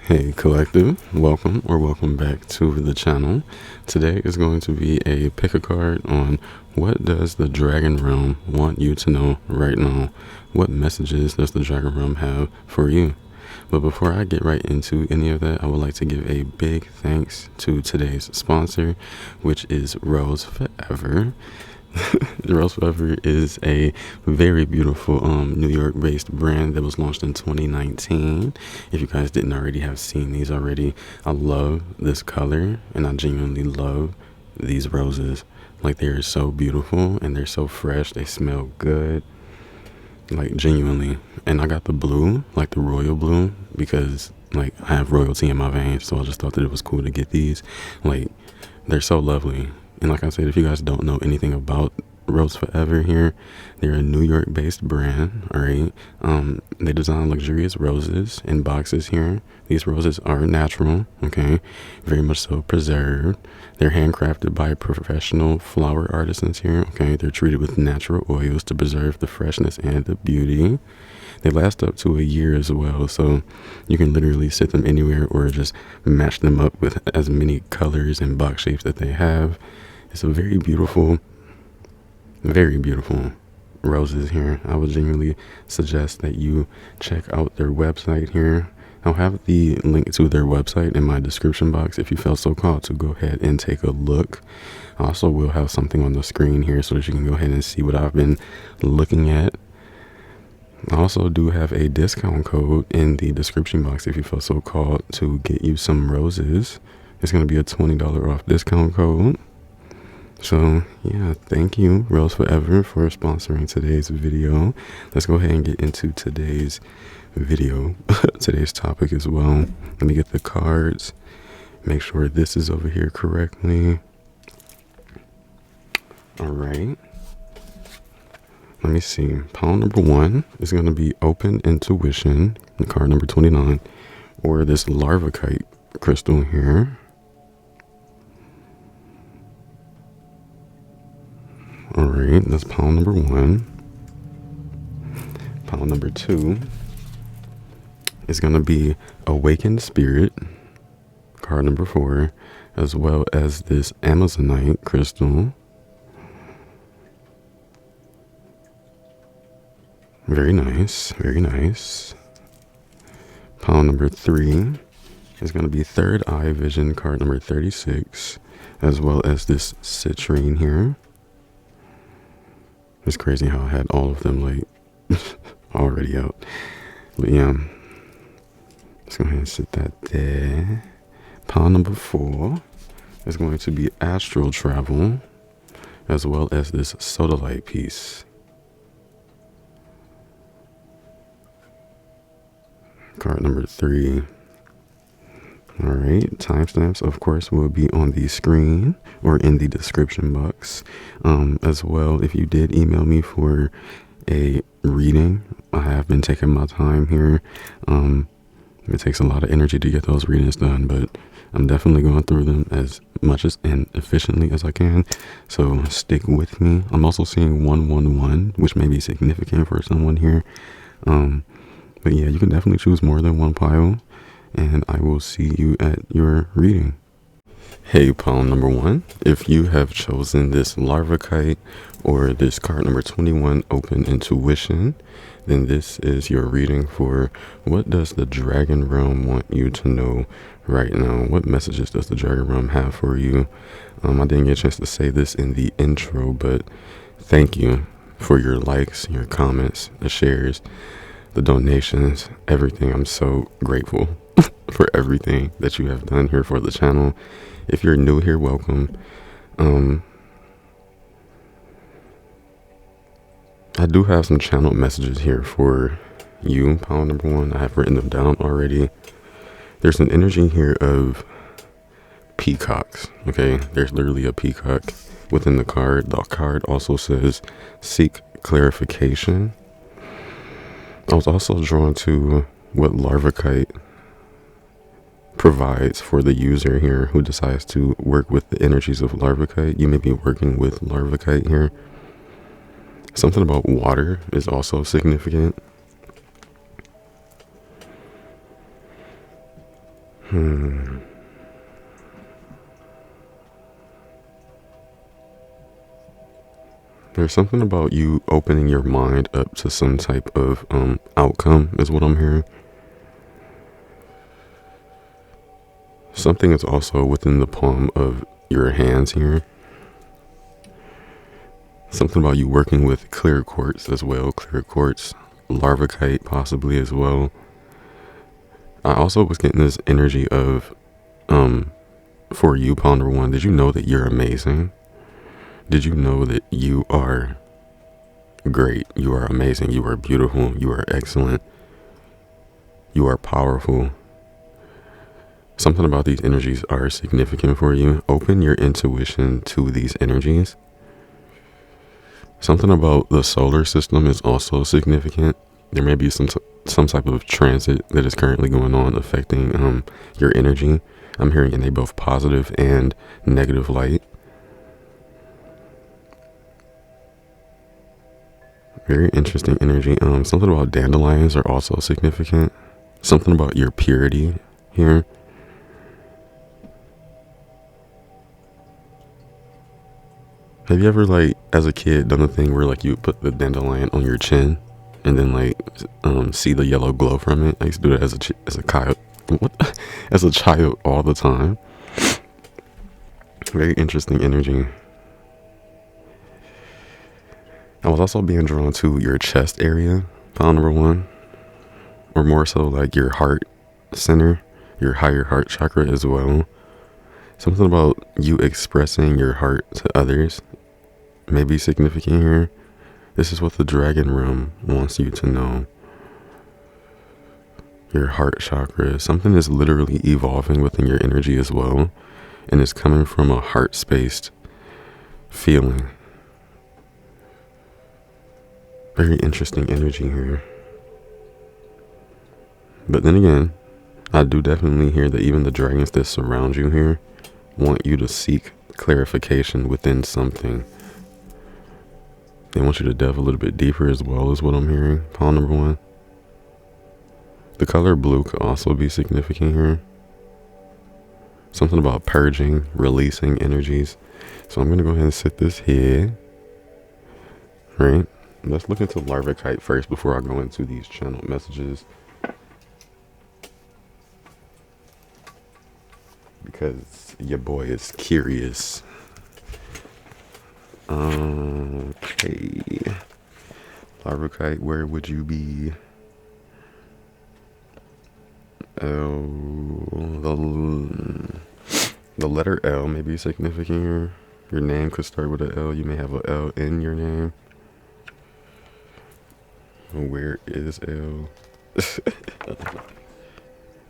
Hey collective, welcome back to the channel. Today is going to be a pick a card on what does the Dragon Realm want you to know right now. What messages does the Dragon Realm have for you? But before I get right into any of that, I would like to give a big thanks to today's sponsor, which is Rose Forever. Rose Forever is a very beautiful New York based brand that was launched in 2019. If you guys didn't already have seen these already, I love this color and I genuinely love these roses. Like, they are so beautiful and they're so fresh, they smell good, like genuinely. And I got the blue, like the royal blue, because like I have royalty in my veins, so I just thought that it was cool to get these. Like, they're so lovely. And like I said, if you guys don't know anything about Rose Forever here, they're a New York based brand. All right. They design luxurious roses in boxes here. These roses are natural. Okay. Very much so preserved. They're handcrafted by professional flower artisans here. Okay. They're treated with natural oils to preserve the freshness and the beauty. They last up to a year as well, so you can literally sit them anywhere or just match them up with as many colors and box shapes that they have. It's a very beautiful roses here. I would genuinely suggest that you check out their website here. I'll have the link to their website in my description box if you felt so called to go ahead and take a look. I also will have something on the screen here so that you can go ahead and see what I've been looking at. I also do have a discount code in the description box if you feel so called to get you some roses. It's going to be a $20 off discount code. So yeah, thank you Rose Forever for sponsoring today's video. Let's go ahead and get into today's video, today's topic as well. Let me get the cards, make sure this is over here correctly. All right. Let me see. Pile number 1 is going to be Open Intuition, card number 29, or this Larvikite crystal here. All right, that's pile number 1. Pile number 2 is going to be Awakened Spirit, card number 4, as well as this Amazonite crystal. Very nice, very nice. Pile number 3 is going to be Third Eye Vision, card number 36, as well as this Citrine here. It's crazy how I had all of them like already out. But yeah, let's go ahead and sit that there. Pile number 4 is going to be Astral Travel, as well as this Sodalite piece. Card number 3. All right, timestamps of course will be on the screen or in the description box. As well, if you did email me for a reading, I have been taking my time here. It takes a lot of energy to get those readings done, but I'm definitely going through them as much as and efficiently as I can. So stick with me. I'm also seeing 111, which may be significant for someone here. But yeah, you can definitely choose more than one pile, and I will see you at your reading. Hey, pile number 1, if you have chosen this Larvikite or this card number 21, Open Intuition, then this is your reading for what does the Dragon Realm want you to know right now. What messages does the Dragon Realm have for you? I didn't get a chance to say this in the intro, but thank you for your likes, your comments, the shares, the donations, everything. I'm so grateful for everything that you have done here for the channel. If you're new here, welcome. I do have some channel messages here for you, pile number 1. I have written them down already. There's an energy here of peacocks. Okay, there's literally a peacock within the card. The card also says seek clarification. I was also drawn to what Larvikite provides for the user here who decides to work with the energies of Larvikite. You may be working with Larvikite here. Something about water is also significant. Hmm. There's something about you opening your mind up to some type of outcome is what I'm hearing. Something is also within the palm of your hands here. Something about you working with clear quartz as well. Clear quartz, Larvikite possibly as well. I also was getting this energy of, for you, Ponder One, did you know that you're amazing? Did you know that you are great? You are amazing. You are beautiful. You are excellent. You are powerful. Something about these energies are significant for you. Open your intuition to these energies. Something about the solar system is also significant. There may be some type of transit that is currently going on affecting your energy. I'm hearing in a both positive and negative light. Very interesting energy. Something about dandelions are also significant. Something about your purity here. Have you ever, like, as a kid, done the thing where, like, you put the dandelion on your chin and then, like, see the yellow glow from it? I used to do that as a child. What? As a child all the time. Very interesting energy. I was also being drawn to your chest area, pile number one, or more so like your heart center, your higher heart chakra as well. Something about you expressing your heart to others may be significant here. This is what the dragon realm wants you to know. Your heart chakra, something is literally evolving within your energy as well, and it's coming from a heart-spaced feeling. Very interesting energy here. But then again, I do definitely hear that even the dragons that surround you here want you to seek clarification within something. They want you to delve a little bit deeper as well, is what I'm hearing. Pawn number one. The color blue could also be significant here. Something about purging, releasing energies. So I'm going to go ahead and set this here. Right? Let's look into Larvikite first before I go into these channel messages. Because your boy is curious. Okay. Larvikite, where would you be? The letter L may be significant here. Your name could start with an L. You may have an L in your name. Where is L?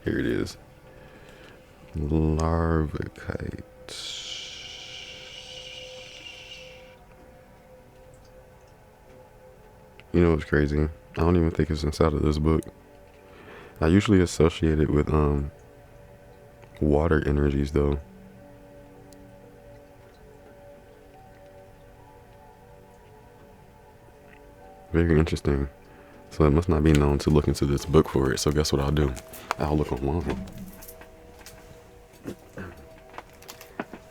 Here it is. Larvikite. You know what's crazy? I don't even think it's inside of this book. I usually associate it with water energies though. Very interesting. So it must not be known to look into this book for it. So guess what I'll do? I'll look online.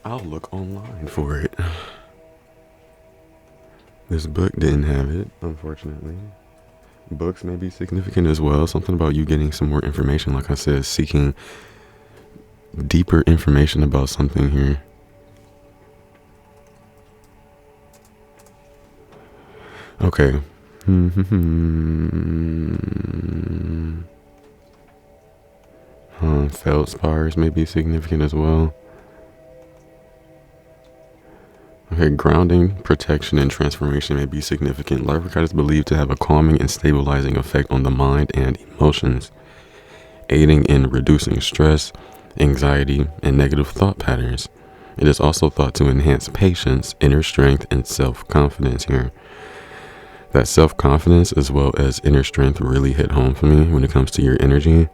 I'll look online for it. This book didn't have it, unfortunately. Books may be significant as well. Something about you getting some more information. Like I said, seeking deeper information about something here. Okay. Feldspars may be significant as well. Okay, grounding, protection, and transformation may be significant. Larvikite is believed to have a calming and stabilizing effect on the mind and emotions, aiding in reducing stress, anxiety, and negative thought patterns. It is also thought to enhance patience, inner strength, and self-confidence here. That self-confidence as well as inner strength really hit home for me when it comes to your energy.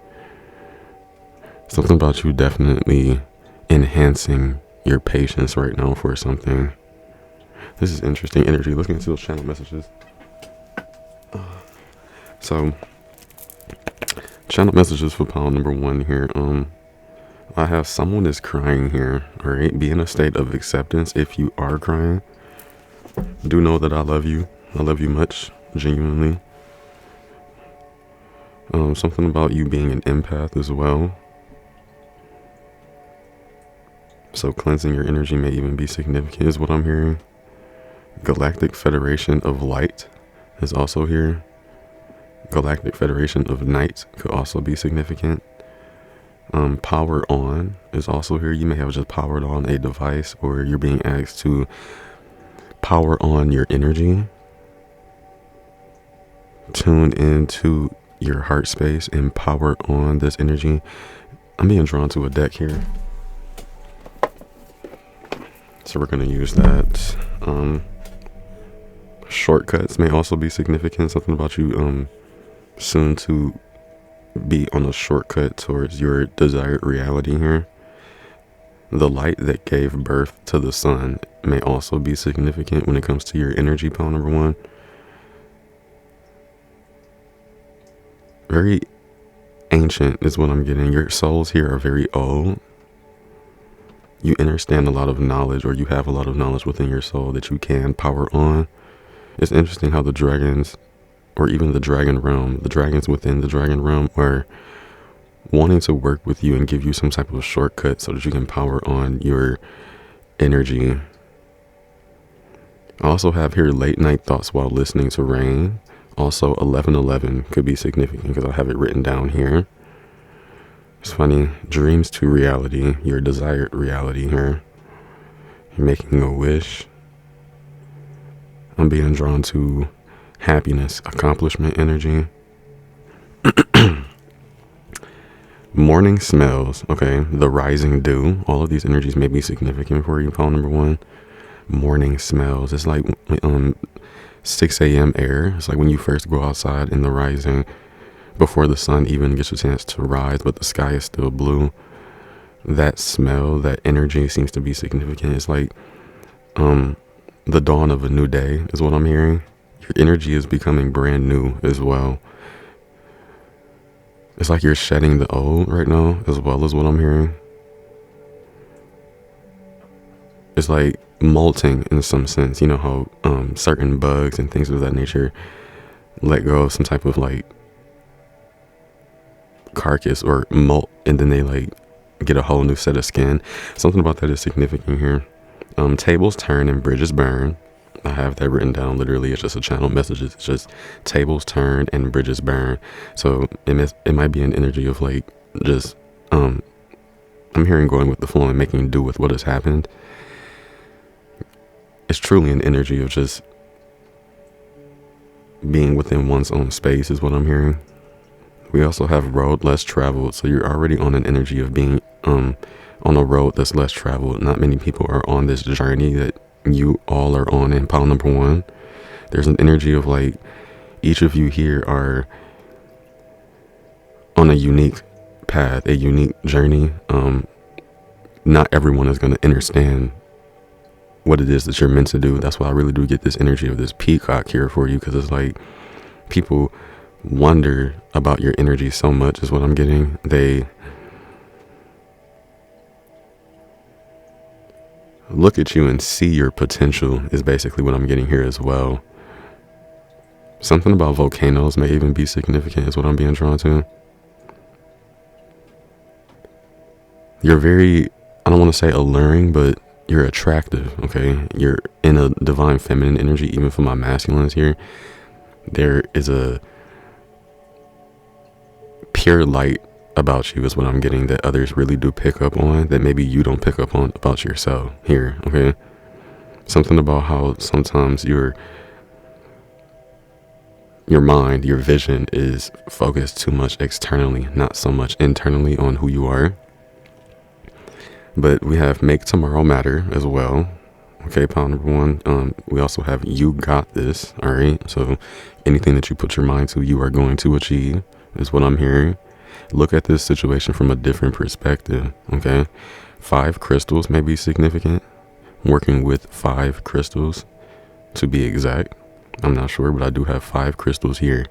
Something about you definitely enhancing your patience right now for something. This is interesting energy. Looking into those channel messages. So, channel messages for pile number one here. I have someone is crying here. All right, be in a state of acceptance. If you are crying, do know that I love you. I love you much, genuinely. Something about you being an empath as well. So cleansing your energy may even be significant is what I'm hearing. Galactic Federation of Light is also here. Galactic Federation of Night could also be significant. Power on is also here. You may have just powered on a device, or you're being asked to power on your energy. Tune into your heart space and power on this energy. I'm being drawn to a deck here, so we're going to use that. Shortcuts may also be significant. Something about you soon to be on a shortcut towards your desired reality here. The light that gave birth to the sun may also be significant when it comes to your energy, pile number 1. Very ancient is what I'm getting. Your souls here are very old. You understand a lot of knowledge, or you have a lot of knowledge within your soul that you can power on. It's interesting how the dragons, or even the dragon realm, the dragons within the dragon realm are wanting to work with you and give you some type of shortcut so that you can power on your energy. I also have here late night thoughts while listening to rain. Also 1111 could be significant because I have it written down here. It's funny, dreams to reality, your desired reality here. You're making a wish. I'm being drawn to happiness, accomplishment energy. Morning smells, okay, the rising dew. All of these energies may be significant for you, pile number 1. Morning smells, it's like 6 a.m. air. It's like when you first go outside in the rising, before the sun even gets a chance to rise, but the sky is still blue. That smell, that energy seems to be significant. It's like the dawn of a new day is what I'm hearing. Your energy is becoming brand new as well. It's like you're shedding the old right now as well as what I'm hearing. It's like molting in some sense. You know how certain bugs and things of that nature let go of some type of like carcass or molt, and then they like get a whole new set of skin. Something about that is significant here. Tables turn and bridges burn. I have that written down. Literally, it's just a channel message. It's just tables turn and bridges burn. So it might be an energy of like just I'm hearing going with the flow and making do with what has happened. It's truly an energy of just being within one's own space is what I'm hearing. We also have road less traveled. So you're already on an energy of being on a road that's less traveled. Not many people are on this journey that you all are on in pile number 1. There's an energy of like each of you here are on a unique path, a unique journey. Not everyone is going to understand what it is that you're meant to do. That's why I really do get this energy of this peacock here for you, because it's like people wonder about your energy so much is what I'm getting. They look at you and see your potential is basically what I'm getting here as well. Something about volcanoes may even be significant is what I'm being drawn to. You're very, I don't want to say alluring, but you're attractive, okay? You're in a divine feminine energy. Even for my masculines here, there is a pure light about you is what I'm getting that others really do pick up on, that maybe you don't pick up on about yourself here, okay? Something about how sometimes your mind, your vision is focused too much externally, not so much internally on who you are. But we have make tomorrow matter as well. Okay, pile number 1. We also have you got this, all right? So anything that you put your mind to, you are going to achieve is what I'm hearing. Look at this situation from a different perspective, okay? 5 crystals may be significant. Working with 5 crystals to be exact. I'm not sure, but I do have 5 crystals here.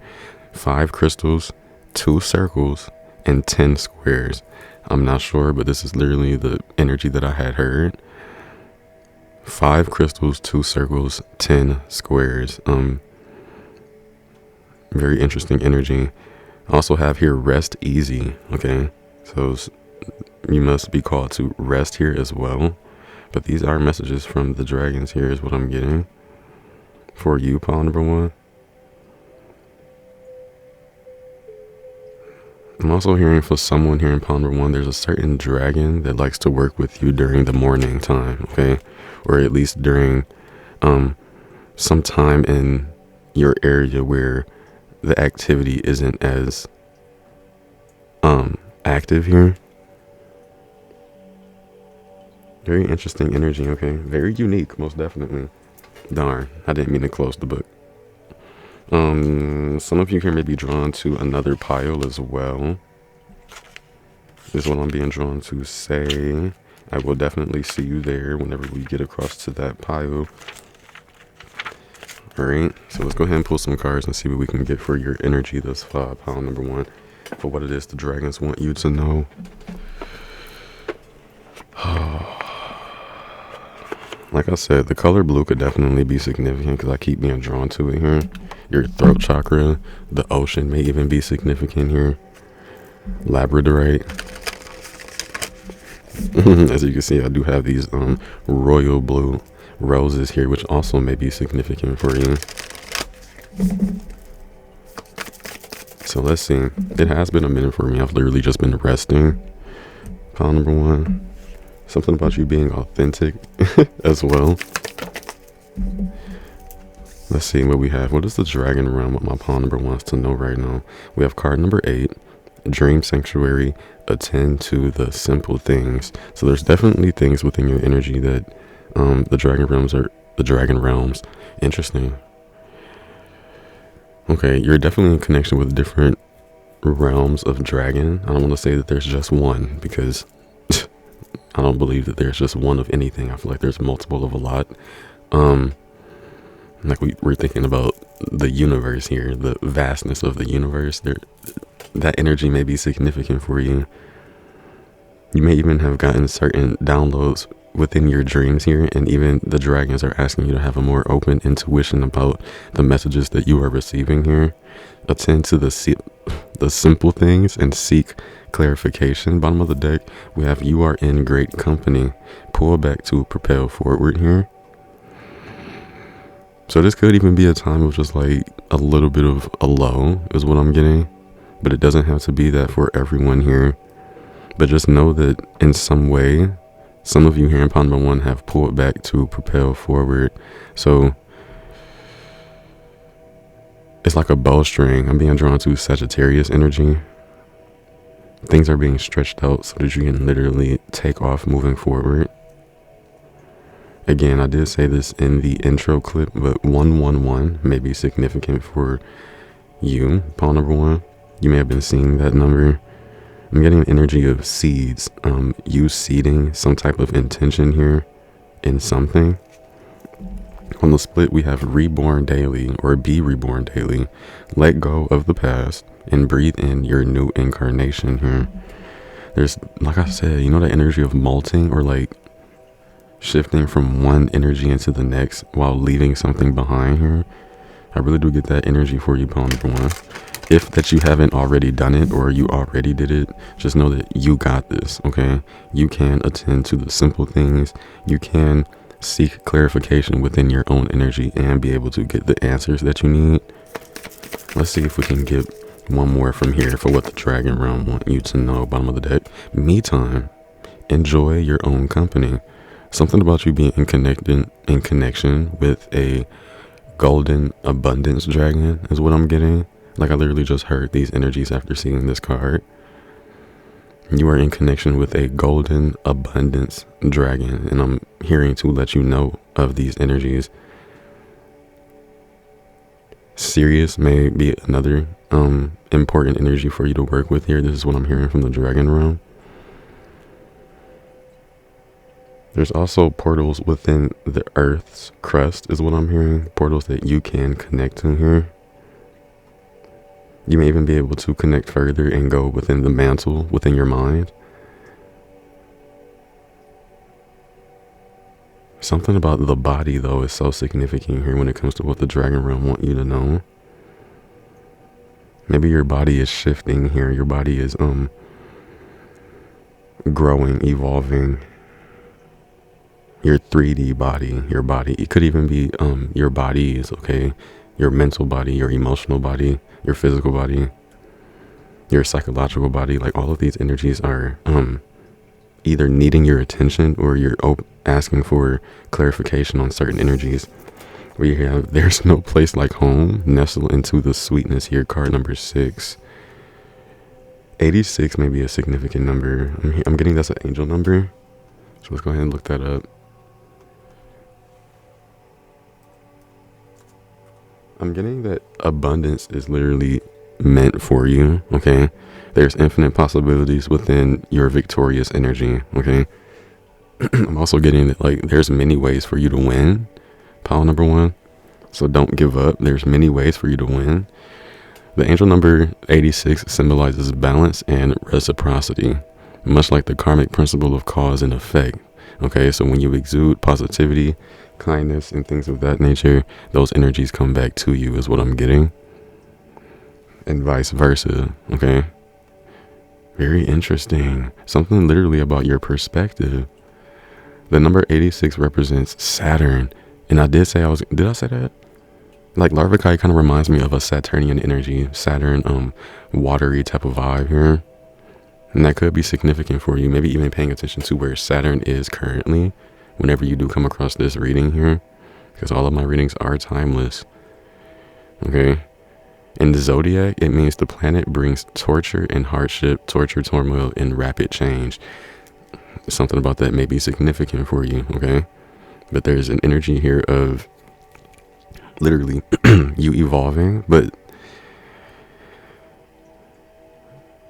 5 crystals, 2 circles, and 10 squares. I'm not sure, but this is literally the energy that I had heard. 5 crystals, 2 circles, 10 squares. Very interesting energy. I also have here rest easy. Okay, so you must be called to rest here as well. But these are messages from the dragons here is what I'm getting for you, pile number 1. I'm also hearing for someone here in pile number 1, there's a certain dragon that likes to work with you during the morning time, okay? Or at least during some time in your area where the activity isn't as active here. Very interesting energy, okay? Very unique, most definitely. Darn, I didn't mean to close the book. Some of you here may be drawn to another pile as well. This is what I'm being drawn to say. I will definitely see you there whenever we get across to that pile. Alright, so let's go ahead and pull some cards and see what we can get for your energy thus far, pile number 1. For what it is the dragons want you to know. Like I said, the color blue could definitely be significant because I keep being drawn to it here. Your throat chakra, the ocean may even be significant here. Labradorite. As you can see, I do have these royal blue roses here, which also may be significant for you. So let's see. It has been a minute for me. I've literally just been resting. Pile number 1. Something about you being authentic as well. Let's see what we have. What is the dragon realm? What my pile number wants to know right now. We have card number 8. Dream Sanctuary. Attend to the simple things. So there's definitely things within your energy that the dragon realms. Interesting. Okay, you're definitely in connection with different realms of dragon. I don't want to say that there's just one because I don't believe that there's just one of anything. I feel like there's multiple of a lot. Like we're thinking about the universe here, the vastness of the universe. That energy may be significant for you. You may even have gotten certain downloads within your dreams here, and even the dragons are asking you to have a more open intuition about the messages that you are receiving here. Attend to the simple things and seek clarification. Bottom of the deck, we have you are in great company. Pull back to propel forward here. So this could even be a time of just like a little bit of a low is what I'm getting, but it doesn't have to be that for everyone here. But just know that in some way, some of you here in pile number 1 have pulled back to propel forward. So it's like a bowstring. I'm being drawn to Sagittarius energy. Things are being stretched out so that you can literally take off moving forward. Again, I did say this in the intro clip, but 111 may be significant for you, pile number 1. You may have been seeing that number. I'm getting energy of seeds, you seeding some type of intention here in something. On the split, we have reborn daily or be reborn daily. Let go of the past and breathe in your new incarnation here. There's, like I said, you know, the energy of molting or like shifting from one energy into the next while leaving something behind here. I really do get that energy for you, pile number 1. If that you haven't already done it or you already did it, just know that you got this, okay? You can attend to the simple things. You can seek clarification within your own energy and be able to get the answers that you need. Let's see if we can get one more from here for what the dragon realm want you to know. Bottom of the deck, me time. Enjoy your own company. Something about you being in connection with a golden abundance dragon is what I'm getting. Like I literally just heard these energies after seeing this card. You are in connection with a golden abundance dragon, and I'm hearing to let you know of these energies. Sirius may be another important energy for you to work with here. This is what I'm hearing from the dragon realm. There's also portals within the Earth's crust is what I'm hearing. Portals that you can connect to here. You may even be able to connect further and go within the mantle within your mind Something about the body, though, is so significant here when it comes to what the dragon realm want you to know. Maybe your body is shifting here. Your body is growing, evolving. Your 3D body, your body. It could even be your bodies, okay? Your mental body, your emotional body, your physical body, your psychological body. Like, all of these energies are either needing your attention or you're asking for clarification on certain energies. We have there's no place like home, nestle into the sweetness here, card number 6. 86 may be a significant number. I'm getting that's an angel number. So let's go ahead and look that up. I'm getting that abundance is literally meant for you, okay? There's infinite possibilities within your victorious energy, okay? I'm also getting that, like, there's many ways for you to win, pile number 1. So don't give up. There's many ways for you to win. The angel number 86 symbolizes balance and reciprocity, much like the karmic principle of cause and effect. Okay, so when you exude positivity, kindness, and things of that nature, those energies come back to you is what I'm getting. And vice versa, okay? Very interesting. Something literally about your perspective. The number 86 represents Saturn. And I did say did I say that? Like, Larvikite kind of reminds me of a Saturnian energy, Saturn, watery type of vibe here. And that could be significant for you. Maybe even paying attention to where Saturn is currently whenever you do come across this reading here. Because all of my readings are timeless. Okay. In the zodiac, it means the planet brings torture and hardship, torture, turmoil, and rapid change. Something about that may be significant for you, okay? But there's an energy here of literally you evolving, but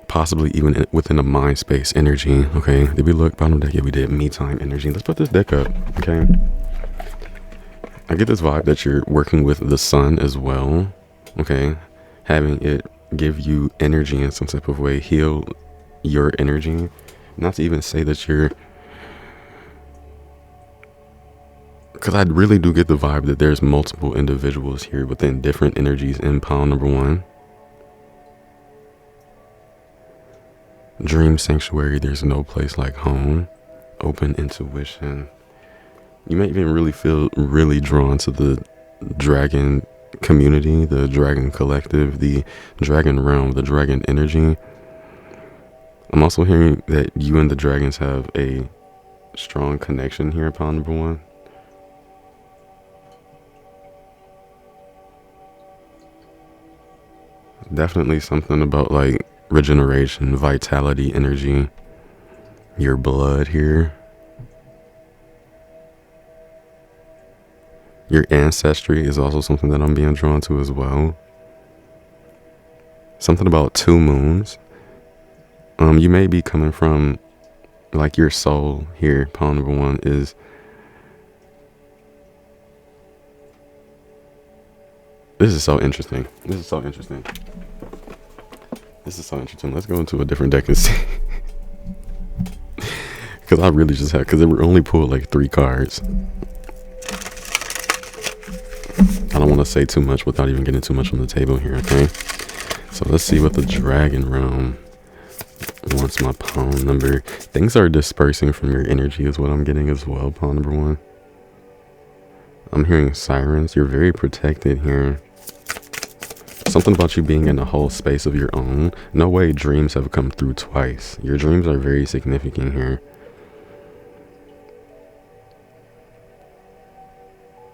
possibly even within a mind space energy, okay? Did we look bottom deck? Yeah, we did. Me time energy. Let's put this deck up, okay? I get this vibe that you're working with the sun as well, okay? Having it give you energy in some type of way, heal your energy. Not to even say that you're, because I really do get the vibe that there's multiple individuals here within different energies in pile number 1. Dream sanctuary, there's no place like home. Open intuition. You may even really feel really drawn to the dragon community, the dragon collective, the dragon realm, the dragon energy. I'm also hearing that you and the dragons have a strong connection here upon number 1. Definitely something about like regeneration, vitality, energy, your blood here. Your ancestry is also something that I'm being drawn to as well. Something about 2 moons. You may be coming from, like, your soul here. Pile number 1 is, this is so interesting. Let's go into a different deck and see. Because I really just had, because they were only pulled like 3 cards. I don't want to say too much without even getting too much on the table here, okay? So let's see what the dragon realm wants my pawn number. Things are dispersing from your energy is what I'm getting as well, pawn number 1. I'm hearing sirens. You're very protected here. Something about you being in a whole space of your own. No way dreams have come through twice. Your dreams are very significant here.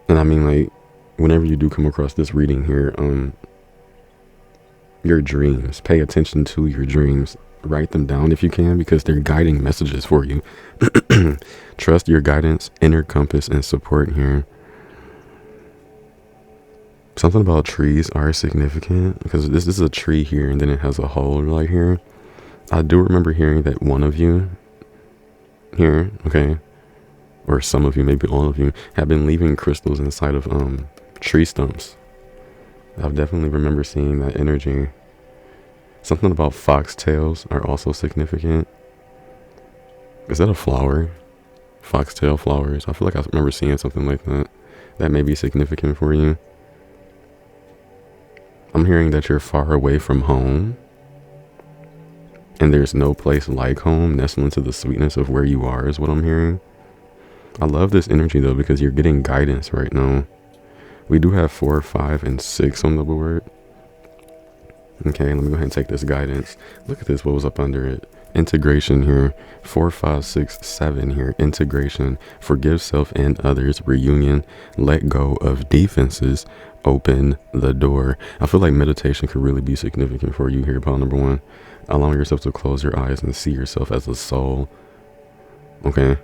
And I mean, like, whenever you do come across this reading here, your dreams, pay attention to your dreams. Write them down if you can, because they're guiding messages for you. Trust your guidance, inner compass, and support here. Something about trees are significant, because this is a tree here and then it has a hole right here. I do remember hearing that one of you here, okay, or some of you, maybe all of you, have been leaving crystals inside of tree stumps. I definitely remember seeing that energy. Something about foxtails are also significant. Is that a flower? Foxtail flowers. I feel like I remember seeing something like that. That may be significant for you. I'm hearing that you're far away from home. And there's no place like home. Nestling to the sweetness of where you are is what I'm hearing. I love this energy though, because you're getting guidance right now. We do have 4, 5, and 6 on the board. Okay, let me go ahead and take this guidance. Look at this, what was up under it? Integration here. 4, 5, 6, 7 here. Integration. Forgive self and others. Reunion. Let go of defenses. Open the door. I feel like meditation could really be significant for you here, pile number 1. Allowing yourself to close your eyes and see yourself as a soul. Okay.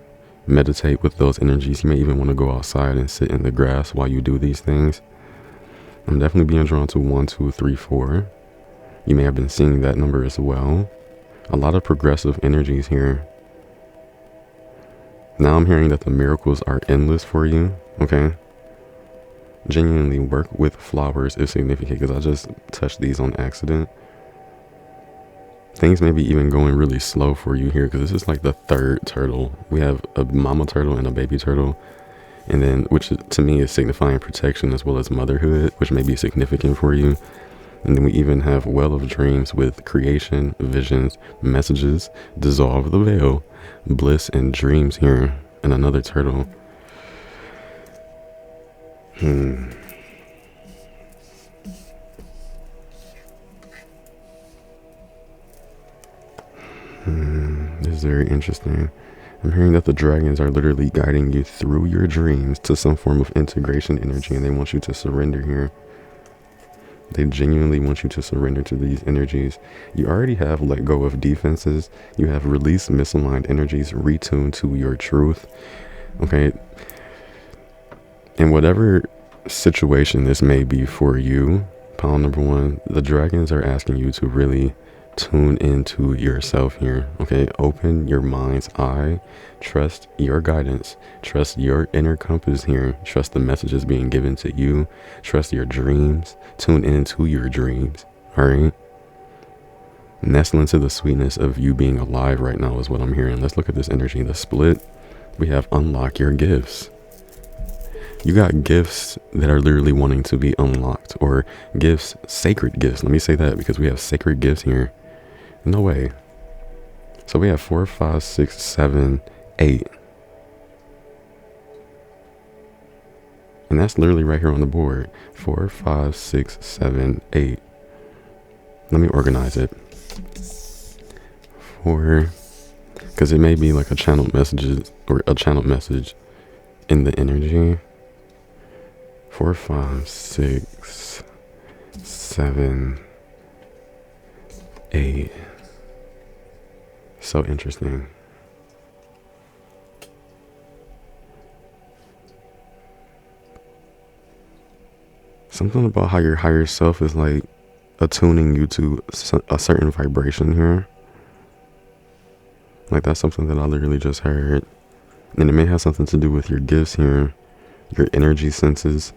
Meditate with those energies. You may even want to go outside and sit in the grass while you do these things. I'm definitely being drawn to 1, 2, 3, 4. You may have been seeing that number as well. A lot of progressive energies here. Now I'm hearing that the miracles are endless for you. Okay. Genuinely work with flowers is significant because I just touched these on accident. Things may be even going really slow for you here because this is like the 3rd turtle. We have a mama turtle and a baby turtle. And then, which to me is signifying protection as well as motherhood, which may be significant for you. And then we even have Well of Dreams with creation, visions, messages, dissolve the veil, bliss and dreams here. And another turtle. This is very interesting. I'm hearing that the dragons are literally guiding you through your dreams to some form of integration energy, and they want you to surrender here. They genuinely want you to surrender to these energies. You already have let go of defenses. You have released misaligned energies, retuned to your truth. Okay. In whatever situation this may be for you, pile number 1, the dragons are asking you to really tune into yourself here. Okay, open your mind's eye, trust your guidance, trust your inner compass here, trust the messages being given to you, trust your dreams, tune into your dreams. All right, nestle into the sweetness of you being alive right now is what I'm hearing. Let's look at this energy. The split, we have unlock your gifts. You got gifts that are literally wanting to be unlocked, or gifts, sacred gifts. Let me say that because we have sacred gifts here. No way. So we have 4, 5, 6, 7, 8. And that's literally right here on the board. 4, 5, 6, 7, 8. Let me organize it. 4, because it may be like a channeled messages or a channeled message in the energy. 4, 5, 6, 7, 8. So interesting. Something about how your higher self is like attuning you to a certain vibration here. Like that's something that I literally just heard. And it may have something to do with your gifts here, your energy senses,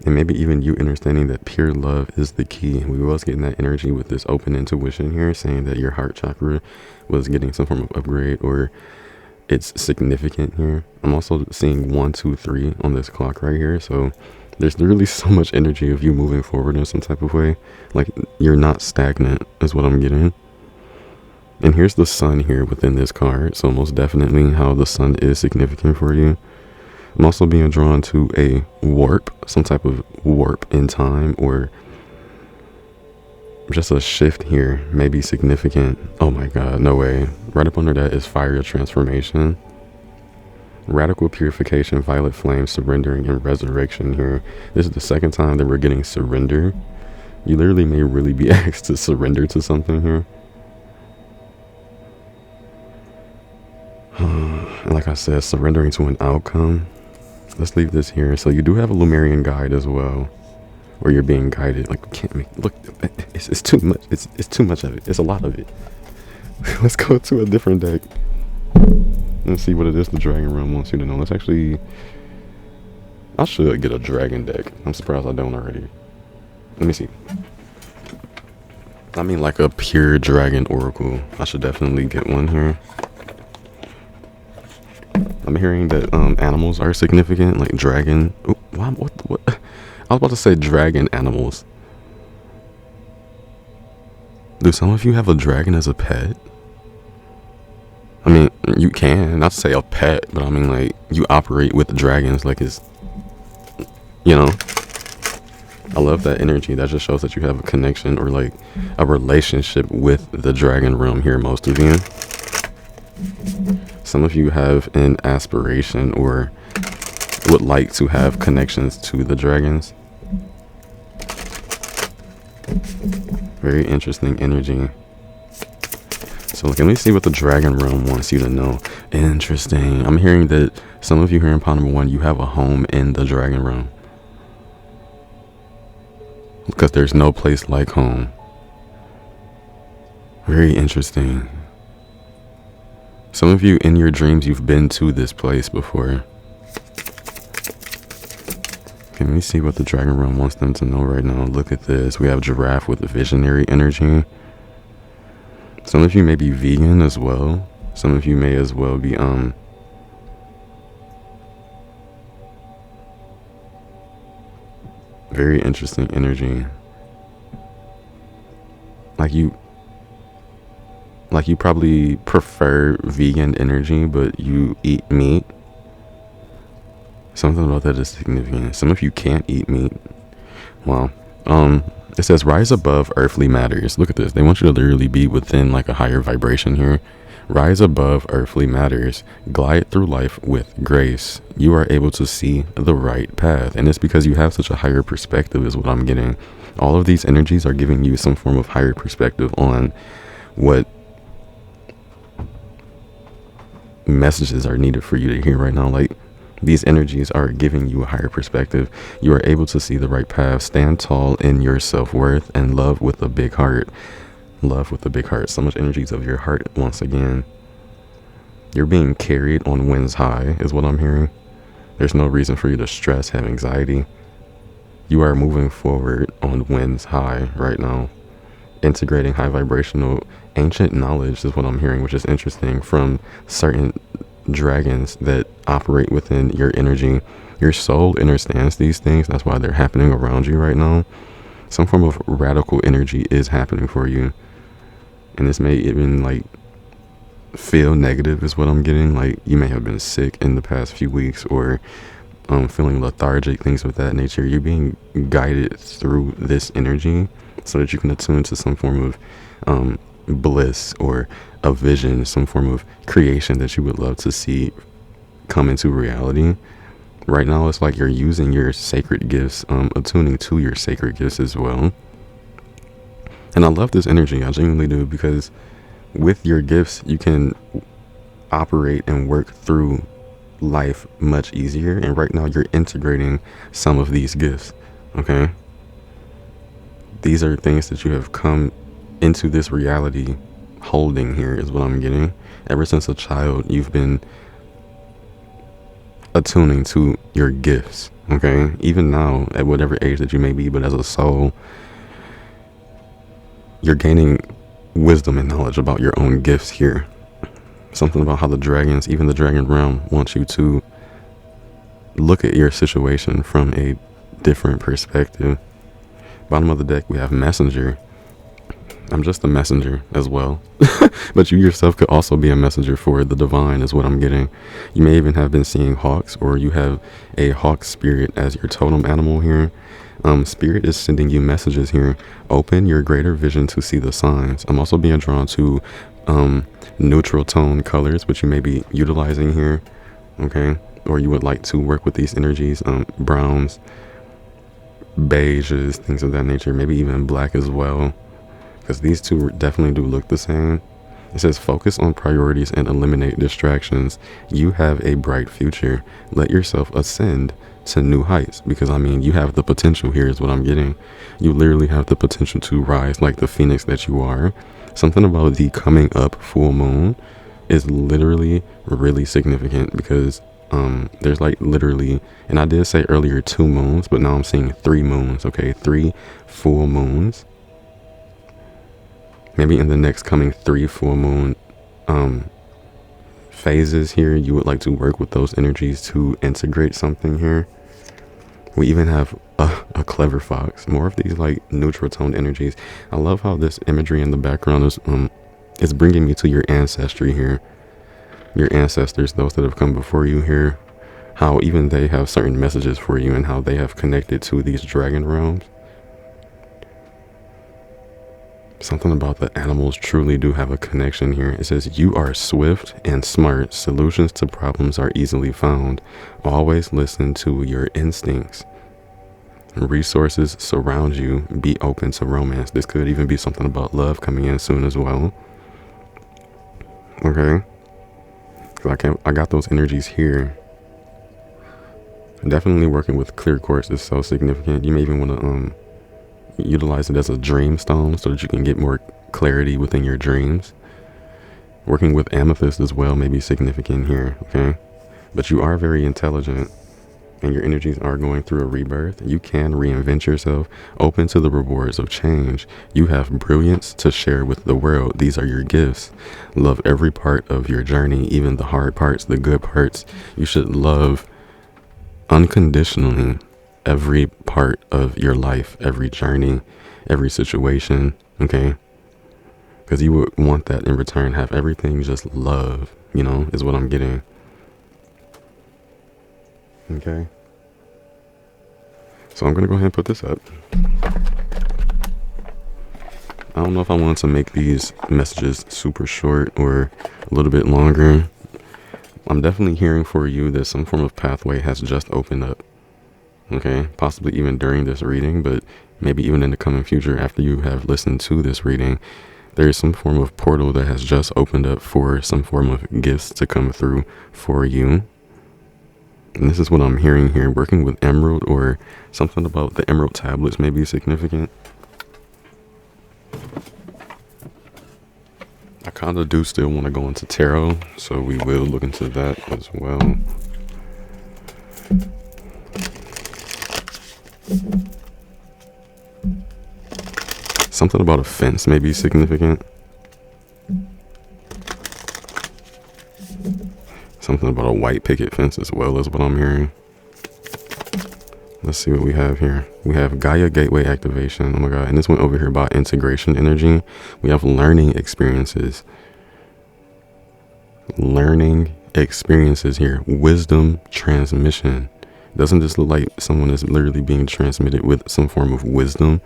and maybe even you understanding that pure love is the key. We was getting that energy with this open intuition here, saying that your heart chakra was getting some form of upgrade, or it's significant here. I'm also seeing 1, 2, 3 on this clock right here. So there's literally so much energy of you moving forward in some type of way. Like you're not stagnant is what I'm getting. And here's the sun here within this card. So most definitely how the sun is significant for you. I'm also being drawn to a warp, some type of warp in time, or just a shift here may be significant. Oh my God, no way. Right up under that is fire transformation, radical purification, violet flame, surrendering, and resurrection here. This is the second time that we're getting surrender. You literally may really be asked to surrender to something here. And like I said, surrendering to an outcome. Let's leave this here. So you do have a Lumerian guide as well, where you're being guided. Like, can't make look. It's too much. It's too much of it. It's a lot of it. Let's go to a different deck and see what it is the Dragon Realm wants you to know. Let's actually. I should get a dragon deck. I'm surprised I don't already. Let me see. I mean, like a pure dragon oracle. I should definitely get one here. I'm hearing that animals are significant, like dragon. Ooh, what? I was about to say dragon animals. Do some of you have a dragon as a pet? I mean, you can, not to say a pet, but I mean, like, you operate with dragons, like it's, you know. I love that energy. That just shows that you have a connection or like a relationship with the dragon realm here, most of you. Some of you have an aspiration or would like to have connections to the dragons. Very interesting energy. So let me see what the dragon realm wants you to know. Interesting. I'm hearing that some of you here in pile number 1, you have a home in the dragon realm. Because there's no place like home. Very interesting. Some of you in your dreams, you've been to this place before. Okay, let me see what the dragon realm wants them to know right now. Look at this. We have giraffe with visionary energy. Some of you may be vegan as well. Some of you may as well be very interesting energy. Like you probably prefer vegan energy, but you eat meat. Something about that is significant. Some of you can't eat meat. Wow. It says rise above earthly matters. Look at this. They want you to literally be within like a higher vibration here. Rise above earthly matters. Glide through life with grace. You are able to see the right path. And it's because you have such a higher perspective is what I'm getting. All of these energies are giving you some form of higher perspective on what messages are needed for you to hear right now. Like, these energies are giving you a higher perspective. You are able to see the right path. Stand tall in your self-worth and love with a big heart. Love with a big heart. So much energies of your heart once again. You're being carried on winds high is what I'm hearing. There's no reason for you to stress, have anxiety. You are moving forward on winds high right now. Integrating high vibrational ancient knowledge is what I'm hearing, which is interesting from certain dragons that operate within your energy. Your soul understands these things. That's why they're happening around you right now. Some form of radical energy is happening for you. And this may even like feel negative is what I'm getting. Like you may have been sick in the past few weeks or feeling lethargic, things of that nature. You're being guided through this energy so that you can attune to some form of bliss or a vision, some form of creation that you would love to see come into reality. Right now, it's like you're using your sacred gifts, attuning to your sacred gifts as well. And I love this energy, I genuinely do, because with your gifts, you can operate and work through life much easier. And right now, you're integrating some of these gifts, okay? These are things that you have come into this reality holding here is what I'm getting. Ever since a child, you've been attuning to your gifts, okay? Even now, at whatever age that you may be, but as a soul, you're gaining wisdom and knowledge about your own gifts here. Something about how the dragons, even the dragon realm, wants you to look at your situation from a different perspective. Bottom of the deck, we have messenger. I'm just a messenger as well. But you yourself could also be a messenger for the divine is what I'm getting. You may even have been seeing hawks, or you have a hawk spirit as your totem animal here. Spirit is sending you messages here. Open your greater vision to see the signs. I'm also being drawn to neutral tone colors, which you may be utilizing here, okay? Or you would like to work with these energies, browns, beiges, things of that nature, maybe even black as well, because these two definitely do look the same. It says focus on priorities and eliminate distractions. You have a bright future. Let yourself ascend to new heights, because I mean, you have the potential here is what I'm getting. You literally have the potential to rise like the phoenix that you are. Something about the coming up full moon is literally really significant, because there's like literally, and I did say earlier 2 moons, but now I'm seeing 3 moons, okay? 3 full moons. Maybe in the next coming 3 full moon phases here, you would like to work with those energies to integrate something here. We even have a clever fox. More of these like neutral toned energies. I love how this imagery in the background is bringing me to your ancestry here. Your ancestors, those that have come before you here. How even they have certain messages for you and how they have connected to these dragon realms. Something about the animals truly do have a connection here. It says, you are swift and smart. Solutions to problems are easily found. Always listen to your instincts. Resources surround you. Be open to romance. This could even be something about love coming in soon as well. Okay. I got those energies here. Definitely working with clear quartz is so significant. You may even want to utilize it as a dream stone so that you can get more clarity within your dreams. Working with amethyst as well may be significant here, okay? But you are very intelligent and your energies are going through a rebirth. You can reinvent yourself, open to the rewards of change. You have brilliance to share with the world. These are your gifts. Love every part of your journey, even the hard parts, the good parts. You should love unconditionally every part of your life, every journey, every situation, okay? Because you would want that in return. Have everything just love, you know, is what I'm getting. Okay. So I'm going to go ahead and put this up. I don't know if I want to make these messages super short or a little bit longer. I'm definitely hearing for you that some form of pathway has just opened up. Okay, possibly even during this reading, but maybe even in the coming future after you have listened to this reading, there is some form of portal that has just opened up for some form of gifts to come through for you. And this is what I'm hearing here. Working with emerald or something about the emerald tablets may be significant. I kind of do still want to go into tarot, so we will look into that as well. Something about a fence may be significant. Something about a white picket fence as well is what I'm hearing. Let's see what we have here. We have Gaia Gateway activation. Oh my God. And this one over here about integration energy. We have learning experiences. Learning experiences here. Wisdom transmission. Doesn't this look like someone is literally being transmitted with some form of wisdom?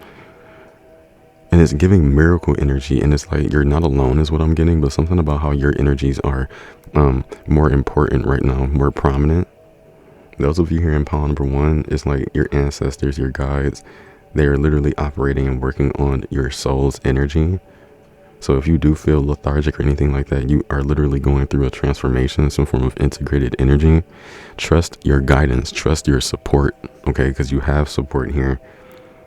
And it's giving miracle energy, and it's like you're not alone is what I'm getting, but something about how your energies are more important right now, more prominent. Those of you here in pile number 1, it's like your ancestors, your guides, they are literally operating and working on your soul's energy. So if you do feel lethargic or anything like that, you are literally going through a transformation, some form of integrated energy. Trust your guidance, trust your support, okay? Because you have support here.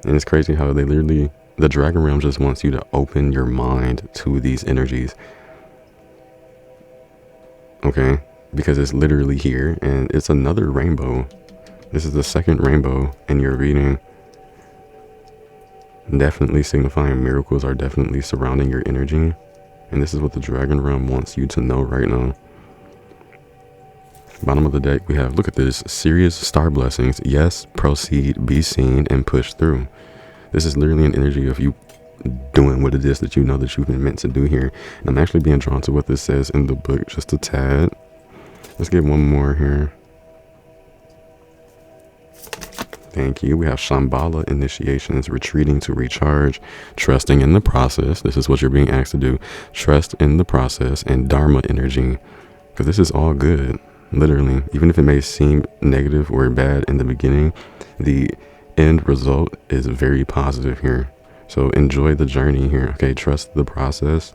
And it's crazy how they literally, the Dragon Realm just wants you to open your mind to these energies. Okay? Because it's literally here, and it's another rainbow. This is the second rainbow in your reading. Definitely signifying miracles are definitely surrounding your energy. And this is what the Dragon Realm wants you to know right now. Bottom of the deck, we have, look at this, serious star blessings. Yes, proceed, be seen, and push through. This is literally an energy of you doing what it is that you know that you've been meant to do here. And I'm actually being drawn to what this says in the book just a tad. Let's get one more here. Thank you. We have Shambhala initiations, retreating to recharge, trusting in the process. This is what you're being asked to do. Trust in the process, and Dharma energy. Because this is all good, literally. Even if it may seem negative or bad in the beginning, the end result is very positive here. So enjoy the journey here. Okay, trust the process.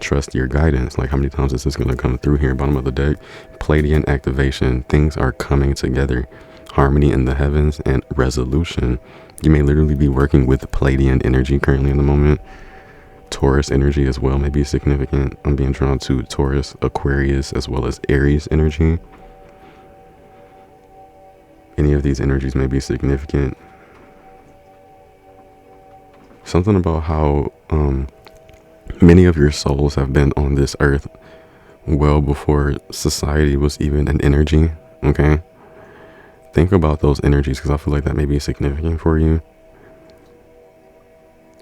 Trust your guidance. Like, how many times is this going to come through here? Bottom of the deck, Pleiadian activation. Things are coming together. Harmony in the heavens and resolution. You may literally be working with Pleiadian energy currently in the moment. Taurus energy as well may be significant. I'm being drawn to Taurus, Aquarius, as well as Aries energy. Any of these energies may be significant. Something about how many of your souls have been on this earth well before society was even an energy. Okay, think about those energies, because I feel like that may be significant for you.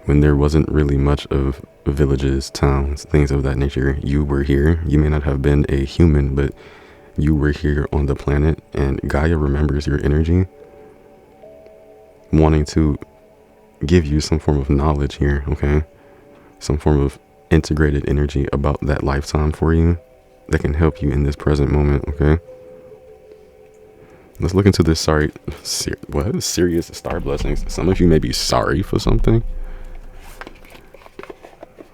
When there wasn't really much of villages, towns, things of that nature, you were here. You may not have been a human, but you were here on the planet, and Gaia remembers your energy, wanting to give you some form of knowledge here. Okay, some form of integrated energy about that lifetime for you that can help you in this present moment. Okay, let's look into this. Serious star blessings. Some of you may be sorry for something.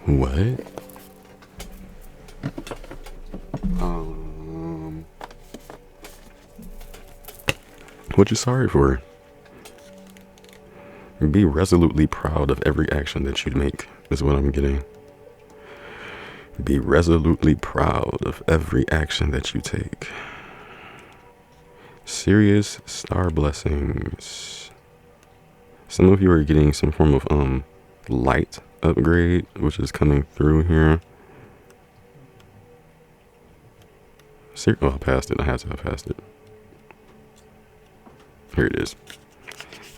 What? What you sorry for? Be resolutely proud of every action that you make, is what I'm getting. Be resolutely proud of every action that you take. Serious star blessings. Some of you are getting some form of light upgrade, which is coming through here. Oh, I passed it. I had to have passed it. Here it is.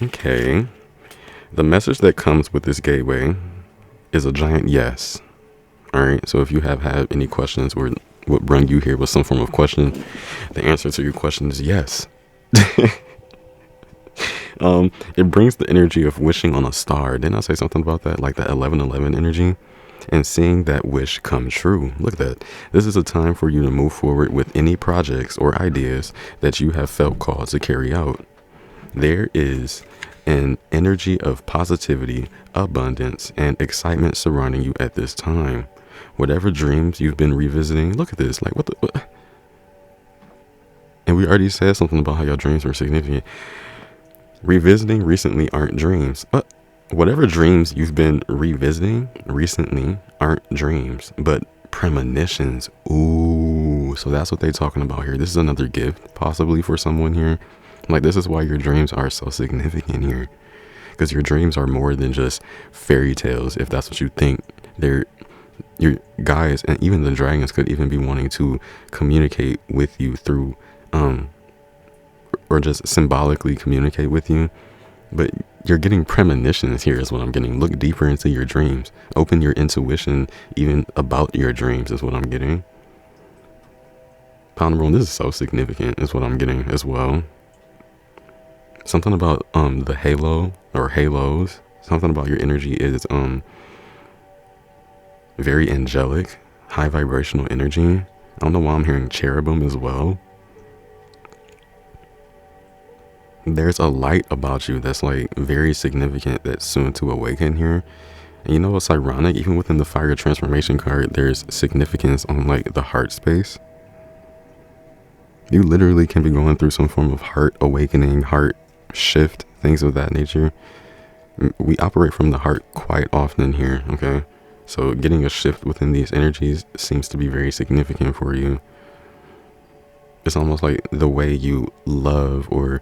Okay. The message that comes with this gateway is a giant yes. Alright, so if you have had any questions, or what brought you here was some form of question, the answer to your question is yes. It brings the energy of wishing on a star. Didn't I say something about that? Like the 1111 energy? And seeing that wish come true. Look at that. This is a time for you to move forward with any projects or ideas that you have felt called to carry out. There is an energy of positivity, abundance, and excitement surrounding you at this time. Whatever dreams you've been revisiting, look at this. Like, what? And we already said something about how your dreams were significant. Revisiting recently aren't dreams. Whatever dreams you've been revisiting recently aren't dreams, but premonitions. Ooh, so that's what they're talking about here. This is another gift, possibly, for someone here. Like, this is why your dreams are so significant here, because your dreams are more than just fairy tales. If that's what you think, your guys and even the dragons could even be wanting to communicate with you through or just symbolically communicate with you. But you're getting premonitions here is what I'm getting. Look deeper into your dreams. Open your intuition even about your dreams is what I'm getting. Pound this is so significant is what I'm getting as well. Something about the halo or halos. Something about your energy is very angelic, high vibrational energy. I don't know why I'm hearing cherubim as well. There's a light about you that's like very significant, that's soon to awaken here. And you know what's ironic? Even within the fire transformation card, there's significance on like the heart space. You literally can be going through some form of heart awakening, heart shift, things of that nature. We operate from the heart quite often here, okay? So getting a shift within these energies seems to be very significant for you. It's almost like the way you love or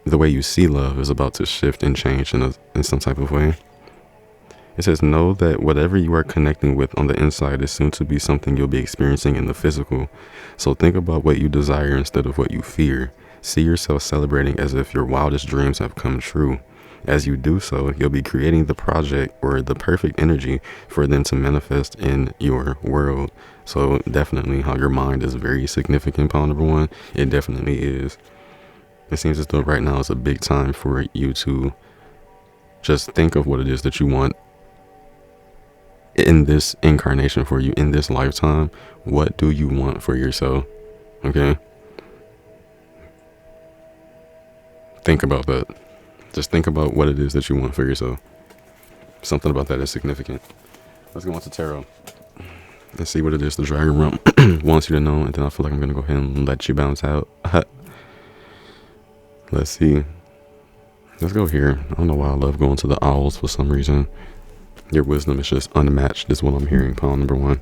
the way you see love is about to shift and change in some type of way. It says, know that whatever you are connecting with on the inside is soon to be something you'll be experiencing in the physical. So think about what you desire instead of what you fear. See yourself celebrating as if your wildest dreams have come true. As you do so, you'll be creating the project or the perfect energy for them to manifest in your world. So definitely how your mind is very significant, Pawn number one. It definitely is. It seems as though right now is a big time for you to just think of what it is that you want in this incarnation for you, in this lifetime. What do you want for yourself? Okay? Think about that. Just think about what it is that you want for yourself. Something about that is significant. Let's go on to tarot. Let's see what it is the Dragon Realm wants you to know, and then I feel like I'm going to go ahead and let you bounce out. Let's see. Let's go here. I don't know why I love going to the owls for some reason. Your wisdom is just unmatched, is what I'm hearing, Pawn number one.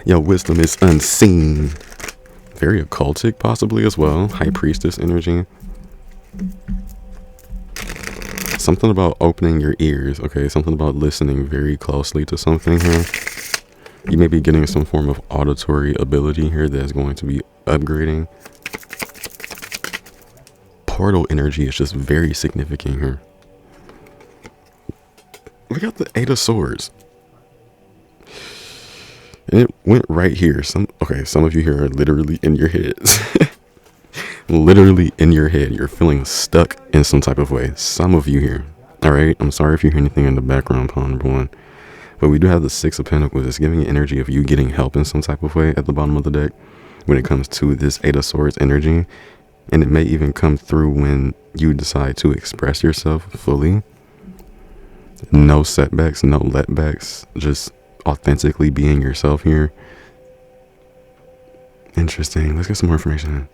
Your wisdom is unseen. Very occultic, possibly, as well. High Priestess energy. Something about opening your ears, okay? Something about listening very closely to something here. You may be getting some form of auditory ability here that's going to be upgrading. Portal energy is just very significant here. We got the Eight of Swords. And it went right here. Some of you here are literally in your heads. Literally in your head. You're feeling stuck in some type of way. Some of you here. Alright? I'm sorry if you hear anything in the background, pawn number one. But we do have the Six of Pentacles. It's giving energy of you getting help in some type of way at the bottom of the deck when it comes to this Eight of Swords energy. And it may even come through when you decide to express yourself fully. No setbacks, no letbacks. Just authentically being yourself here. Interesting. Let's get some more information.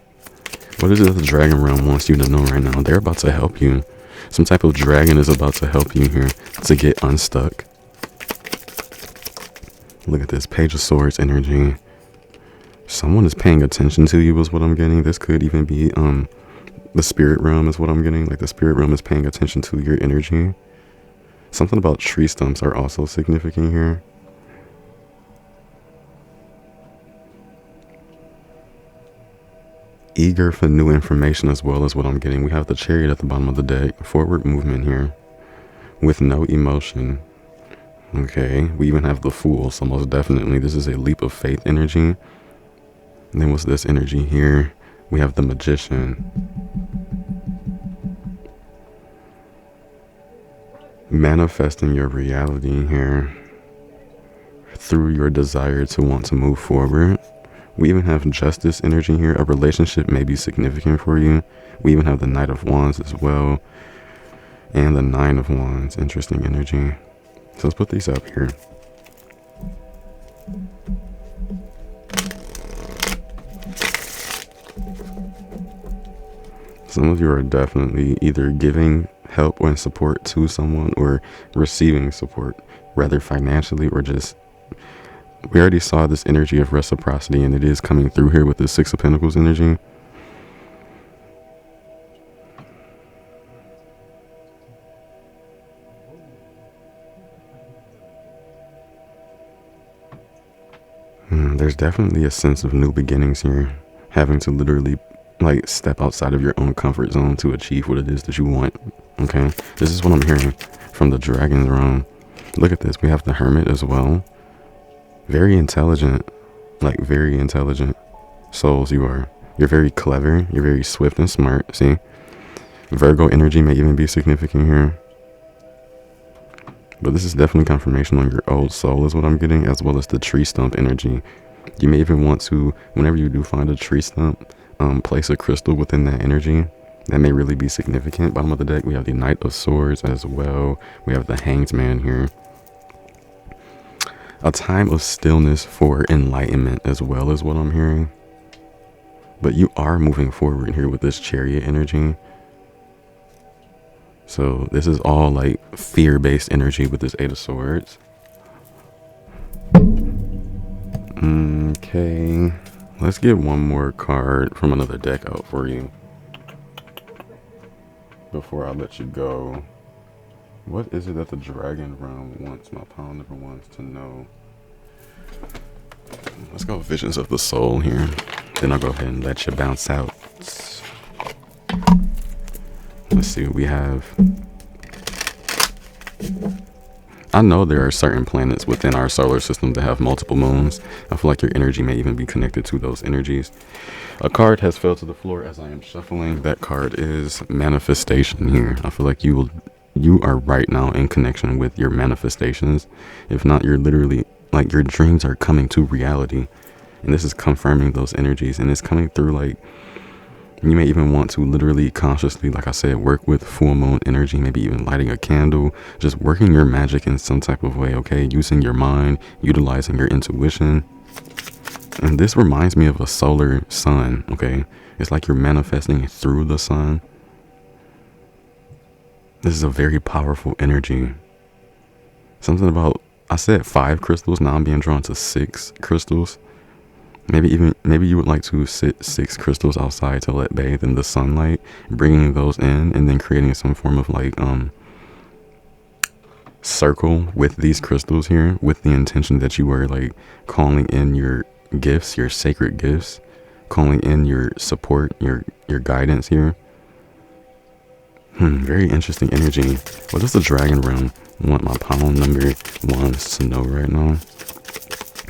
What is it that the dragon realm wants you to know right now? They're about to help you. Some type of dragon is about to help you here to get unstuck. Look at this Page of Swords energy. Someone is paying attention to you is what I'm getting. This could even be the spirit realm is what I'm getting. Like the spirit realm is paying attention to your energy. Something about tree stumps are also significant here. Eager for new information as well as what I'm getting. We have the Chariot at the bottom of the deck. Forward movement here with no emotion. Okay, we even have the Fool, so most definitely this is a leap of faith energy. And then what's this energy here? We have the Magician. Manifesting your reality here through your desire to want to move forward. We even have Justice energy here. A relationship may be significant for you. We even have the Knight of Wands as well. And the Nine of Wands. Interesting energy. So let's put these up here. Some of you are definitely either giving help and support to someone or receiving support, rather financially or just, we already saw this energy of reciprocity and it is coming through here with the Six of Pentacles energy. There's definitely a sense of new beginnings here, having to literally like step outside of your own comfort zone to achieve what it is that you want. Okay, this is what I'm hearing from the dragon's realm. Look at this. We have the Hermit as well. Very intelligent, like very intelligent souls you are. You're very clever. You're very swift and smart. See, Virgo energy may even be significant here. But this is definitely confirmation on your old soul is what I'm getting, as well as the tree stump energy. You may even want to, whenever you do find a tree stump, place a crystal within that energy. That may really be significant. Bottom of the deck, we have the Knight of Swords as well. We have the Hanged Man here. A time of stillness for enlightenment as well is what I'm hearing. But you are moving forward here with this Chariot energy. So this is all like fear-based energy with this Eight of Swords. Okay, let's get one more card from another deck out for you before I let you go. What is it that the dragon realm wants my pawn number ones to know? Let's go Visions of the Soul here. Then I'll go ahead and let you bounce out. Let's see what we have. I know there are certain planets within our solar system that have multiple moons. I feel like your energy may even be connected to those energies. A card has fell to the floor as I am shuffling. That card is Manifestation here. I feel like you are right now in connection with your manifestations. If not, you're literally like your dreams are coming to reality. And this is confirming those energies. And it's coming through like, you may even want to literally consciously, like I said, work with full moon energy, maybe even lighting a candle, just working your magic in some type of way, okay? Using your mind, utilizing your intuition. And this reminds me of a solar sun, okay? It's like you're manifesting through the sun. This is a very powerful energy. Something about, I said 5 crystals, now I'm being drawn to 6 crystals. Maybe you would like to sit 6 crystals outside to let bathe in the sunlight, bringing those in and then creating some form of like circle with these crystals here with the intention that you are like calling in your gifts, your sacred gifts, calling in your support, your guidance here. Very interesting energy. What does the dragon realm want my pawn number ones to know right now?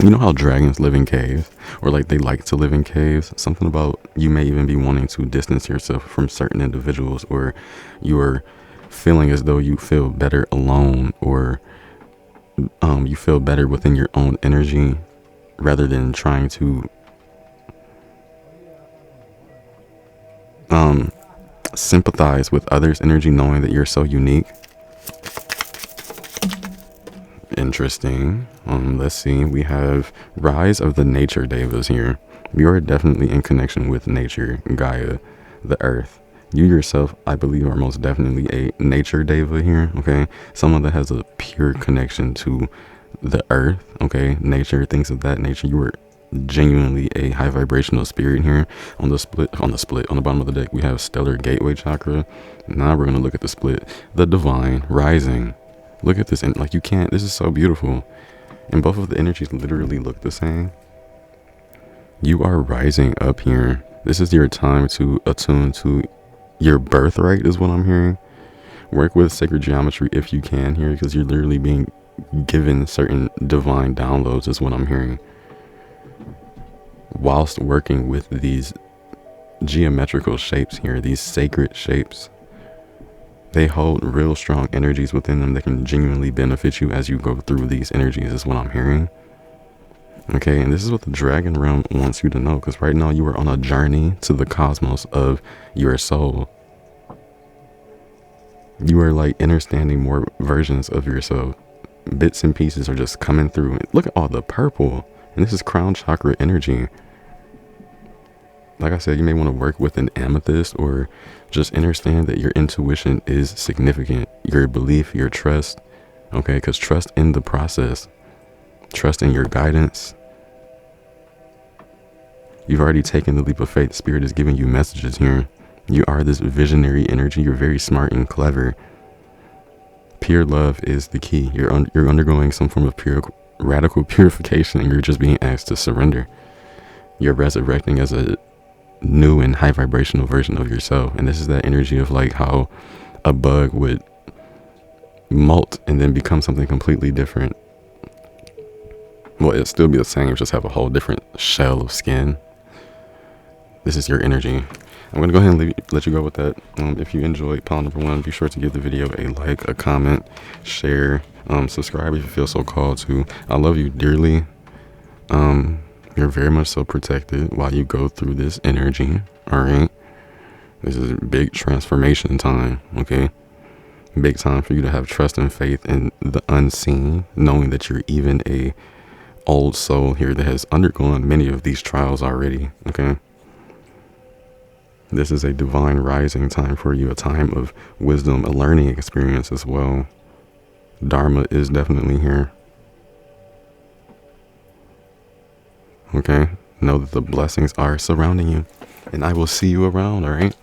You know how dragons live in caves, or like they like to live in caves? Something about you may even be wanting to distance yourself from certain individuals, or you're feeling as though you feel better alone, or you feel better within your own energy rather than trying to sympathize with others' energy, knowing that you're so unique. Interesting. Let's see. We have Rise of the Nature Devas here. You are definitely in connection with nature, Gaia, the earth. You yourself, I believe, are most definitely a nature deva here, okay? Someone that has a pure connection to the earth, okay? Nature, things of that nature. You are genuinely a high vibrational spirit here. On the bottom of the deck, we have Stellar Gateway Chakra. Now we're going to look at the split. The Divine Rising. Look at this, and like you can't, this is so beautiful. And both of the energies literally look the same. You are rising up here. This is your time to attune to your birthright, is what I'm hearing. Work with sacred geometry if you can here, because you're literally being given certain divine downloads, is what I'm hearing. Whilst working with these geometrical shapes here, these sacred shapes. They hold real strong energies within them that can genuinely benefit you as you go through these energies, is what I'm hearing. Okay, and this is what the dragon realm wants you to know, because right now you are on a journey to the cosmos of your soul. You are like understanding more versions of yourself. Bits and pieces are just coming through. Look at all the purple, and this is crown chakra energy. Like I said, you may want to work with an amethyst, or just understand that your intuition is significant. Your belief, your trust, okay? Because trust in the process, trust in your guidance. You've already taken the leap of faith. Spirit is giving you messages here. You are this visionary energy. You're very smart and clever. Pure love is the key. You're undergoing some form of radical purification, and you're just being asked to surrender. You're resurrecting as a new and high vibrational version of yourself. And this is that energy of like how a bug would molt and then become something completely different. Well, it'll still be the same, just have a whole different shell of skin. This is your energy. I'm going to go ahead and let you go with that. If you enjoyed pile number 1, be sure to give the video a like, a comment, share, subscribe if you feel so called to. I love you dearly. You're very much so protected while you go through this energy, all right? This is big transformation time, okay? Big time for you to have trust and faith in the unseen, knowing that you're even a old soul here that has undergone many of these trials already, okay? This is a divine rising time for you, a time of wisdom, a learning experience as well. Dharma is definitely here. Okay, know that the blessings are surrounding you, and I will see you around, all right?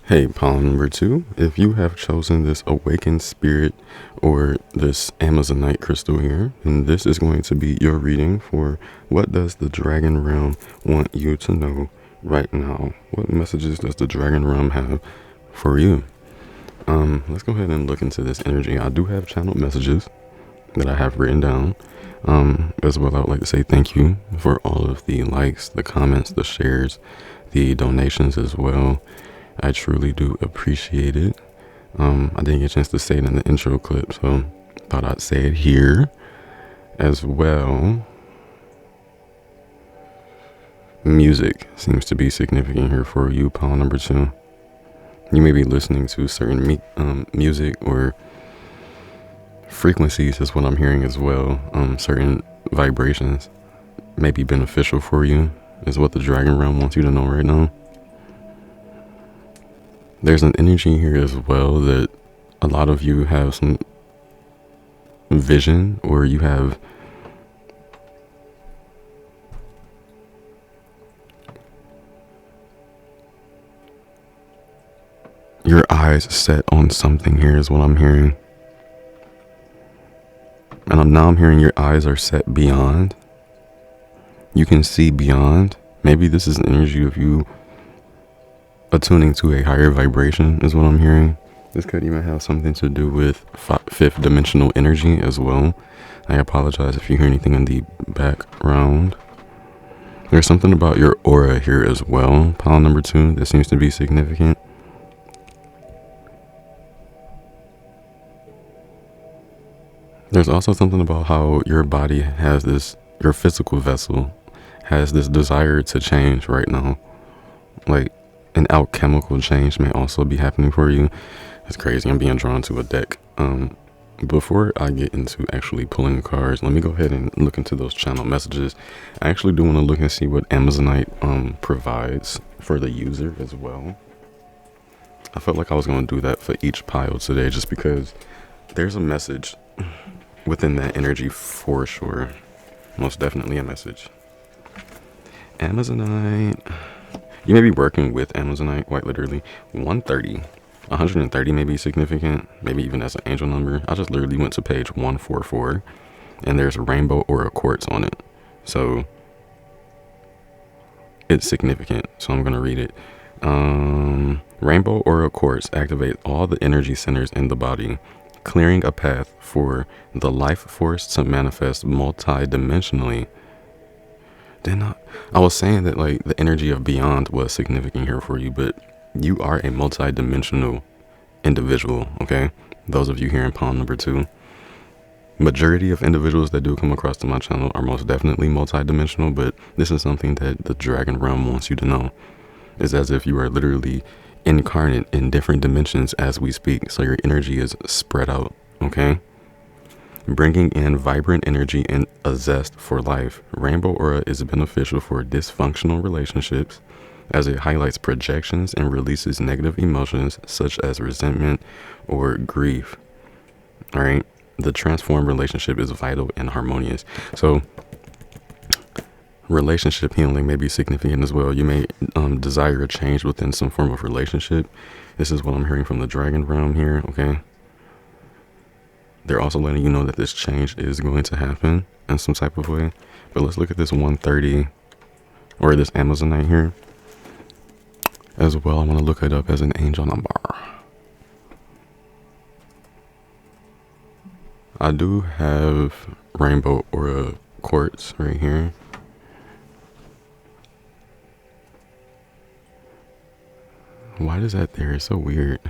Hey, pile number 2, if you have chosen this awakened spirit or this Amazonite crystal here, then this is going to be your reading for what does the dragon realm want you to know right now. What messages does the dragon realm have for you? Let's go ahead and look into this energy. I do have channeled messages that I have written down. As well, I would like to say thank you for all of the likes, the comments, the shares, the donations as well. I truly do appreciate it. I didn't get a chance to say it in the intro clip, so thought I'd say it here as well. Music seems to be significant here for you, pile number 2. You may be listening to certain music or frequencies is what I'm hearing as well. Certain vibrations may be beneficial for you, is what the dragon realm wants you to know right now. There's an energy here as well that a lot of you have some vision, or you have your eyes set on something here is what I'm hearing. And now I'm hearing your eyes are set beyond. You can see beyond. Maybe this is an energy of you attuning to a higher vibration is what I'm hearing. This could even have something to do with fifth dimensional energy as well. I apologize if you hear anything in the background. There's something about your aura here as well, pile number 2, that seems to be significant. There's also something about how your body has this, your physical vessel has this desire to change right now. Like an alchemical change may also be happening for you. It's crazy. I'm being drawn to a deck. Before I get into actually pulling cards, let me go ahead and look into those channel messages. I actually do want to look and see what Amazonite provides for the user as well. I felt like I was going to do that for each pile today just because there's a message within that energy for sure. Most definitely a message. Amazonite. You may be working with Amazonite, quite literally. 130. 130 may be significant, maybe even as an angel number. I just literally went to page 144, and there's a rainbow or a quartz on it. So it's significant, so I'm going to read it. Rainbow or a quartz activate all the energy centers in the body, clearing a path for the life force to manifest multi-dimensionally. Then I was saying that like the energy of beyond was significant here for you, but you are a multi-dimensional individual, okay? Those of you here in palm number 2. Majority of individuals that do come across to my channel are most definitely multi-dimensional, but this is something that the Dragon Realm wants you to know. It's as if you are literally incarnate in different dimensions as we speak, so your energy is spread out, okay? Bringing in vibrant energy and a zest for life. Rainbow aura is beneficial for dysfunctional relationships as it highlights projections and releases negative emotions such as resentment or grief. All right. The transformed relationship is vital and harmonious. So relationship healing may be significant as well. You may desire a change within some form of relationship. This is what I'm hearing from the Dragon Realm here. Okay. They're also letting you know that this change is going to happen in some type of way. But let's look at this 130 or this Amazonite here as well. I want to look it up as an angel number. I do have rainbow aura quartz right here. Why is that there? It's so weird.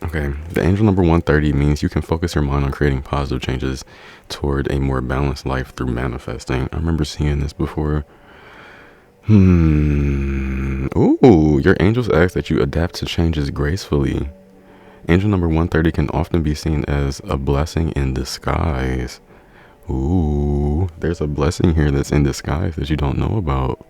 Okay, the angel number 130 means you can focus your mind on creating positive changes toward a more balanced life through manifesting. I remember seeing this before. Ooh, your angels ask that you adapt to changes gracefully. Angel number 130 can often be seen as a blessing in disguise. Ooh, there's a blessing here that's in disguise that you don't know about.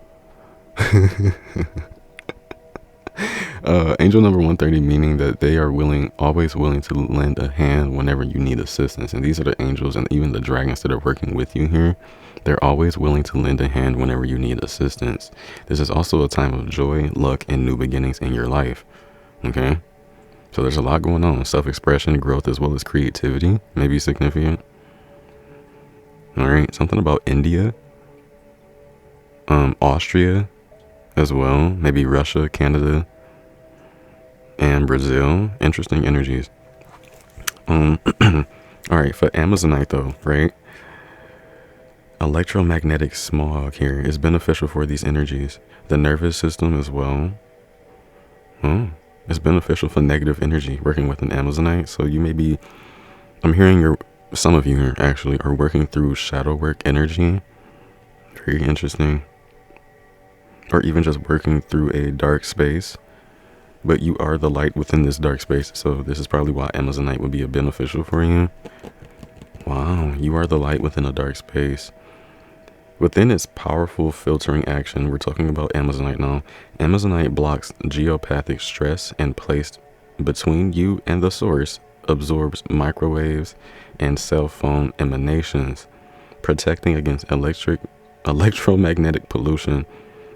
Angel number 130 meaning that they are always willing to lend a hand whenever you need assistance. And these are the angels and even the dragons that are working with you here. They're always willing to lend a hand whenever you need assistance. This is also a time of joy, luck, and new beginnings in your life. Okay? So there's a lot going on. Self-expression, growth, as well as creativity may be significant. All right. Something about India. Austria as well. Maybe Russia, Canada, and Brazil. Interesting energies. All right. For Amazonite though, right? Electromagnetic smog here is beneficial for these energies. The nervous system as well. It's beneficial for negative energy working with an Amazonite. So you may be, I'm hearing some of you here actually are working through shadow work energy. Very interesting. Or even just working through a dark space. But you are the light within this dark space. So this is probably why Amazonite would be a beneficial for you. Wow, you are the light within a dark space. Within its powerful filtering action, we're talking about Amazonite now. Amazonite blocks geopathic stress and placed between you and the source, absorbs microwaves and cell phone emanations, protecting against electromagnetic pollution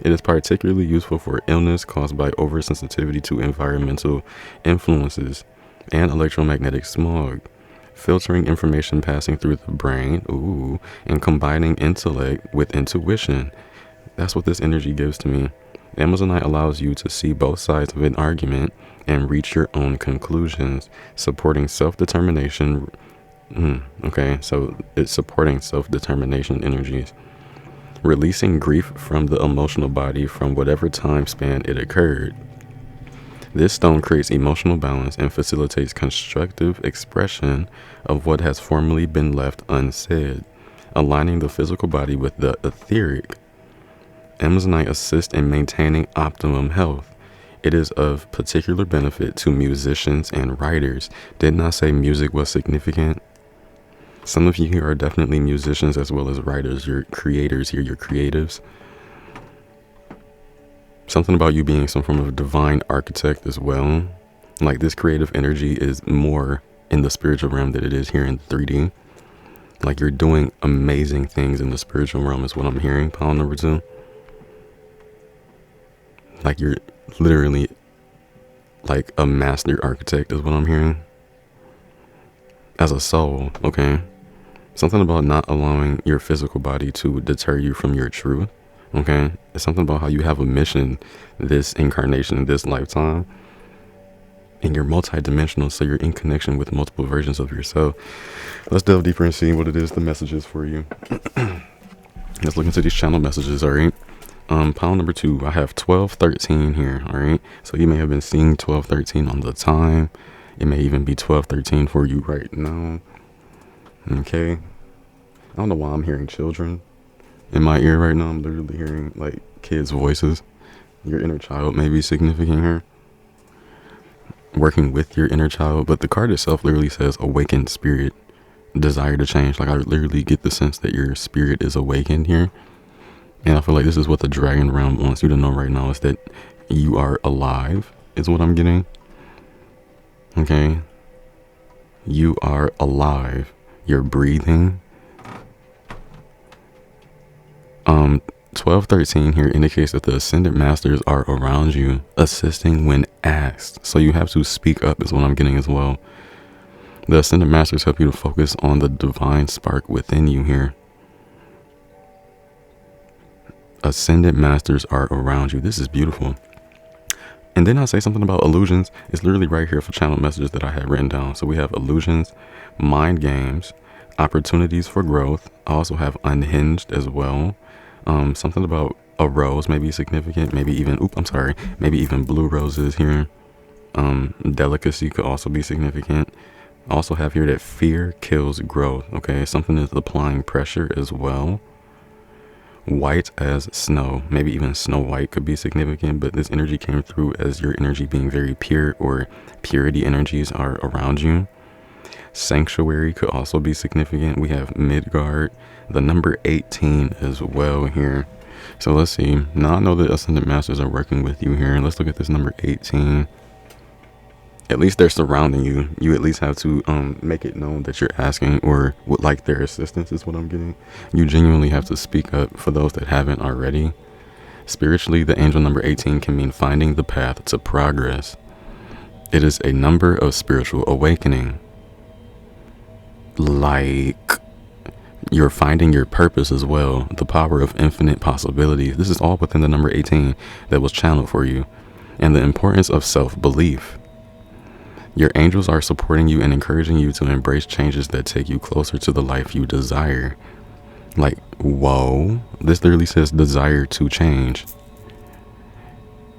It is particularly useful for illness caused by oversensitivity to environmental influences and electromagnetic smog, filtering information passing through the brain, and combining intellect with intuition. That's what this energy gives to me. Amazonite allows you to see both sides of an argument and reach your own conclusions, supporting self-determination. Okay, so it's supporting self-determination energies. Releasing grief from the emotional body from whatever time span it occurred. This stone creates emotional balance and facilitates constructive expression of what has formerly been left unsaid, aligning the physical body with the etheric. Amazonite assists in maintaining optimum health. It is of particular benefit to musicians and writers. Didn't I say music was significant? Some of you here are definitely musicians as well as writers. You're creators here, you're creatives. Something about you being some form of divine architect as well. Like this creative energy is more in the spiritual realm than it is here in 3D. Like you're doing amazing things in the spiritual realm is what I'm hearing, pile number 2. Like you're literally like a master architect is what I'm hearing. As a soul, okay? Something about not allowing your physical body to deter you from your truth, okay? It's something about how you have a mission this incarnation, this lifetime. And you're multidimensional, so you're in connection with multiple versions of yourself. Let's delve deeper and see what it is, the messages for you. Let's look into these channel messages, all right? Pile number 2, I have 1213 here, all right? So you may have been seeing 1213 on the time. It may even be 1213 for you right now. Okay. I don't know why I'm hearing children in my ear right now. I'm literally hearing like kids' voices. Your inner child may be significant here. Working with your inner child, but the card itself literally says awakened spirit, desire to change. Like I literally get the sense that your spirit is awakened here. And I feel like this is what the dragon realm wants you to know right now, is that you are alive, is what I'm getting. Okay. You are alive. You're breathing. 1213 here indicates that the ascended masters are around you, assisting when asked. So you have to speak up is what I'm getting as well. The ascended masters help you to focus on the divine spark within you here. Ascended masters are around you. This is beautiful. And then I'll say something about illusions. It's literally right here for channel messages that I had written down. So we have illusions, mind games, opportunities for growth. I also have unhinged as well. Something about a rose may be significant. Maybe even, maybe even blue roses here. Delicacy could also be significant. I also have here that fear kills growth. Okay, something is applying pressure as well. White as snow, maybe even Snow White could be significant, but this energy came through as your energy being very pure, or purity energies are around you. Sanctuary could also be significant. We have Midgard, the number 18 as well here. So let's see. Now I know that Ascendant Masters are working with you here. Let's look at this number 18. At least they're surrounding you. You at least have to make it known that you're asking or would like their assistance is what I'm getting. You genuinely have to speak up for those that haven't already. Spiritually, the angel number 18 can mean finding the path to progress. It is a number of spiritual awakening. Like you're finding your purpose as well. The power of infinite possibilities. This is all within the number 18 that was channeled for you. And the importance of self-belief. Your angels are supporting you and encouraging you to embrace changes that take you closer to the life you desire. Like, whoa, this literally says desire to change.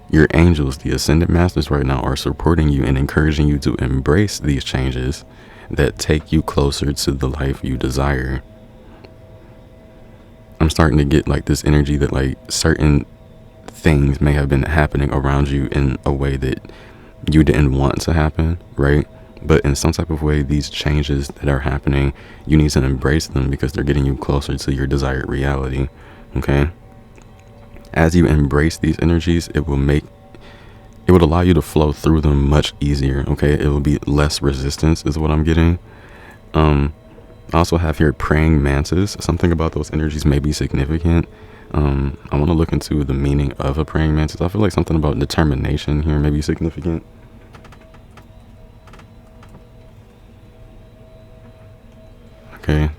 Your angels, the ascended masters right now, are supporting you and encouraging you to embrace these changes that take you closer to the life you desire. I'm starting to get like this energy that like certain things may have been happening around you in a way that you didn't want to happen, right? But in some type of way, these changes that are happening, you need to embrace them because they're getting you closer to your desired reality, okay? As you embrace these energies, it would allow you to flow through them much easier, okay? It will be less resistance is what I'm getting. I also have here praying mantis. Something about those energies may be significant. I want to look into the meaning of a praying mantis. I feel like something about determination here may be significant. Okay.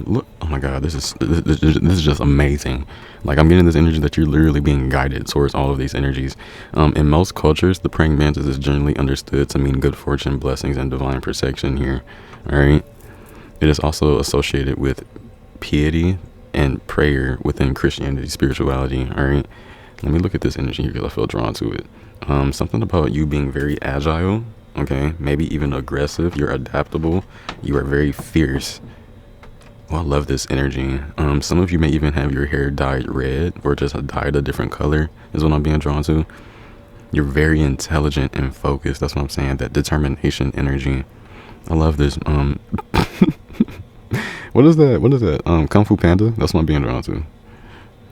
Look, oh my god, this is just amazing. Like, I'm getting this energy that you're literally being guided towards all of these energies. In most cultures, the praying mantis is generally understood to mean good fortune, blessings, and divine protection here. All right. It is also associated with piety and prayer within Christianity, spirituality. All right. Let me look at this energy here because I feel drawn to it. Something about you being very agile. Okay. Maybe even aggressive. You're adaptable. You are very fierce. Oh, I love this energy. Some of you may even have your hair dyed red or just dyed a different color is what I'm being drawn to. You're very intelligent and focused. That's what I'm saying. That determination energy. I love this. What is that? Kung Fu Panda? That's what I'm being drawn to.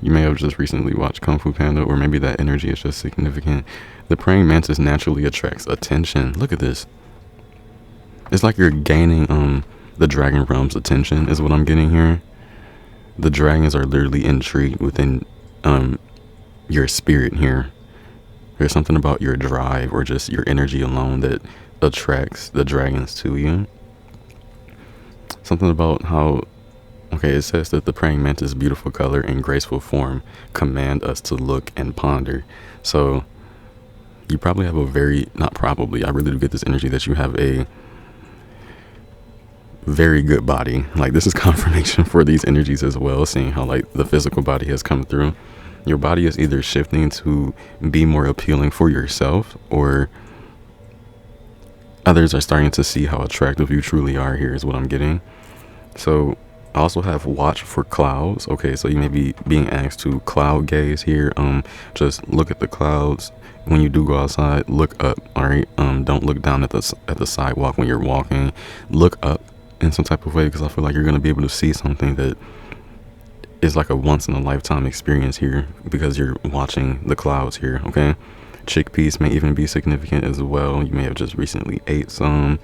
You may have just recently watched Kung Fu Panda, or maybe that energy is just significant. The praying mantis naturally attracts attention. Look at this. It's like you're gaining the dragon realm's attention is what I'm getting here. The dragons are literally intrigued within your spirit here. There's something about your drive or just your energy alone that attracts the dragons to you. Something about how, okay, it says that the praying mantis' beautiful color and graceful form command us to look and ponder. So you probably have a very, not probably, I really do get this energy that you have a very good body. Like, this is confirmation for these energies as well, seeing how like the physical body has come through. Your body is either shifting to be more appealing for yourself, or others are starting to see how attractive you truly are here is what I'm getting. So I also have watch for clouds. Okay, so you may be being asked to cloud gaze here. Just look at the clouds when you do go outside. Look up. All right. Don't look down at the sidewalk when you're walking. Look up in some type of way, because I feel like you're going to be able to see something that is like a once in a lifetime experience here because you're watching the clouds here. Okay. Chickpeas may even be significant as well. You may have just recently ate some.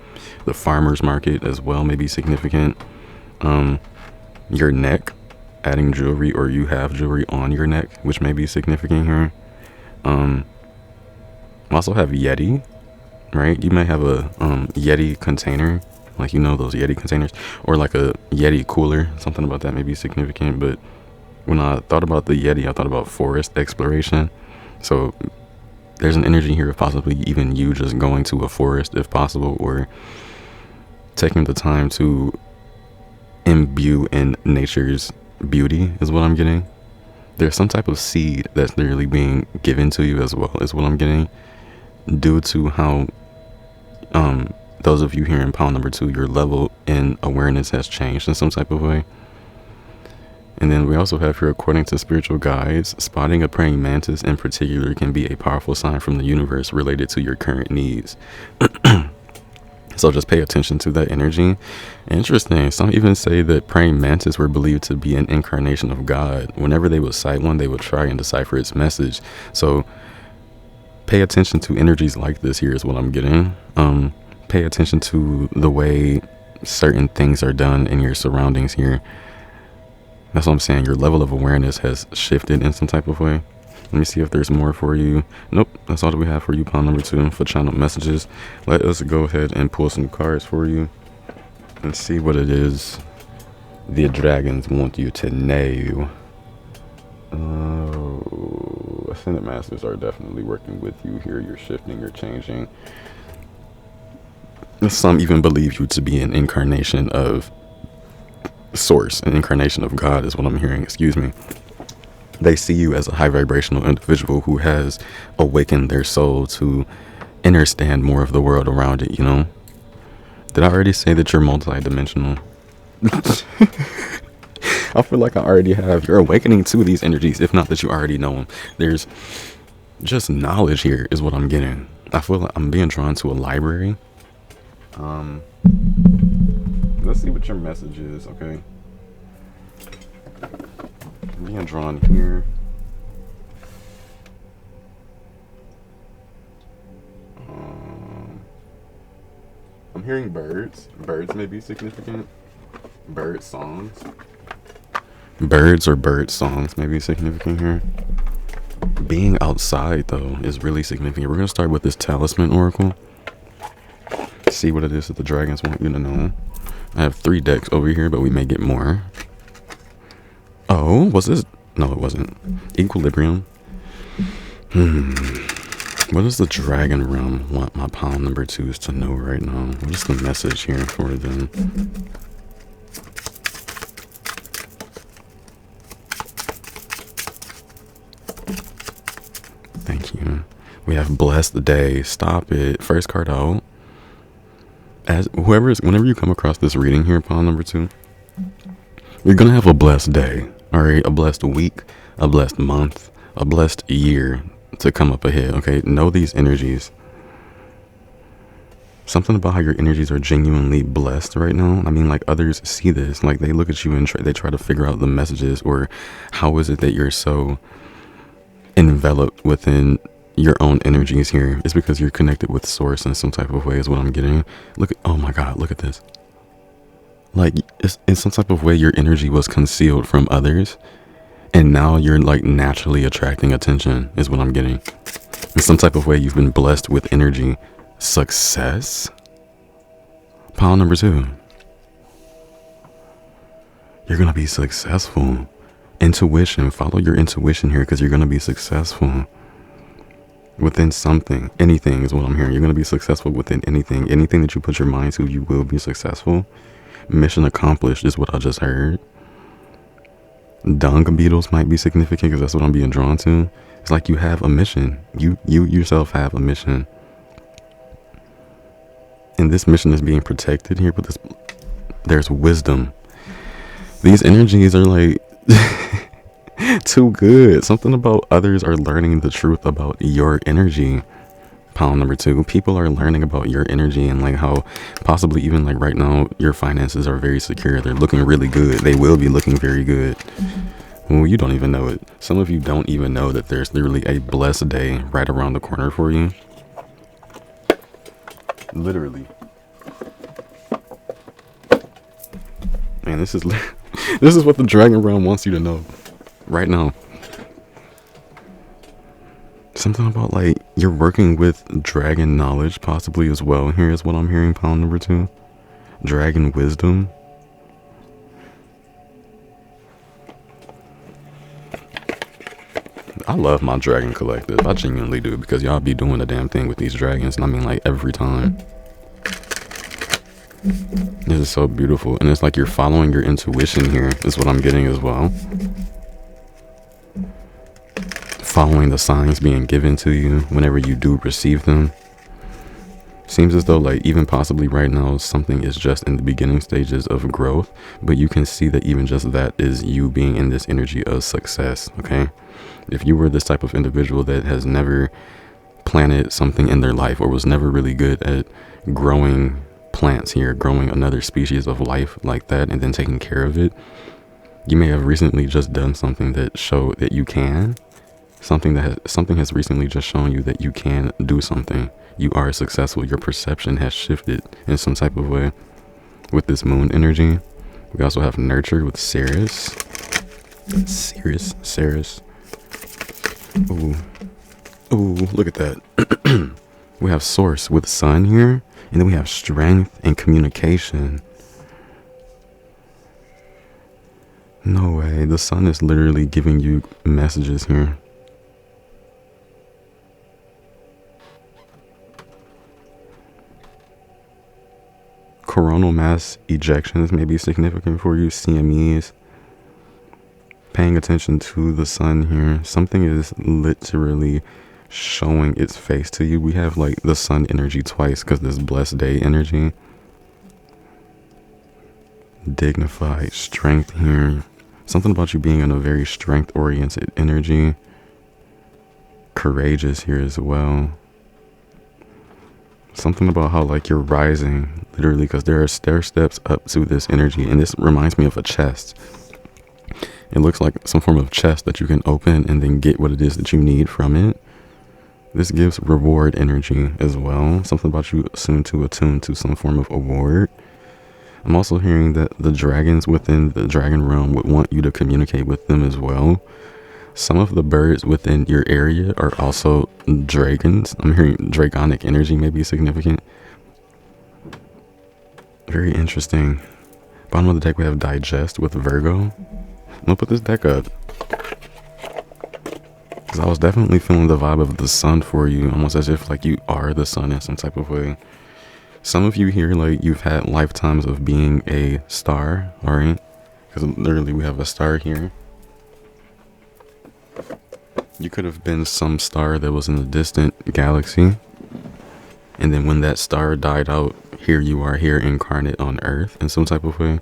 The farmer's market as well may be significant. Your neck, adding jewelry, or you have jewelry on your neck, which may be significant here. Also have Yeti, right? You may have a Yeti container, like, you know, those Yeti containers, or like a Yeti cooler. Something about that may be significant. But when I thought about the Yeti, I thought about forest exploration. So there's an energy here of possibly even you just going to a forest if possible, or taking the time to imbue in nature's beauty is what I'm getting. There's some type of seed that's literally being given to you as well is what I'm getting, due to how those of you here in pile number 2, your level in awareness has changed in some type of way. And then we also have here, according to spiritual guides, spotting a praying mantis in particular can be a powerful sign from the universe related to your current needs. So just pay attention to that energy. Interesting. Some even say that praying mantis were believed to be an incarnation of God. Whenever they would sight one, they would try and decipher its message. So pay attention to energies like this here is what I'm getting. Pay attention to the way certain things are done in your surroundings here. That's what I'm saying. Your level of awareness has shifted in some type of way. Let me see if there's more for you. Nope, that's all that we have for you, pile number 2, for channel messages. Let us go ahead and pull some cards for you and see what it is the dragons want you to know. Oh, Ascended Masters are definitely working with you here. You're shifting, you're changing. Some even believe you to be an incarnation of Source, an incarnation of God is what I'm hearing, excuse me. They see you as a high vibrational individual who has awakened their soul to understand more of the world around it, you know? Did I already say that you're multi-dimensional? I feel like I already have. You're awakening to these energies, if not that you already know them. There's just knowledge here is what I'm getting. I feel like I'm being drawn to a library. Let's see what your message is, okay? I'm being drawn here. I'm hearing birds. Birds may be significant. Bird songs. Birds or bird songs may be significant here. Being outside, though, is really significant. We're going to start with this talisman oracle. See what it is that the dragons want you to know. I have 3 decks over here, but we may get more. Oh, was this? No, it wasn't. Equilibrium. What does the dragon realm want my palm number 2s to know right now? What is the message here for them? Thank you. We have blessed day. Stop it. First card out. Whenever you come across this reading here, palm number 2, you're gonna have a blessed day. All right, a blessed week, a blessed month, a blessed year to come up ahead. Okay, know these energies. Something about how your energies are genuinely blessed right now. I mean, like, others see this, like they look at you and they try to figure out the messages, or how is it that you're so enveloped within your own energies here. It's because you're connected with source in some type of way is what I'm getting. Look at, oh my god, look at this. Like, it's in some type of way your energy was concealed from others, and now you're like naturally attracting attention is what I'm getting. In some type of way you've been blessed with energy. Success. Pile number 2. You're gonna be successful. Intuition. Follow your intuition here, because you're gonna be successful within something. Anything is what I'm hearing. You're gonna be successful within anything. Anything that you put your mind to, you will be successful. Mission accomplished is what I just heard. Dung beetles might be significant, because that's what I'm being drawn to. It's like you have a mission. You yourself have a mission. And this mission is being protected here, but there's wisdom. These energies are like too good. Something about others are learning the truth about your energy. Pile number 2. People are learning about your energy, and like how possibly even like right now your finances are very secure. They're looking really good. They will be looking very good. Well, you don't even know it. Some of you don't even know that there's literally a blessed day right around the corner for you. Literally. Man, this is what the dragon realm wants you to know right now. Something about like you're working with dragon knowledge possibly as well. Here is what I'm hearing, pile number 2. Dragon wisdom. I love my dragon collective. I genuinely do, because y'all be doing the damn thing with these dragons, and I mean like every time. This is so beautiful, and it's like you're following your intuition here is what I'm getting as well. Following the signs being given to you whenever you do receive them. Seems as though like even possibly right now something is just in the beginning stages of growth, but you can see that even just that is you being in this energy of success. Okay, if you were this type of individual that has never planted something in their life, or was never really good at growing plants here, growing another species of life like that, and then taking care of it, you may have recently just done something that showed that you can. Something has recently just shown you that you can do something. You are successful. Your perception has shifted in some type of way with this moon energy. We also have nurture with Ceres. Ooh, look at that. We have source with sun here, and then we have strength and communication. No way. The sun is literally giving you messages here. Coronal mass ejections may be significant for you. CMEs. Paying attention to the sun here. Something is literally showing its face to you. We have like the sun energy twice because this blessed day energy. Dignified strength here. Something about you being in a very strength oriented energy. Courageous here as well. Something about how like you're rising literally, because there are stair steps up to this energy, and this reminds me of a chest. It looks like some form of chest that you can open and then get what it is that you need from it. This gives reward energy as well. Something about you soon to attune to some form of award. I'm also hearing that the dragons within the dragon realm would want you to communicate with them as well. Some of the birds within your area are also dragons. I'm hearing draconic energy may be significant. Very interesting. Bottom of the deck we have Digest with Virgo. I'm gonna put this deck up, because I was definitely feeling the vibe of the sun for you, almost as if like you are the sun in some type of way. Some of you here, like, you've had lifetimes of being a star, alright? Because literally we have a star here. You could have been some star that was in a distant galaxy, and then when that star died out, here you are here incarnate on Earth in some type of way.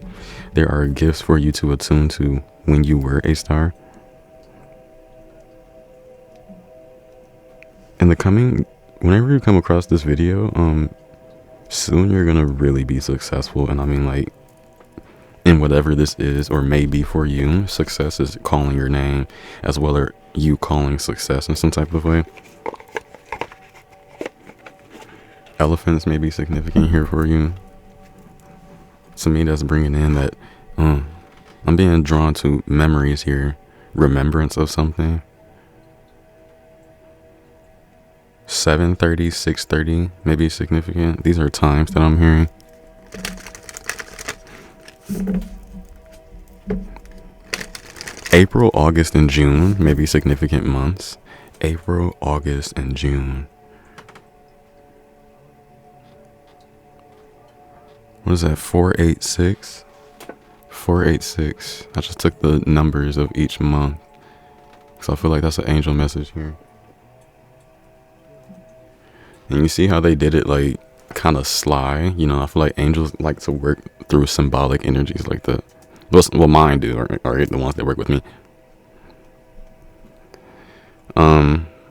There are gifts for you to attune to when you were a star. In the coming, whenever you come across this video, soon you're gonna really be successful. And I mean, like, in whatever this is or may be for you, success is calling your name, as well as you calling success in some type of way. Elephants may be significant here for you. To me, that's bringing in that I'm being drawn to memories here, remembrance of something. 7:30, 6:30 may be significant. These are times that I'm hearing. April, August, and June may be significant months. April, August, and June. What is that? 486? 486. I just took the numbers of each month, so I feel like that's an angel message here. And you see how they did it, like, kind of sly. You know, I feel like angels like to work through symbolic energies like that. Well, mine do, or the ones that work with me.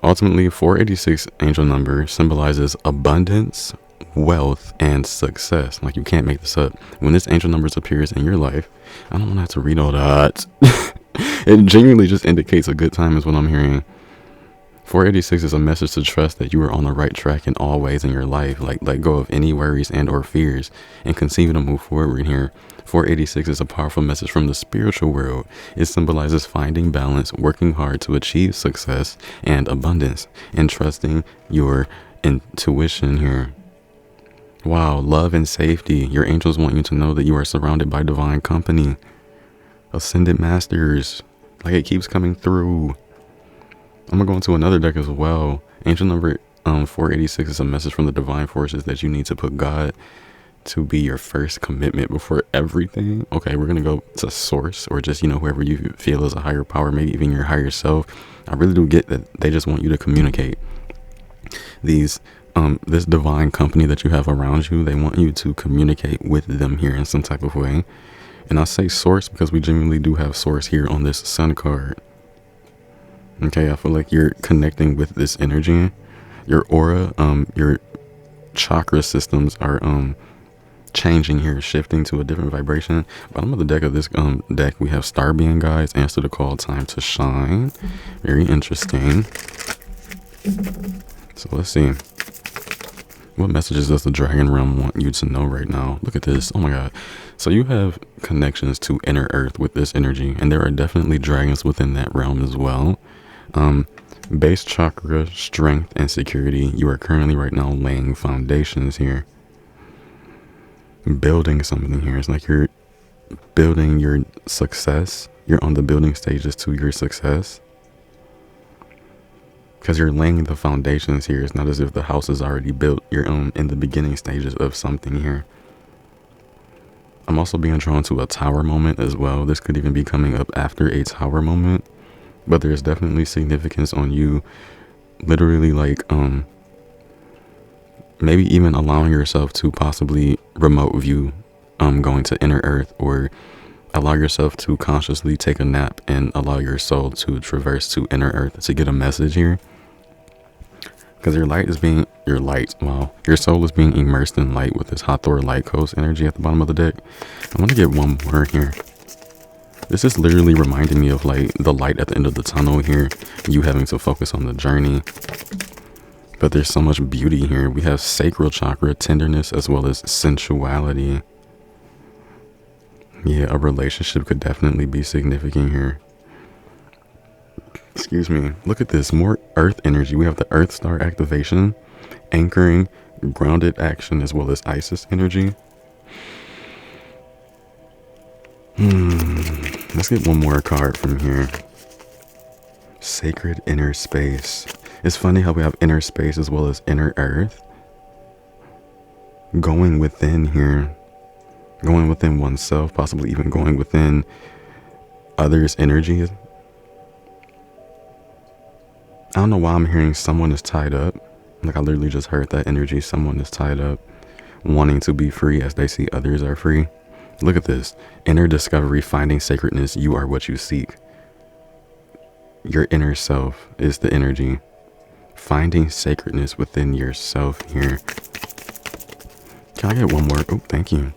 Ultimately, 486 angel number symbolizes abundance, wealth, and success. Like, you can't make this up. When this angel number appears in your life, I don't want to have to read all that. It genuinely just indicates a good time is what I'm hearing. 486 is a message to trust that you are on the right track in all ways in your life. Like, let go of any worries and or fears and continue to move forward here. 486 is a powerful message from the spiritual world. It symbolizes finding balance, working hard to achieve success and abundance, and trusting your intuition here. Wow, love and safety. Your angels want you to know that you are surrounded by divine company. Ascended masters. Like, it keeps coming through. I'm gonna go into another deck as well. Angel number 486 is a message from the divine forces that you need to put God to be your first commitment before everything. Okay, we're gonna go to source, or just, you know, whoever you feel is a higher power, maybe even your higher self. I really do get that they just want you to communicate. This divine company that you have around you, they want you to communicate with them here in some type of way. And I say source because we genuinely do have source here on this sun card. Okay, I feel like you're connecting with this energy. Your aura, your chakra systems are changing here, shifting to a different vibration. Bottom of the deck of this deck, we have Star Being Guides, Answer the Call, Time to Shine. Very interesting. So let's see. What messages does the Dragon Realm want you to know right now? Look at this. Oh my God. So you have connections to inner earth with this energy, and there are definitely dragons within that realm as well. Base chakra, strength, and security. You are currently right now laying foundations here. Building something here. It's like you're building your success. You're on the building stages to your success. Because you're laying the foundations here. It's not as if the house is already built. You're in the beginning stages of something here. I'm also being drawn to a tower moment as well. This could even be coming up after a tower moment. But there's definitely significance on you literally, like, maybe even allowing yourself to possibly remote view going to inner earth, or allow yourself to consciously take a nap and allow your soul to traverse to inner earth to get a message here. Because your soul is being immersed in light with this Hathor Light Coast energy at the bottom of the deck. I'm going to get one more here. This is literally reminding me of, like, the light at the end of the tunnel here. You having to focus on the journey. But there's so much beauty here. We have sacral chakra, tenderness, as well as sensuality. Yeah, a relationship could definitely be significant here. Excuse me. Look at this. More earth energy. We have the earth star activation, anchoring, grounded action, as well as Isis energy. Let's get one more card from here. Sacred inner space. It's funny how we have inner space as well as inner earth. Going within here. Going within oneself, possibly even going within others' energies. I don't know why I'm hearing someone is tied up. Like I literally just heard that energy. Someone is tied up, wanting to be free as they see others are free. Look at this. Inner discovery, finding sacredness. You are what you seek. Your inner self is the energy. Finding sacredness within yourself here. Can I get one more? Oh, thank you.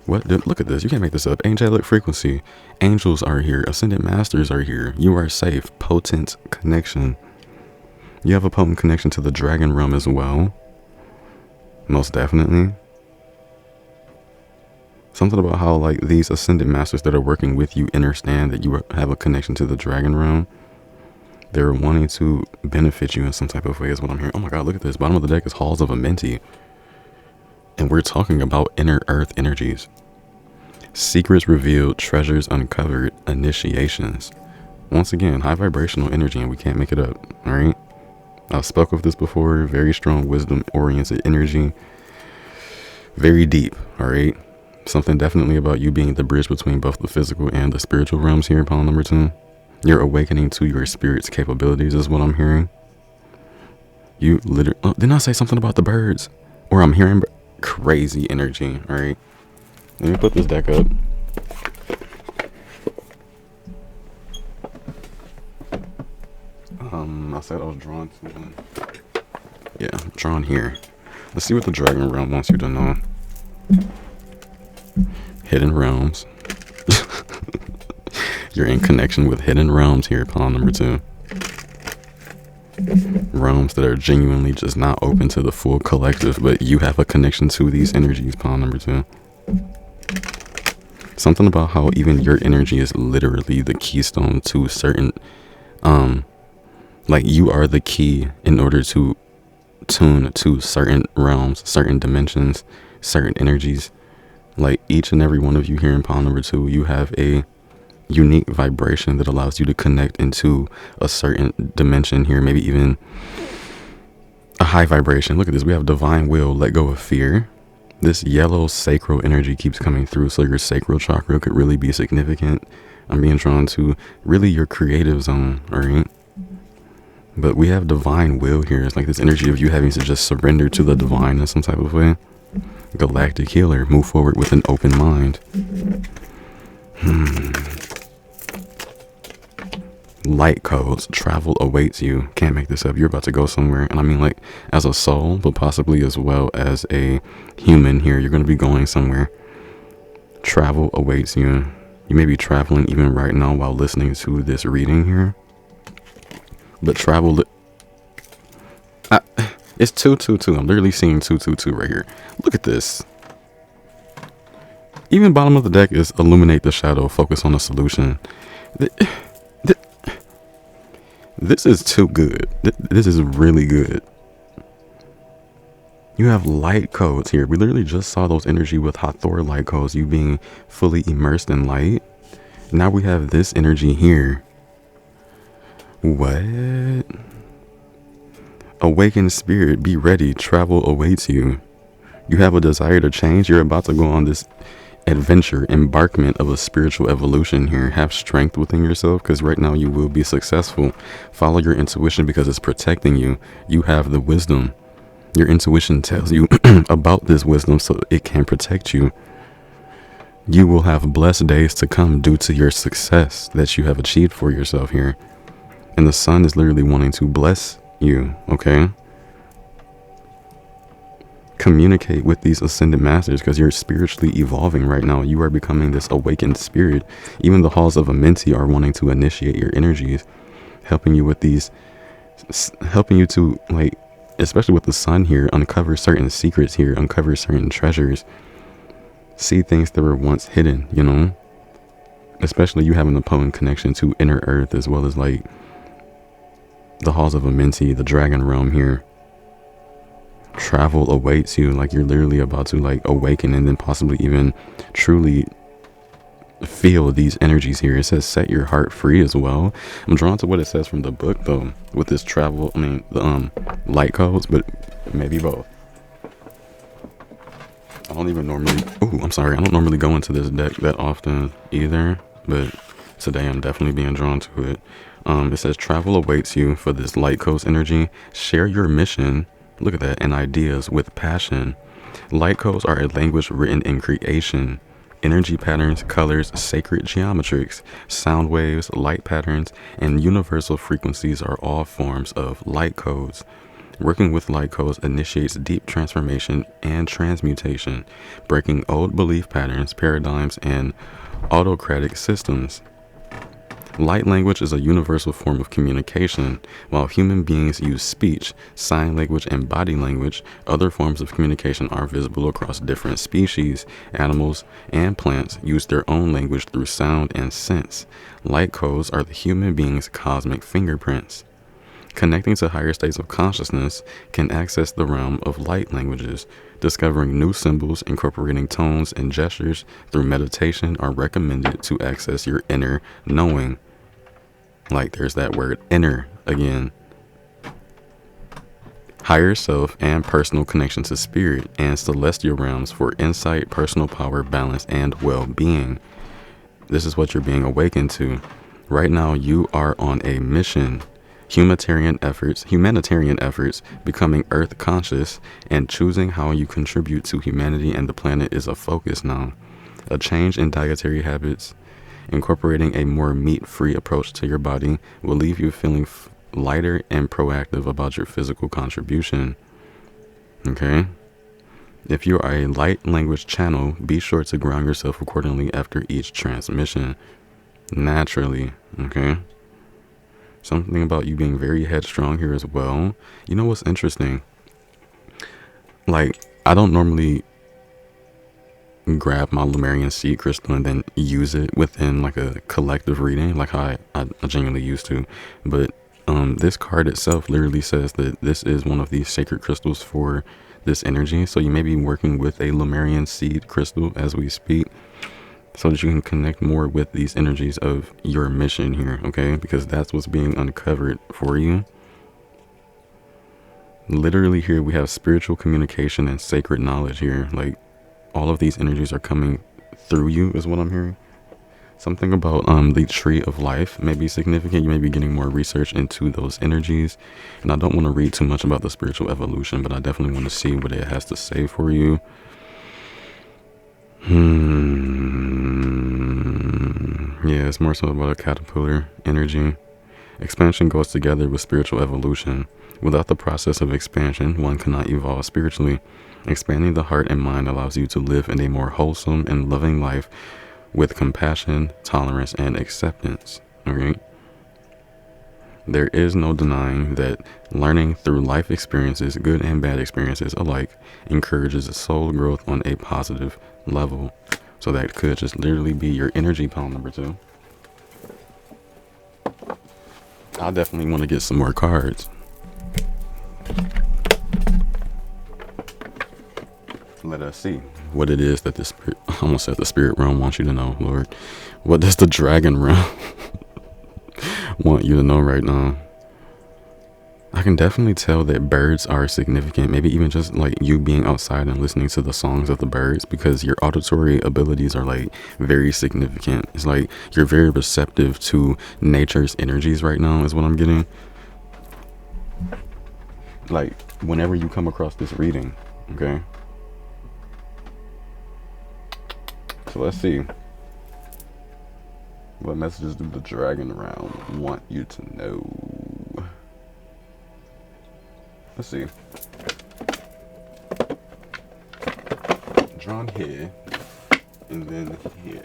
What? Look at this. You can't make this up. Angelic frequency. Angels are here. Ascended masters are here. You are safe. Potent connection. You have a potent connection to the dragon realm as well. Most definitely. Something about how like these ascended masters that are working with you understand that you have a connection to the dragon realm. They're wanting to benefit you in some type of way is what I'm hearing. Oh my god, look at this. Bottom of the deck is Halls of Amenti. And we're talking about inner earth energies. Secrets revealed, treasures uncovered, initiations. Once again, high vibrational energy and we can't make it up. Alright? I've spoke of this before. Very strong wisdom oriented energy. Very deep. Alright? Something definitely about you being the bridge between both the physical and the spiritual realms here, pile number 2. You're awakening to your spirit's capabilities is what I'm hearing. You literally... Oh, didn't I say something about the birds? Or I'm hearing crazy energy, alright? Let me put this deck up. I said I was drawn to one. Yeah, drawn here. Let's see what the dragon realm wants you to know. Hidden realms. You're in connection with hidden realms here, pile number 2. Realms that are genuinely just not open to the full collective, but you have a connection to these energies, pile number 2. Something about how even your energy is literally the keystone to certain, like you are the key in order to tune to certain realms, certain dimensions, certain energies. Like each and every one of you here in pile number 2, you have a unique vibration that allows you to connect into a certain dimension here, maybe even a high vibration. Look at this. We have divine will, let go of fear. This yellow sacral energy keeps coming through, so your sacral chakra could really be significant. I'm being drawn to really your creative zone, all right? But we have divine will here. It's like this energy of you having to just surrender to the divine in some type of way. Galactic healer, move forward with an open mind. Light codes, travel awaits you. Can't make this up. You're about to go somewhere. And I mean like as a soul, but possibly as well as a human here. You're going to be going somewhere. Travel awaits you. You may be traveling even right now while listening to this reading here. But travel... It's 222. I'm literally seeing 222 right here. Look at this. Even bottom of the deck is illuminate the shadow. Focus on the solution. This is too good. This is really good. You have light codes here. We literally just saw those energy with Hathor light codes. You being fully immersed in light. Now we have this energy here. What? Awakened spirit, be ready. Travel awaits you. You have a desire to change. You're about to go on this adventure, embarkment of a spiritual evolution here. Have strength within yourself, because right now you will be successful. Follow your intuition because it's protecting you. You have the wisdom. Your intuition tells you about this wisdom so it can protect you. You will have blessed days to come due to your success that you have achieved for yourself here. And the sun is literally wanting to bless you, okay? Communicate with these ascended masters because you're spiritually evolving right now. You are becoming this awakened spirit. Even the halls of Amenti are wanting to initiate your energies, helping you with these, helping you to, like, especially with the sun here, uncover certain secrets here, uncover certain treasures. see things that were once hidden, you know, especially you having a potent connection to inner earth, as well as like the halls of Amenti, the dragon realm here. Travel awaits you, like you're literally about to like awaken and then possibly even truly feel these energies here. It says set your heart free as well. I'm drawn to what it says from the book though, with this travel, I mean the light codes, but maybe both. I don't even normally, I'm sorry, I don't normally go into this deck that often either, but today I'm definitely being drawn to it. It says travel awaits you for this light coast energy. Share your mission, look at that, and ideas with passion. Light codes are a language written in creation. Energy patterns, colors, sacred geometrics, sound waves, light patterns, and universal frequencies are all forms of light codes. Working with light codes initiates deep transformation and transmutation, breaking old belief patterns, paradigms, and autocratic systems. Light language is a universal form of communication. While human beings use speech, sign language, and body language, other forms of communication are visible across different species. Animals and plants use their own language through sound and sense. Light codes are the human being's cosmic fingerprints. Connecting to higher states of consciousness can access the realm of light languages. Discovering new symbols, incorporating tones and gestures through meditation are recommended to access your inner knowing. Like there's that word inner again. Higher self and personal connection to spirit and celestial realms for insight, personal power, balance, and well-being. This is what you're being awakened to. Right now you are on a mission. Humanitarian efforts, becoming earth conscious, and choosing how you contribute to humanity and the planet is a focus now. A change in dietary habits, incorporating a more meat-free approach to your body will leave you feeling lighter and proactive about your physical contribution. Okay? If you are a light language channel, be sure to ground yourself accordingly after each transmission. Naturally, okay? Something about you being very headstrong here as well. You know what's interesting? Like, I don't normally grab my Lemurian seed crystal and then use it within like a collective reading like how I genuinely used to. But this card itself literally says that this is one of these sacred crystals for this energy. So you may be working with a Lemurian seed crystal as we speak, so that you can connect more with these energies of your mission here, okay? Because that's what's being uncovered for you. Literally here we have spiritual communication and sacred knowledge here. Like all of these energies are coming through you is what I'm hearing. Something about the tree of life may be significant. You may be getting more research into those energies. And I don't want to read too much about the spiritual evolution, but I definitely want to see what it has to say for you. Yeah, it's more so about a caterpillar energy. Expansion goes together with spiritual evolution. Without the process of expansion, one cannot evolve spiritually. Expanding the heart and mind allows you to live in a more wholesome and loving life with compassion, tolerance, and acceptance. Okay? There is no denying that learning through life experiences, good and bad experiences alike, encourages soul growth on a positive level. So that could just literally be your energy pile number 2. I definitely want to get some more cards. Let us see what it is that the spirit, I almost said the spirit realm wants you to know, Lord. What does the dragon realm want you to know right now? I can definitely tell that birds are significant. Maybe even just like you being outside and listening to the songs of the birds, because your auditory abilities are like very significant. It's like you're very receptive to nature's energies right now is what I'm getting. Like whenever you come across this reading, okay? So let's see. What messages do the dragon realm want you to know? Let's see. Drawn here, and then here.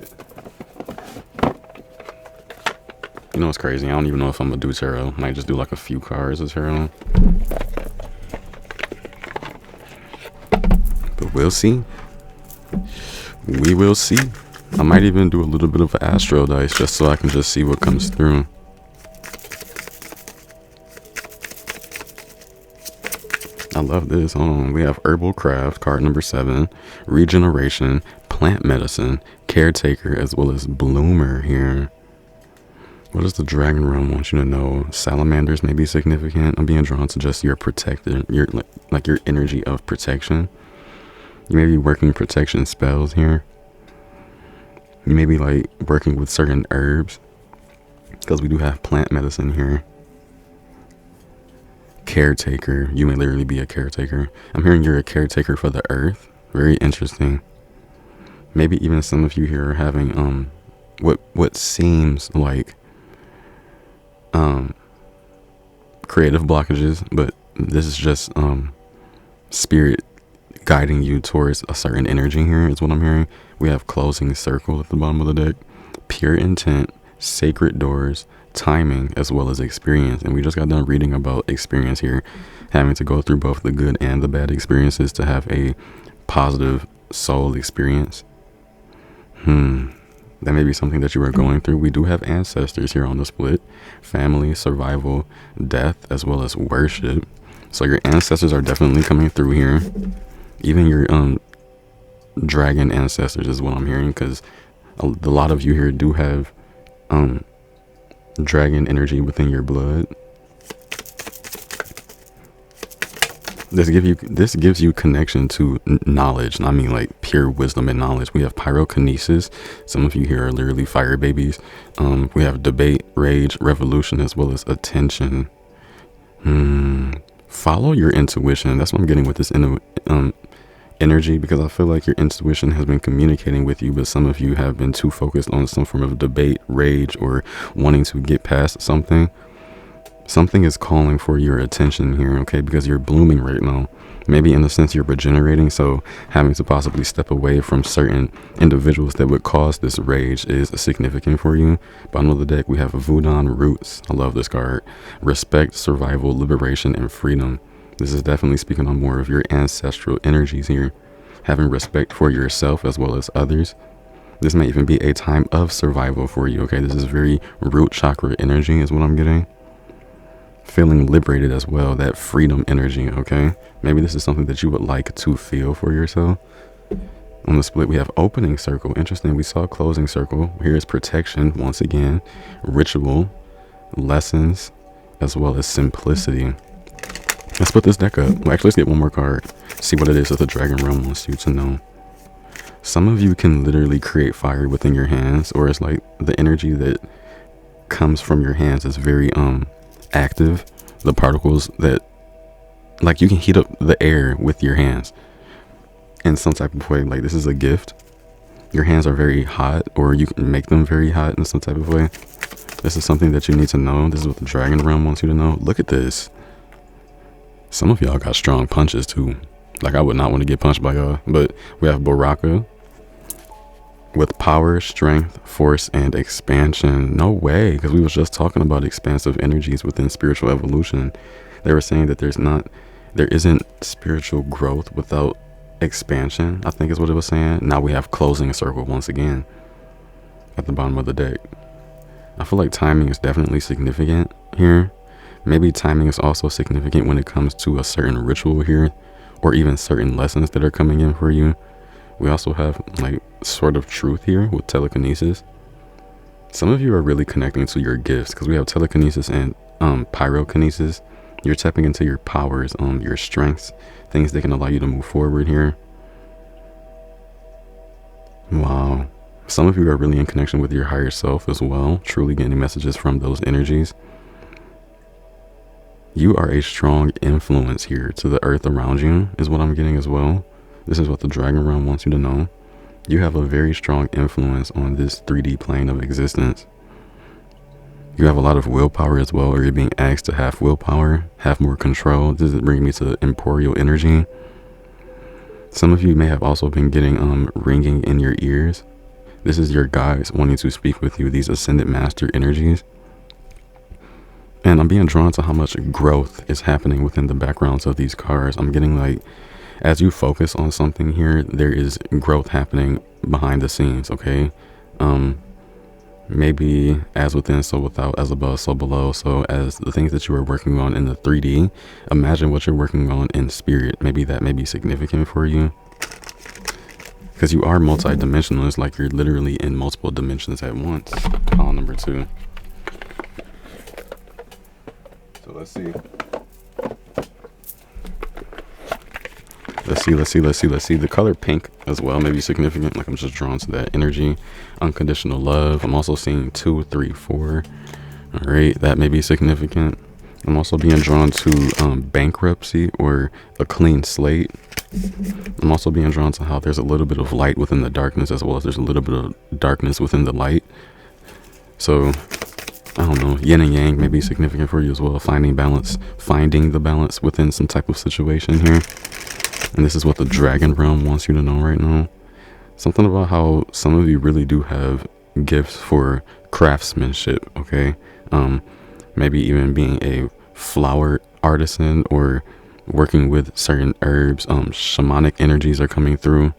You know what's crazy? I don't even know if I'm gonna do tarot. Might just do like a few cards of tarot. But we'll see. We will see. I might even do a little bit of astro dice just so I can just see what comes through. I love this. Hold on. We have Herbal Craft, card number 7, Regeneration, Plant Medicine, Caretaker, as well as Bloomer here. What does the Dragon Realm want you to know? Salamanders may be significant. I'm being drawn to just your protector, your like your energy of protection. You may be working protection spells here. You may be like working with certain herbs, because we do have plant medicine here. Caretaker, you may literally be a caretaker. I'm hearing you're a caretaker for the earth. Very interesting. Maybe even some of you here are having what seems like creative blockages, but this is just spirit guiding you towards a certain energy here is what I'm hearing. We have Closing Circle at the bottom of the deck, Pure Intent, Sacred Doors, Timing, as well as Experience. And we just got done reading about experience here, having to go through both the good and the bad experiences to have a positive soul experience. That may be something that you are going through. We do have ancestors here on the split. Family, survival, death, as well as worship. So your ancestors are definitely coming through here. Even your dragon ancestors is what I'm hearing, because a lot of you here do have dragon energy within your blood. This gives you connection to knowledge. I mean, like pure wisdom and knowledge. We have pyrokinesis. Some of you here are literally fire babies. We have debate, rage, revolution, as well as attention. Follow your intuition. That's what I'm getting with this energy, because I feel like your intuition has been communicating with you, but some of you have been too focused on some form of debate, rage, or wanting to get past something. Something is calling for your attention here, okay? Because you're blooming right now. Maybe in a sense you're regenerating, so having to possibly step away from certain individuals that would cause this rage is significant for you. Bottom of the deck, we have Voodoo Roots. I love this card. Respect, survival, liberation, and freedom. This is definitely speaking on more of your ancestral energies here. Having respect for yourself as well as others. This may even be a time of survival for you, okay? This is very root chakra energy is what I'm getting. Feeling liberated as well, that freedom energy, okay? Maybe this is something that you would like to feel for yourself. On the split, we have Opening Circle. Interesting, we saw Closing Circle. Here's Protection, once again. Ritual, Lessons, as well as Simplicity. Let's put this deck up. Well, actually, let's get one more card. See what it is that the Dragon Realm wants you to know. Some of you can literally create fire within your hands, or it's like the energy that comes from your hands is very active. The particles that, like, you can heat up the air with your hands in some type of way. Like, this is a gift. Your hands are very hot, or you can make them very hot in some type of way. This is something that you need to know. This is what the Dragon Realm wants you to know. Look at this. Some of y'all got strong punches too. Like, I would not want to get punched by y'all. But we have Baraka with power, strength, force, and expansion. No way, because we was just talking about expansive energies within spiritual evolution. They were saying that there isn't spiritual growth without expansion, I think is what it was saying. Now we have Closing Circle once again at the bottom of the deck. I feel like timing is definitely significant here. Maybe timing is also significant when it comes to a certain ritual here, or even certain lessons that are coming in for you. We also have like sort of truth here with telekinesis. Some of you are really connecting to your gifts, because we have telekinesis and pyrokinesis. You're tapping into your powers, your strengths, things that can allow you to move forward here. Wow. Some of you are really in connection with your higher self as well, truly getting messages from those energies. You are a strong influence here to the earth around you is what I'm getting as well. This is what the Dragon Realm wants you to know. You have a very strong influence on this 3D plane of existence. You have a lot of willpower as well, or you're being asked to have willpower, have more control. This is bringing me to emporial energy. Some of you may have also been getting ringing in your ears. This is your guides wanting to speak with you, these ascended master energies. And I'm being drawn to how much growth is happening within the backgrounds of these cards. I'm getting like, as you focus on something here, there is growth happening behind the scenes, okay? Maybe as within, so without, as above, so below. So as the things that you are working on in the 3D, imagine what you're working on in spirit. Maybe that may be significant for you, because you are multi-dimensional. It's like you're literally in multiple dimensions at once. Pile number 2. So let's see. Let's see. The color pink as well may be significant. Like I'm just drawn to that energy. Unconditional love. I'm also seeing 2, 3, 4. All right, that may be significant. I'm also being drawn to bankruptcy or a clean slate. I'm also being drawn to how there's a little bit of light within the darkness, as well as there's a little bit of darkness within the light. So I don't know, yin and yang may be significant for you as well. Finding the balance within some type of situation here. And this is what the dragon realm wants you to know right now. Something about how some of you really do have gifts for craftsmanship, okay? Maybe even being a flower artisan or working with certain herbs. Shamanic energies are coming through.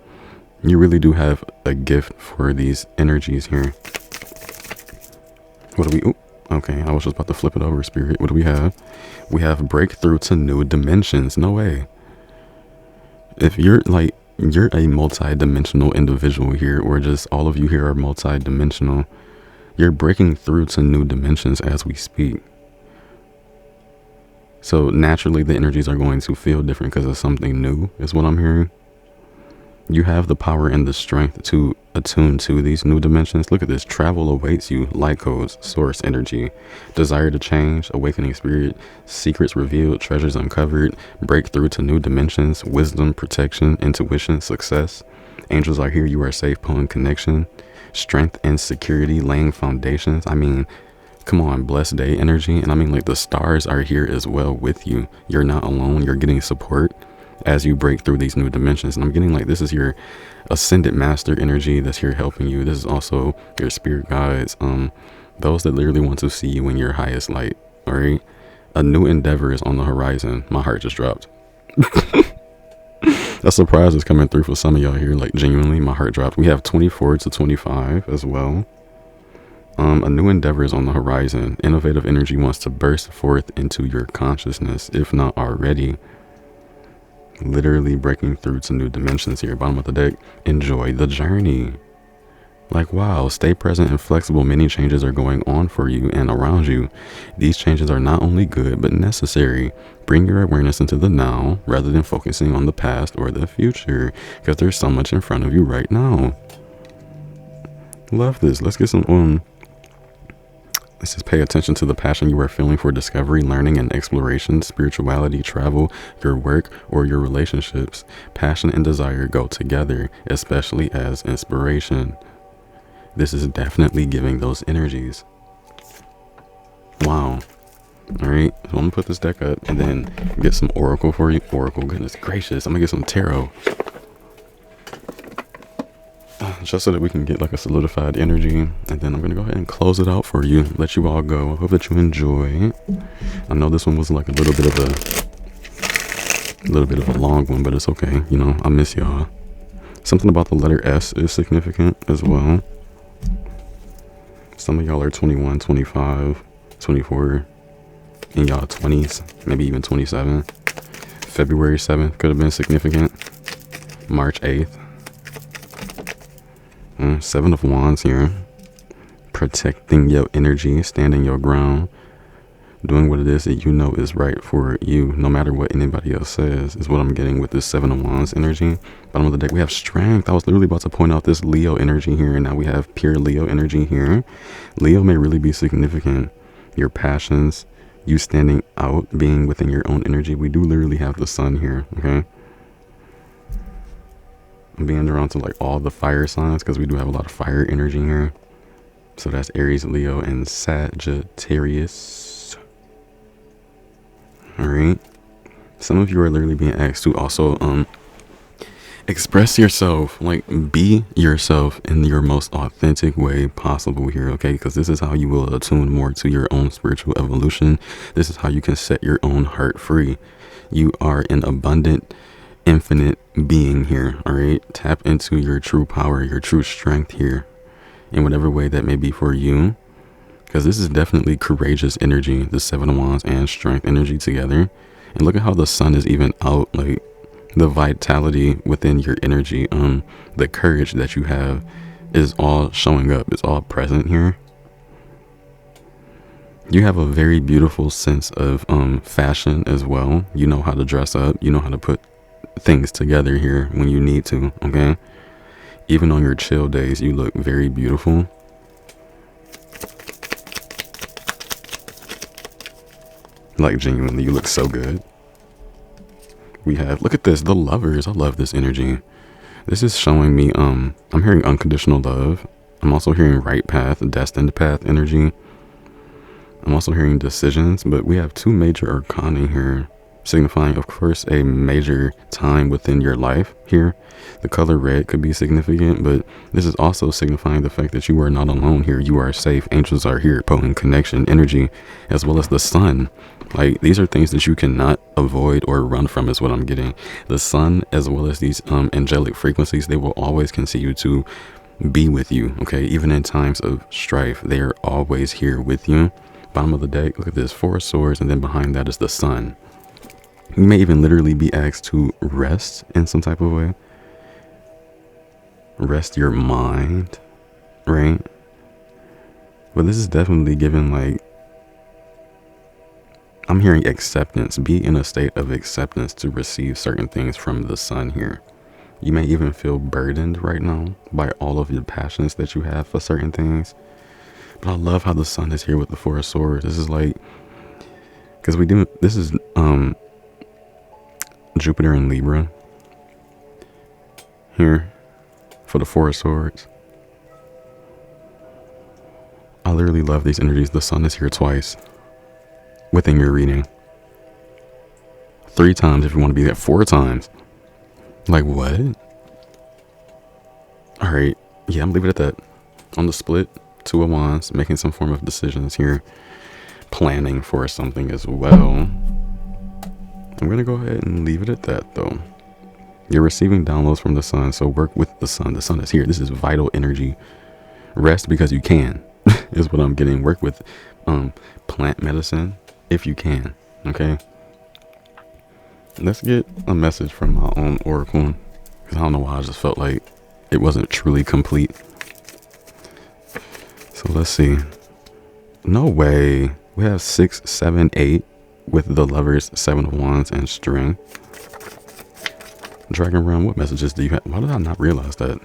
You really do have a gift for these energies here. What do we... Ooh, okay, I was just about to flip it over, spirit. What do we have? We have breakthrough to new dimensions. No way. If you're like, you're a multi-dimensional individual here, or just all of you here are multi-dimensional, you're breaking through to new dimensions as we speak. So naturally the energies are going to feel different because of something new, is what I'm hearing. You have the power and the strength to attune to these new dimensions. Look at this. Travel awaits you. Light codes, source energy, desire to change, awakening spirit, secrets revealed, treasures uncovered, breakthrough to new dimensions, wisdom, protection, intuition, success. Angels are here. You are safe. Pulling connection, strength and security, laying foundations. I mean, come on, blessed day energy. And I mean, like, the stars are here as well with you. You're not alone. You're getting support as you break through these new dimensions. And I'm getting like, this is your ascended master energy that's here helping you. This is also your spirit guides, those that literally want to see you in your highest light. All right, a new endeavor is on the horizon. My heart just dropped. A surprise is coming through for some of y'all here. Like, genuinely, my heart dropped. We have 24 to 25 as well. A new endeavor is on the horizon. Innovative energy wants to burst forth into your consciousness, if not already. Literally breaking through to new dimensions here. Bottom of the deck. Enjoy the journey. Like, wow, stay present and flexible. Many changes are going on for you and around you. These changes are not only good but necessary. Bring your awareness into the now rather than focusing on the past or the future, because there's so much in front of you right now. Love this. Let's get some let's just pay attention to the passion you are feeling for discovery, learning, and exploration, spirituality, travel, your work, or your relationships. Passion and desire go together, especially as inspiration. This is definitely giving those energies. Wow. All right, so I'm gonna put this deck up and then get some oracle for you. Oracle, goodness gracious. I'm gonna get some tarot. Just so that we can get like a solidified energy, and then I'm gonna go ahead and close it out for you, let you all go. I hope that you enjoy. I know this one was like a little bit of a long one, but it's okay. You know, I miss y'all. Something about the letter S is significant as well. Some of y'all are 21, 25, 24 in y'all 20s, maybe even 27. February 7th could have been significant. March 8th. 7 of Wands here. Protecting your energy, standing your ground, doing what it is that you know is right for you, no matter what anybody else says, is what I'm getting with this 7 of Wands energy. Bottom of the deck, we have strength. I was literally about to point out this Leo energy here, and now we have pure Leo energy here. Leo may really be significant. Your passions, you standing out, being within your own energy. We do literally have the sun here, okay? I'm being drawn to like all the fire signs because we do have a lot of fire energy here. So that's Aries, Leo, and Sagittarius. All right. Some of you are literally being asked to also express yourself, like be yourself in your most authentic way possible here, okay? Because this is how you will attune more to your own spiritual evolution. This is how you can set your own heart free. You are an abundant infinite being here. All right, tap into your true power, your true strength here, in whatever way that may be for you, because this is definitely courageous energy, the Seven of Wands and strength energy together. And look at how the sun is even out, like the vitality within your energy, the courage that you have is all showing up. It's all present here. You have a very beautiful sense of fashion as well. You know how to dress up. You know how to put things together here when you need to, okay? Even on your chill days, you look very beautiful. Like, genuinely, you look so good. We have, look at this, the Lovers. I love this energy. This is showing me, I'm hearing unconditional love. I'm also hearing right path, destined path energy. I'm also hearing decisions, but we have two major arcana here, signifying, of course, a major time within your life here. The color red could be significant, but this is also signifying the fact that you are not alone here. You are safe. Angels are here, potent connection energy, as well as the sun. Like, these are things that you cannot avoid or run from, is what I'm getting. The sun, as well as these angelic frequencies, they will always continue to be with you, okay? Even in times of strife, they are always here with you. Bottom of the deck, look at this, Four of Swords, and then behind that is the sun. You may even literally be asked to rest in some type of way. Rest your mind, right? But this is definitely given, like, I'm hearing acceptance. Be in a state of acceptance to receive certain things from the sun here. You may even feel burdened right now by all of the passions that you have for certain things. But I love how the sun is here with the Four of Swords. This is like, because this is Jupiter in Libra here for the Four of Swords. I literally love these energies. The sun is here twice within your reading. 3 times if you want to be there. 4 times. Like, what? All right. Yeah, I'm leaving it at that. On the split, Two of Wands, making some form of decisions here, planning for something as well. I'm gonna go ahead and leave it at that though. You're receiving downloads from the sun, so work with the sun. The sun is here. This is vital energy. Rest because you can is what I'm getting. Work with plant medicine if you can, okay? Let's get a message from my own oracle, because I don't know why I just felt like it wasn't truly complete. So let's see. No way. We have 6, 7, 8 with the Lovers, 7 of Wands, and String. Dragon Realm, what messages do you have? Why did I not realize that?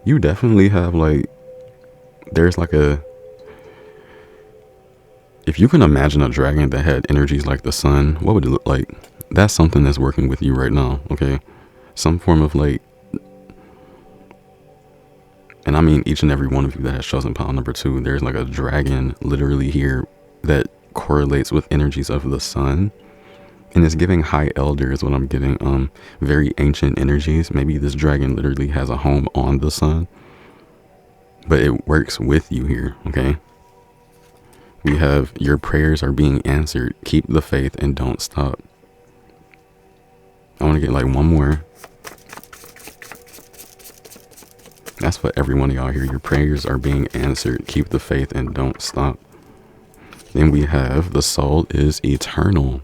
You definitely have, like, there's like a, if you can imagine a dragon that had energies like the sun, what would it look like? That's something that's working with you right now, okay? Some form of, like, and I mean each and every one of you that has chosen pile number 2, there's like a dragon literally here that correlates with energies of the sun, and it's giving high elder is what I'm getting. Very ancient energies. Maybe this dragon literally has a home on the sun, but it works with you here, okay? We have your prayers are being answered. Keep the faith and don't stop. I want to get like one more. That's for every one of y'all here. Your prayers are being answered. Keep the faith and don't stop. Then we have the soul is eternal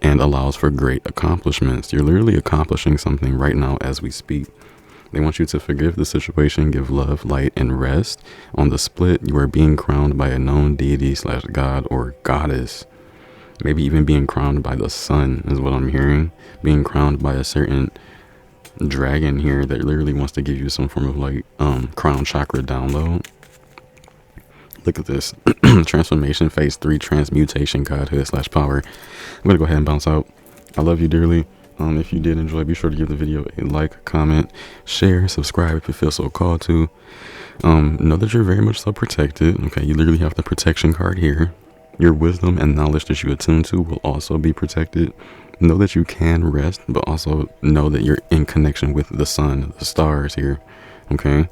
and allows for great accomplishments. You're literally accomplishing something right now as we speak. They want you to forgive the situation, give love, light, and rest. On the split, you are being crowned by a known deity / god or goddess. Maybe even being crowned by the sun is what I'm hearing. Being crowned by a certain dragon here that literally wants to give you some form of like crown chakra download. Look at this. Transformation phase 3, transmutation, godhood / power. I'm gonna go ahead and bounce out. I love you dearly. If you did enjoy, be sure to give the video a like, comment, share, subscribe if you feel so called to. Know that you're very much so protected. Okay, you literally have the protection card here. Your wisdom and knowledge that you attune to will also be protected. Know that you can rest, but also know that you're in connection with the sun, the stars here. Okay,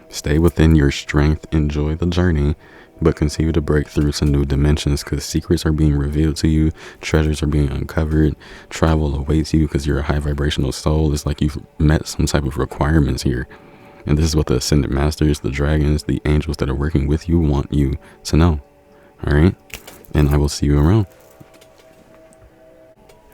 stay within your strength. Enjoy the journey. but continue to break through to new dimensions, because secrets are being revealed to you, treasures are being uncovered, travel awaits you because you're a high vibrational soul. It's like you've met some type of requirements here. And this is what the Ascended Masters, the dragons, the angels that are working with you want you to know. All right? And I will see you around.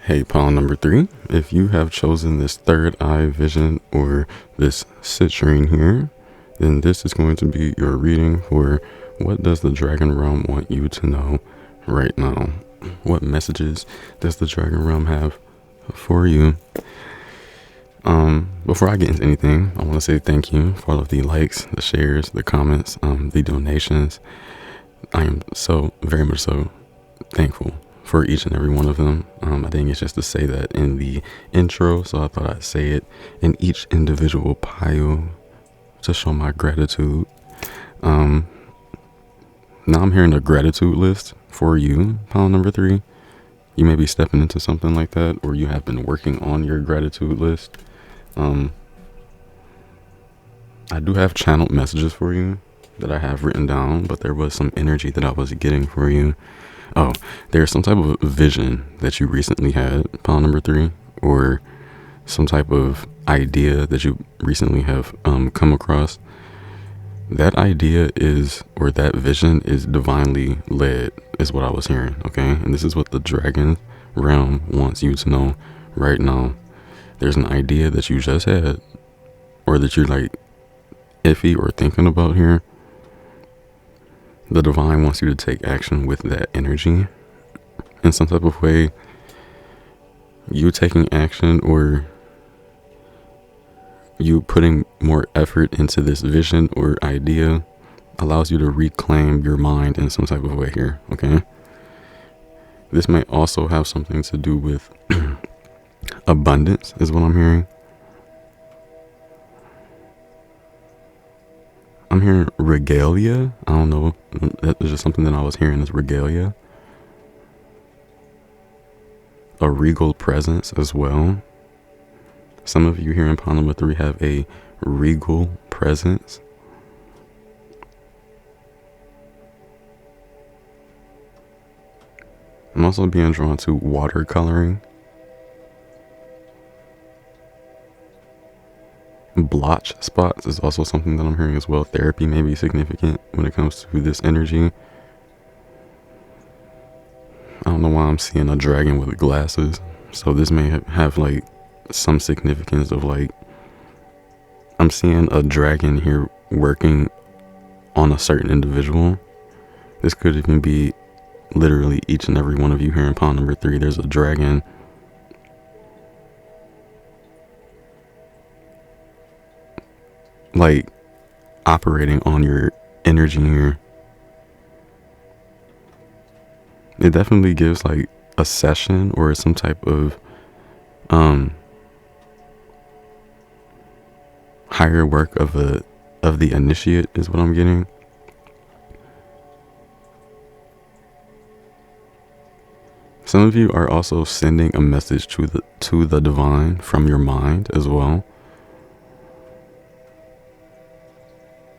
Hey, pile number 3, if you have chosen this third eye vision or this citrine here, then this is going to be your reading for what does the Dragon Realm want you to know right now. What messages does the Dragon Realm have for you? Before I get into anything, I want to say thank you for all of the likes, the shares, the comments, the donations. I am so very much so thankful for each and every one of them. I didn't get just to say that in the intro, so I thought I'd say it in each individual pile to show my gratitude. Now I'm hearing a gratitude list for you, pile number 3. You may be stepping into something like that, or you have been working on your gratitude list. I do have channeled messages for you that I have written down, but there was some energy that I was getting for you. Oh, there's some type of vision that you recently had, pile number 3, or some type of idea that you recently have come across. That idea is, or that vision is divinely led, is what I was hearing, okay? And this is what the Dragon Realm wants you to know right now. There's an idea that you just had, or that you're like iffy or thinking about here. The divine wants you to take action with that energy in some type of way. You taking action, or you putting more effort into this vision or idea, allows you to reclaim your mind in some type of way here, okay? This may also have something to do with abundance, is what I'm hearing. I'm hearing regalia. I don't know. That's just something that I was hearing, is regalia. A regal presence as well. Some of you here in pile number 3 have a regal presence. I'm also being drawn to watercoloring. Blotch spots is also something that I'm hearing as well. Therapy may be significant when it comes to this energy. I don't know why I'm seeing a dragon with glasses. So this may have like some significance of like, I'm seeing a dragon here working on a certain individual. This could even be literally each and every one of you here in pile number 3. There's a dragon like operating on your energy here. It definitely gives like a session or some type of higher work of the initiate is what I'm getting. Some of you are also sending a message to the divine from your mind as well.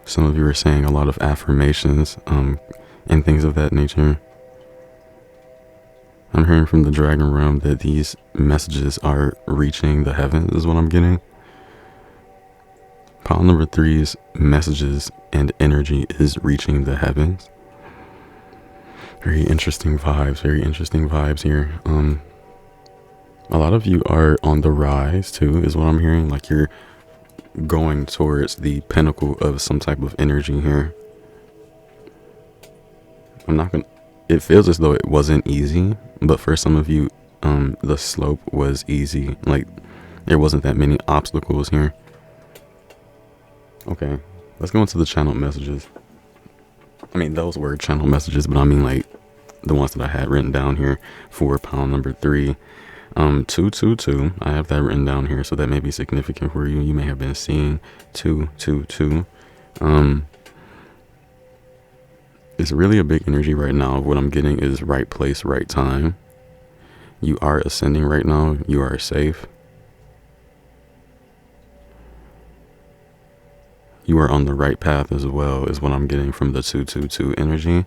Some of you are saying a lot of affirmations and things of that nature. I'm hearing from the Dragon Realm that these messages are reaching the heavens is what I'm getting. Pile number 3's messages and energy is reaching the heavens. Very interesting vibes here. A lot of you are on the rise too, is what I'm hearing. Like you're going towards the pinnacle of some type of energy here. It feels as though it wasn't easy, but for some of you, the slope was easy. Like there wasn't that many obstacles here. Okay, let's go into the channel messages. I mean, those were channel messages, but I mean like the ones that I had written down here for pile number 3. 222, I have that written down here, so that may be significant for you. You may have been seeing 222. It's really a big energy right now. What I'm getting is right place, right time. You are ascending right now. You are safe. you are on the right path as well, is what I'm getting from the 222 energy.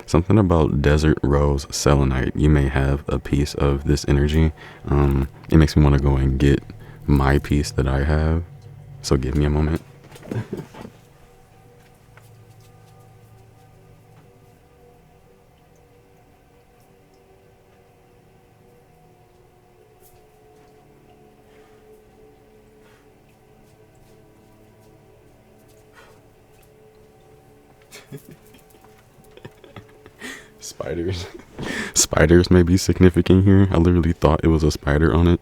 Something about desert rose selenite. You may have a piece of this energy. It makes me want to go and get my piece that I have. So give me a moment. Spiders. Spiders may be significant here. I literally thought it was a spider on it.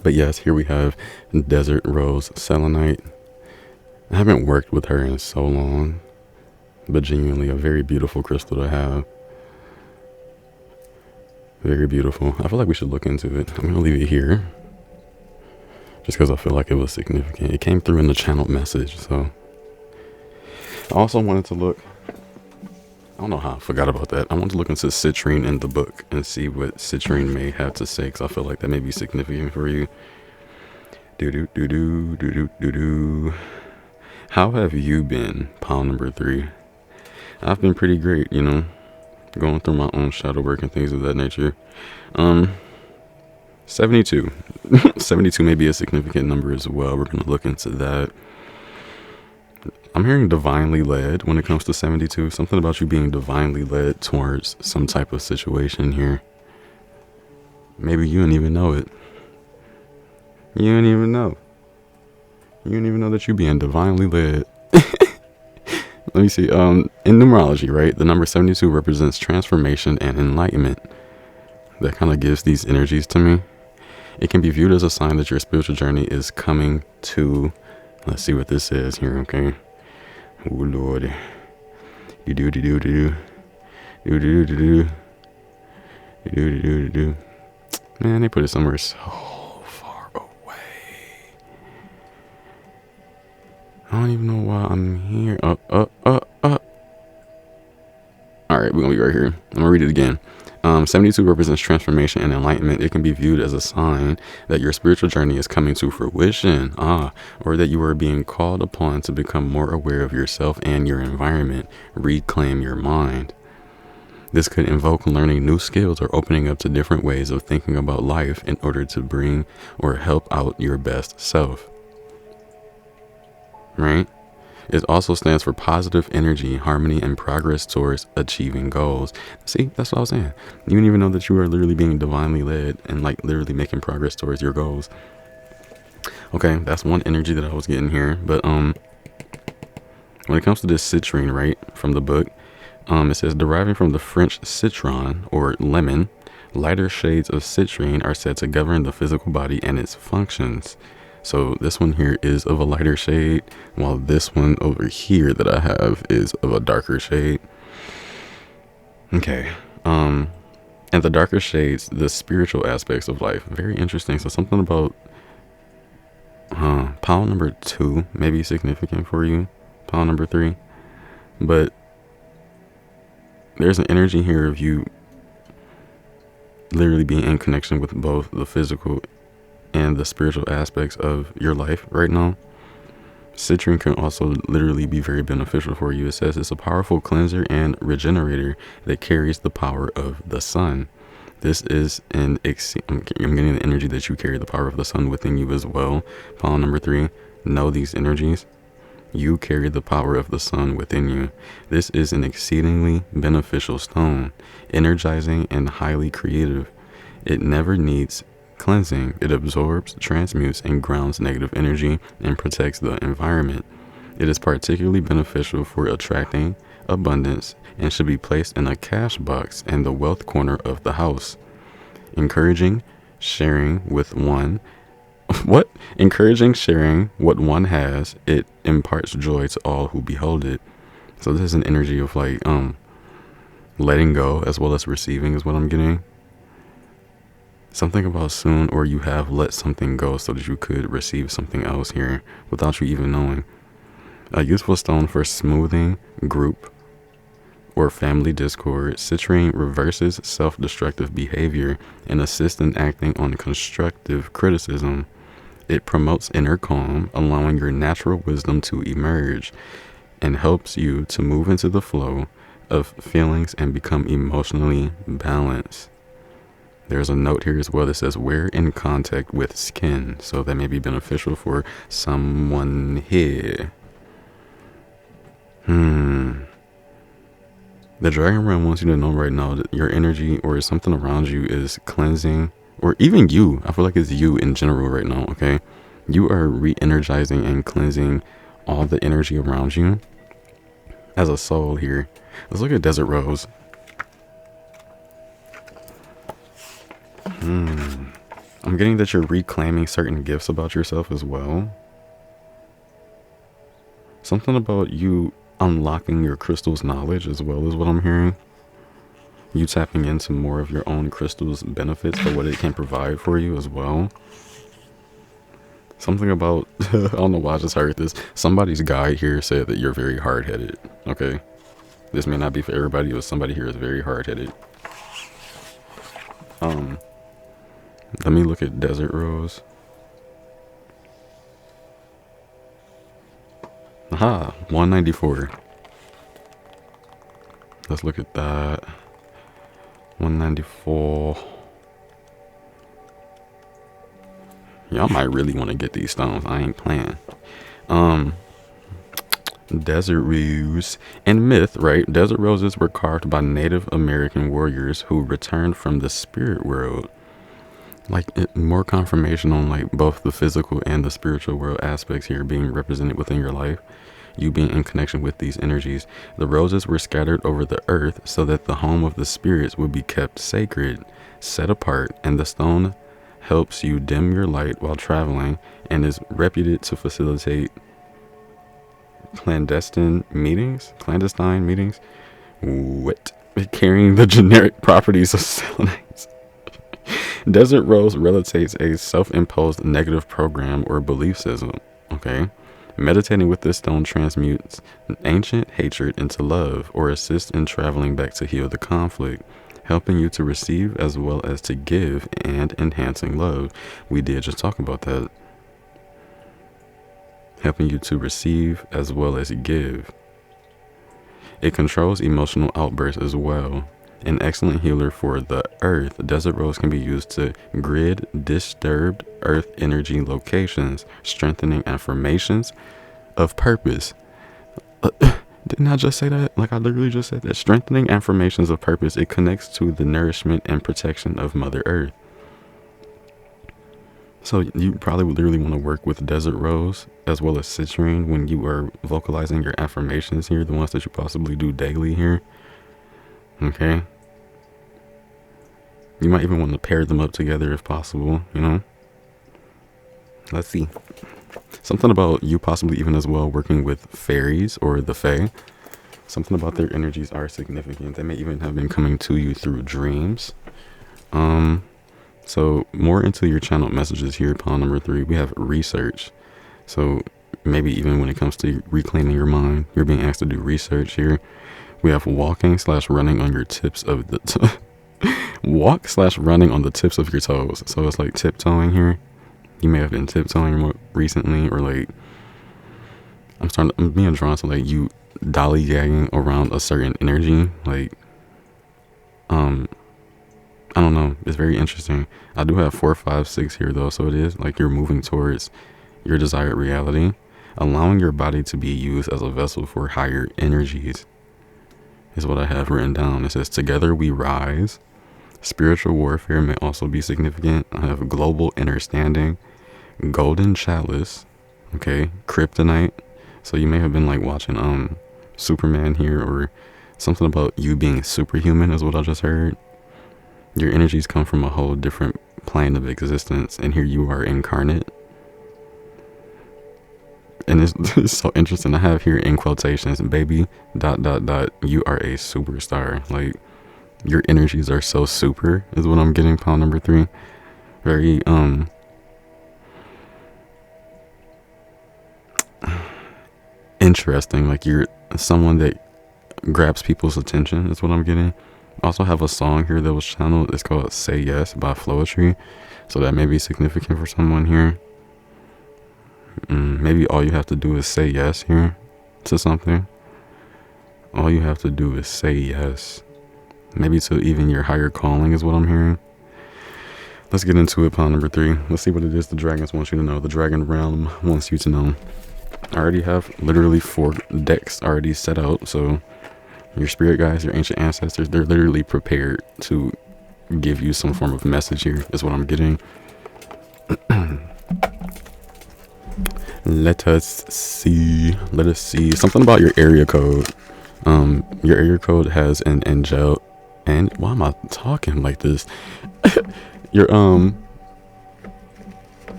But yes, here we have desert rose selenite. I haven't worked with her in so long, but genuinely a very beautiful crystal to have. Very beautiful. I feel like we should look into it. I'm going to leave it here just because I feel like it was significant. It came through in the channeled message. So I also wanted to look, I don't know how I forgot about that. I wanted to look into citrine in the book and see what citrine may have to say, because I feel like that may be significant for you. How have you been? Pile number 3. I've been pretty great, you know, going through my own shadow work and things of that nature. 72. 72 may be a significant number as well. We're going to look into that. I'm hearing divinely led when it comes to 72. Something about you being divinely led towards some type of situation here. Maybe you don't even know it. You don't even know. You don't even know that you're being divinely led. Let me see. In numerology, right? The number 72 represents transformation and enlightenment. That kind of gives these energies to me. It can be viewed as a sign that your spiritual journey is coming to. Let's see what this says here, okay? Oh Lord. Man, they put it somewhere so far away. I don't even know why I'm here. Alright, we're gonna be right here. I'm gonna read it again. 72 represents transformation and enlightenment. It can be viewed as a sign that your spiritual journey is coming to fruition, or that you are being called upon to become more aware of yourself and your environment. Reclaim your mind. This could invoke learning new skills or opening up to different ways of thinking about life in order to bring or help out your best self. Right? It also stands for positive energy, harmony, and progress towards achieving goals. See, that's what I was saying. You didn't even know that you are literally being divinely led and like literally making progress towards your goals. Okay, that's one energy that I was getting here. But when it comes to this citrine, right, from the book, it says deriving from the French citron or lemon, lighter shades of citrine are said to govern the physical body and its functions. So this one here is of a lighter shade, while this one over here that I have is of a darker shade. Okay. And the darker shades, the spiritual aspects of life. Very interesting. So something about pile number 2 may be significant for you. Pile number 3. But there's an energy here of you literally being in connection with both the physical and the spiritual aspects of your life right now. Citrine can also literally be very beneficial for you. It says it's a powerful cleanser and regenerator that carries the power of the sun. This is I'm getting the energy that you carry the power of the sun within you as well. Pile number 3, know these energies. You carry the power of the sun within you. This is an exceedingly beneficial stone, energizing and highly creative. It never needs cleansing. It absorbs, transmutes, and grounds negative energy and protects the environment. It is particularly beneficial for attracting abundance and should be placed in a cash box in the wealth corner of the house. Encouraging sharing with one encouraging sharing what one has, it imparts joy to all who behold it. So this is an energy of like letting go as well as receiving is what I'm getting. Something about soon, or you have let something go so that you could receive something else here without you even knowing. A useful stone for smoothing group or family discord. Citrine reverses self-destructive behavior and assists in acting on constructive criticism. It promotes inner calm, allowing your natural wisdom to emerge, and helps you to move into the flow of feelings and become emotionally balanced. There's a note here as well that says we're in contact with skin, so that may be beneficial for someone here. The dragon realm wants you to know right now that your energy or something around you is cleansing, or even you. I feel like it's you in general right now, okay? You are re-energizing and cleansing all the energy around you as a soul here. Let's look at Desert Rose. I'm getting that you're reclaiming certain gifts about yourself as well. Something about you unlocking your crystal's knowledge as well is what I'm hearing. You tapping into more of your own crystal's benefits for what it can provide for you as well. Something about, I don't know why I just heard this. Somebody's guide here said that you're very hard-headed. Okay. This may not be for everybody, but somebody here is very hard-headed. Let me look at Desert Rose. Aha, 194. Let's look at that. 194. Y'all might really want to get these stones. I ain't playing. Desert Rose. In myth, right? Desert roses were carved by Native American warriors who returned from the spirit world. Like, more confirmation on like both the physical and the spiritual world aspects here being represented within your life. You being in connection with these energies. The roses were scattered over the earth so that the home of the spirits would be kept sacred, set apart, and the stone helps you dim your light while traveling and is reputed to facilitate clandestine meetings. What? Carrying the generic properties of selenites. Desert Rose relates a self-imposed negative program or belief system. Okay. Meditating with this stone transmutes ancient hatred into love or assists in traveling back to heal the conflict, helping you to receive as well as to give and enhancing love. We did just talk about that. Helping you to receive as well as give. It controls emotional outbursts as well. An excellent healer for the earth, Desert Rose can be used to grid disturbed earth energy locations, strengthening affirmations of purpose. Didn't I just say that? Like, I literally just said that. Strengthening affirmations of purpose. It connects to the nourishment and protection of Mother Earth. So you probably would literally want to work with Desert Rose as well as Citrine when you are vocalizing your affirmations here, the ones that you possibly do daily here. Okay. You might even want to pair them up together if possible, you know. Let's see. Something about you possibly even as well working with fairies or the fae. Something about their energies are significant. They may even have been coming to you through dreams. So more into your channel messages here, pawn number 3, we have research. So maybe even when it comes to reclaiming your mind, you're being asked to do research here. We have walking/running on your tips of the walk/running on the tips of your toes. So it's like tiptoeing here. You may have been tiptoeing more recently, or like I'm being drawn to like you dollygagging around a certain energy. Like I don't know. It's very interesting. I do have 4, 5, 6 here though, so it is like you're moving towards your desired reality, allowing your body to be used as a vessel for higher energies. Is what I have written down. It says, together we rise. Spiritual warfare may also be significant. I have global understanding, golden chalice, okay, kryptonite. So you may have been like watching Superman here, or something about you being superhuman is what I just heard. Your energies come from a whole different plane of existence, and here you are incarnate. And it's so interesting. I have here in quotations, baby, ... you are a superstar. Like, your energies are so super is what I'm getting, pawn number 3. Very, interesting. Like, you're someone that grabs people's attention is what I'm getting. I also have a song here that was channeled. It's called Say Yes by Floetry. So that may be significant for someone here. Maybe all you have to do is say yes here to something. All you have to do is say yes. Maybe to even your higher calling is what I'm hearing. Let's get into it, pile number 3. Let's see what it is the dragons want you to know. The dragon realm wants you to know. I already have literally 4 decks already set out. So your spirit guides, your ancient ancestors, they're literally prepared to give you some form of message here is what I'm getting. Let us see something about your area code. Your area code has an angel, and why am I talking like this? Your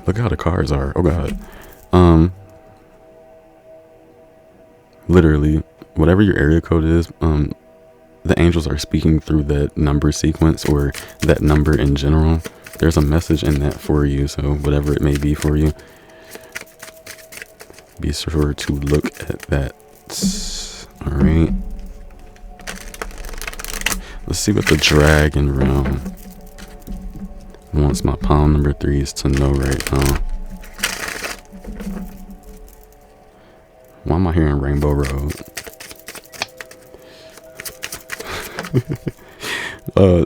look how the cards are. Oh god. Literally whatever your area code is, the angels are speaking through that number sequence or that number in general. There's a message in that for you, so whatever it may be for you, be sure to look at that. All right, let's see what the dragon realm wants my pile number 3s to know right now. Why am I hearing Rainbow Road?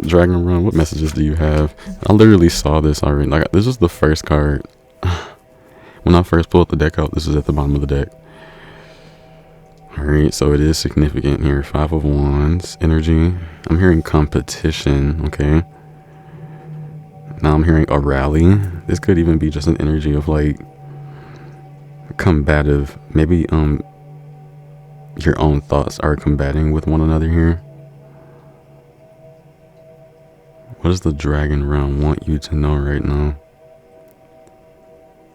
Dragon Realm, what messages do you have? I literally saw this already. Like, this was the first card. When I first pulled the deck out, this is at the bottom of the deck. Alright, so it is significant here. 5 of Wands energy. I'm hearing competition, okay? Now I'm hearing a rally. This could even be just an energy of like combative. Maybe your own thoughts are combating with one another here. What does the dragon realm want you to know right now?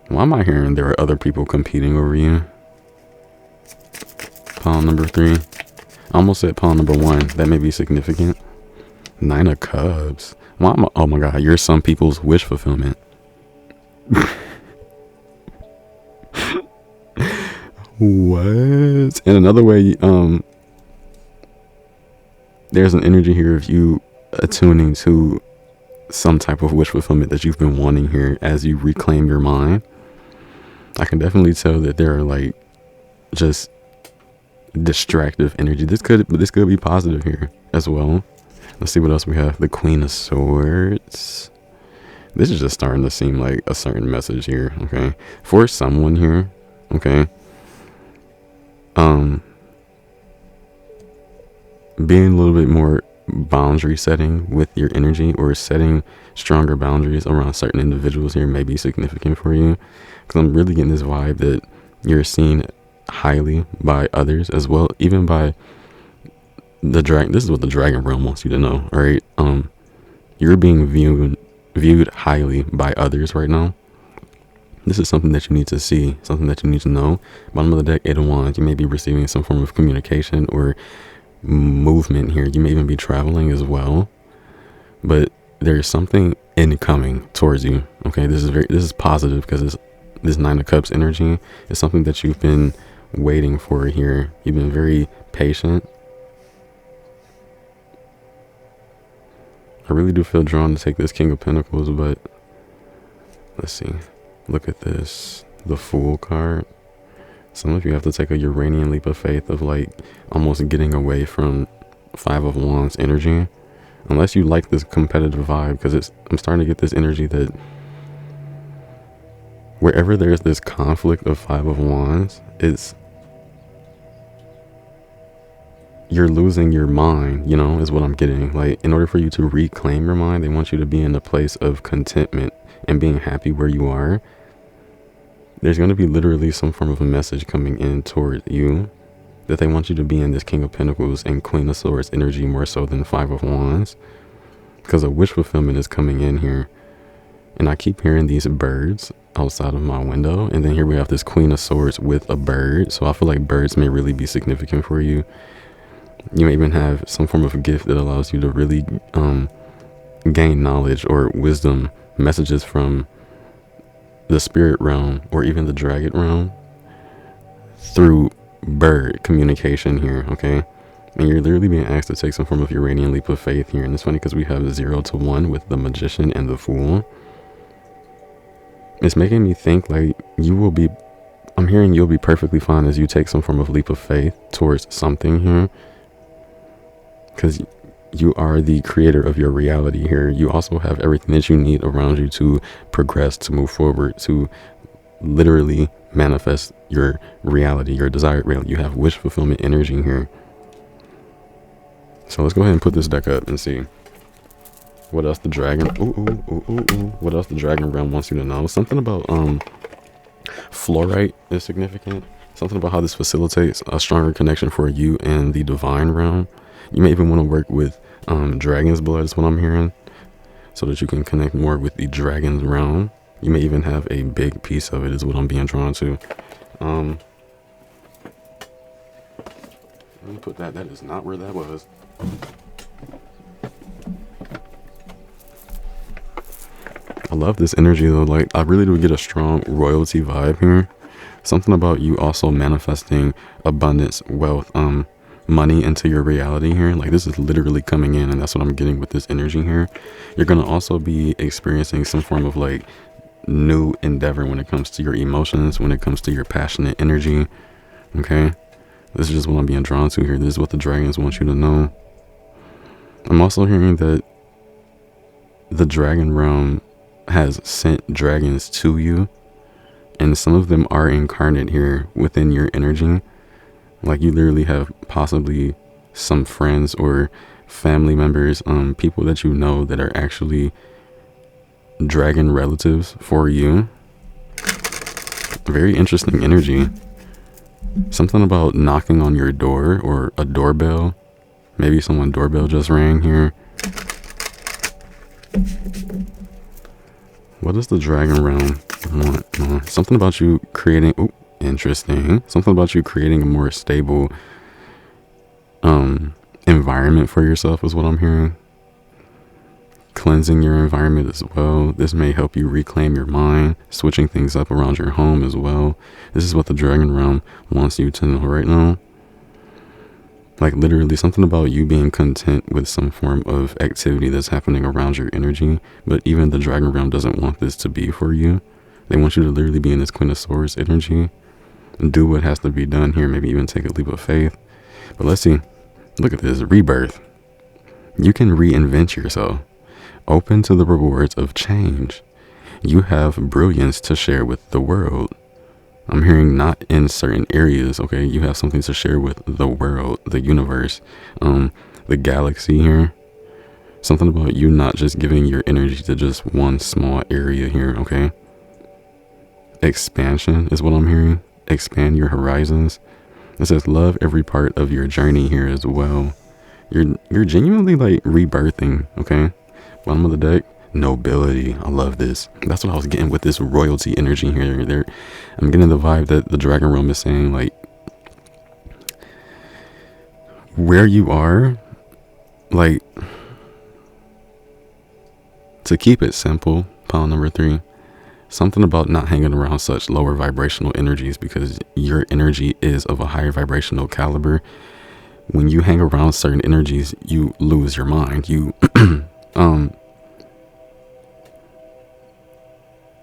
Why am I hearing there are other people competing over you? Pile number 3. I almost said pile number 1. That may be significant. 9 of Cups. Why am I, oh my god, you're some people's wish fulfillment. What? In another way, there's an energy here of you attuning to some type of wish fulfillment that you've been wanting here as you reclaim your mind. I can definitely tell that there are like just distractive energy. This could be positive here as well. Let's see what else we have. The Queen of Swords. This is just starting to seem like a certain message here, okay? For someone here, okay? Being a little bit more boundary setting with your energy, or setting stronger boundaries around certain individuals here may be significant for you, because I'm really getting this vibe that you're seen highly by others as well, even by the dragon. This is what the dragon realm wants you to know. All right, you're being viewed highly by others right now. This is something that you need to see, something that you need to know. Bottom of the deck, 8 of Wands. You may be receiving some form of communication or movement here. You may even be traveling as well, but there's something incoming towards you. Okay, this is positive, because this 9 of Cups energy is something that you've been waiting for here. You've been very patient. I really do feel drawn to take this King of Pentacles, but let's see. Look at this, the Fool card. Some of you have to take a Uranian leap of faith of like almost getting away from 5 of Wands energy, unless you like this competitive vibe, because I'm starting to get this energy that wherever there's this conflict of 5 of Wands, you're losing your mind, you know, is what I'm getting. Like, in order for you to reclaim your mind, they want you to be in a place of contentment and being happy where you are. There's going to be literally some form of a message coming in toward you that they want you to be in this King of Pentacles and Queen of Swords energy more so than 5 of Wands, because a wish fulfillment is coming in here. And I keep hearing these birds outside of my window, and then here we have this Queen of Swords with a bird. So I feel like birds may really be significant for you. You may even have some form of a gift that allows you to really gain knowledge or wisdom, messages from the spirit realm or even the dragon realm through bird communication here, okay? And you're literally being asked to take some form of Uranian leap of faith here. And it's funny because we have 0 to 1 with the Magician and the Fool. It's making me think like you will be I'm hearing you'll be perfectly fine as you take some form of leap of faith towards something here. Because you are the creator of your reality here. You also have everything that you need around you to progress, to move forward, to literally manifest your reality, your desired reality. You have wish fulfillment energy here. So let's go ahead and put this deck up and see what else the dragon what else the dragon realm wants you to know. Something about fluorite is significant. Something about how this facilitates a stronger connection for you and the divine realm. You may even want to work with dragon's blood is what I'm hearing, so that you can connect more with the dragon's realm. You may even have a big piece of it is what I'm being drawn to. Let me put that is not where that was. I love this energy though. Like, I really do get a strong royalty vibe here. Something about you also manifesting abundance, wealth, money into your reality here. Like, this is literally coming in, and that's what I'm getting with this energy here. You're going to also be experiencing some form of like new endeavor when it comes to your emotions, when it comes to your passionate energy. Okay, this is just what I'm being drawn to here. This is what the dragons want you to know. I'm also hearing that the dragon realm has sent dragons to you, and some of them are incarnate here within your energy. Like, you literally have possibly some friends or family members, people that you know that are actually dragon relatives for you. Very interesting energy. Something about knocking on your door or a doorbell. Maybe someone's doorbell just rang here. What does the dragon realm want? Something about you creating... Oh, interesting. Something about you creating a more stable environment for yourself is what I'm hearing. Cleansing your environment as well. This may help you reclaim your mind, switching things up around your home as well. This is what the dragon realm wants you to know right now. Like, literally something about you being content with some form of activity that's happening around your energy. But even the dragon realm doesn't want this to be for you. They want you to literally be in this Queen of Swords energy and do what has to be done here. Maybe even take a leap of faith. But let's see. Look at this. Rebirth. You can reinvent yourself. Open to the rewards of change. You have brilliance to share with the world. I'm hearing not in certain areas, okay? You have something to share with the world, the universe, the galaxy here. Something about you not just giving your energy to just one small area here, okay? Expansion is what I'm hearing. Expand your horizons. It says love every part of your journey here as well. You're genuinely like rebirthing, okay? Bottom of the deck, nobility. I love this. That's what I was getting with this royalty energy here. I'm getting the vibe that the dragon realm is saying, like, where you are, like, to keep it simple, pile number 3, something about not hanging around such lower vibrational energies, because your energy is of a higher vibrational caliber. When you hang around certain energies, you lose your mind. You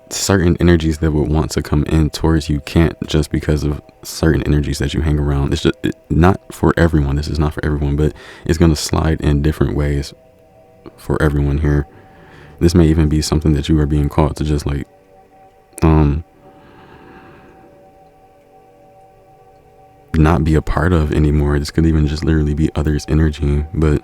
certain energies that would want to come in towards you can't, just because of certain energies that you hang around. It's just not for everyone. This is not for everyone, but it's going to slide in different ways for everyone here. This may even be something that you are being called to just like not be a part of anymore. This could even just literally be others' energy. But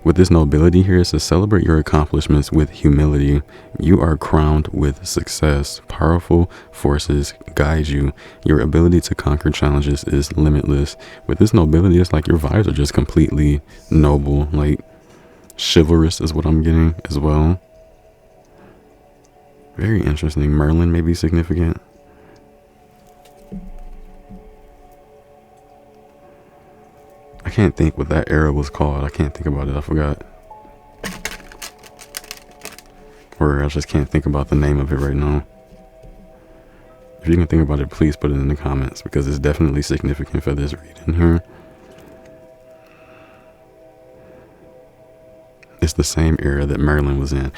with this nobility here, is to celebrate your accomplishments with humility. You are crowned with success. Powerful forces guide you. Your ability to conquer challenges is limitless. With this nobility, it's like your vibes are just completely noble. Like, chivalrous is what I'm getting as well. Very interesting. Merlin may be significant. I can't think what that era was called. I can't think about it. I forgot. Or I just can't think about the name of it right now. If you can think about it, please put it in the comments, because it's definitely significant for this reading here. It's the same era that Merlin was in.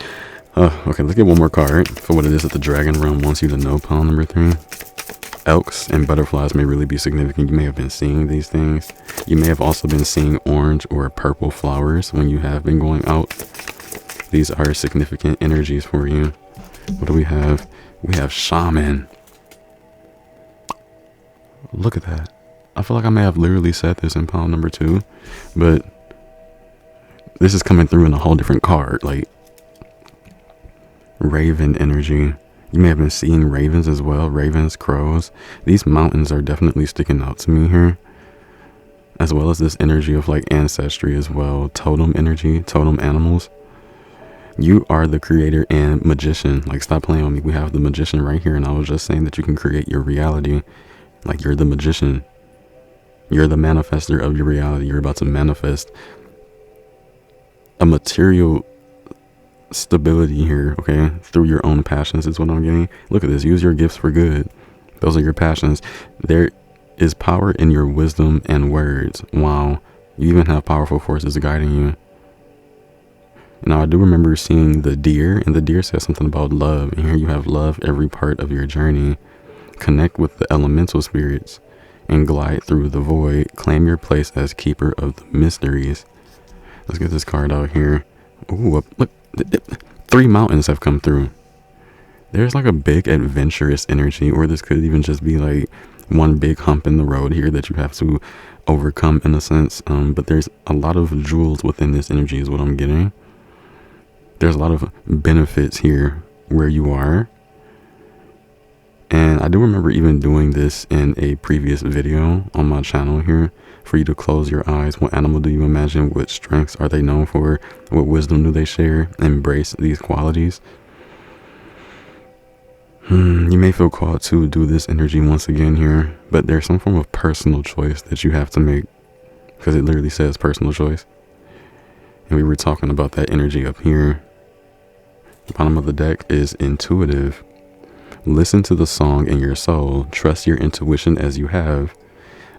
Okay, let's get one more card for what it is that the dragon realm wants you to know. Pile number 3. elks and butterflies may really be significant. You may have been seeing these things. You may have also been seeing orange or purple flowers when you have been going out. These are significant energies for you. What do we have? We have shaman. Look at that. I feel like I may have literally said this in pile number 2, but this is coming through in a whole different card. Like raven energy. You may have been seeing ravens as well. Ravens, crows. These mountains are definitely sticking out to me here. As well as this energy of like ancestry as well. Totem energy, totem animals. You are the creator and magician. Like, stop playing with me. We have the magician right here. And I was just saying that you can create your reality. Like, you're the magician. You're the manifester of your reality. You're about to manifest a material stability here, okay, through your own passions is what I'm getting. Look at this. Use your gifts for good. Those are your passions. There is power in your wisdom and words. Wow. You even have powerful forces guiding you. Now, I do remember seeing the deer, and the deer says something about love. And here you have love every part of your journey. Connect with the elemental spirits and glide through the void. Claim your place as keeper of the mysteries. Let's get this card out here. Ooh, look. 3 mountains have come through. There's like a big adventurous energy, or this could even just be like one big hump in the road here that you have to overcome in a sense. But there's a lot of jewels within this energy is what I'm getting. There's a lot of benefits here where you are. And I do remember even doing this in a previous video on my channel here, for you to close your eyes. What animal do you imagine? What strengths are they known for? What wisdom do they share? Embrace these qualities. You may feel called to do this energy once again here, but there's some form of personal choice that you have to make, because it literally says personal choice. And we were talking about that energy up here. The bottom of the deck is intuitive. Listen to the song in your soul. Trust your intuition as you have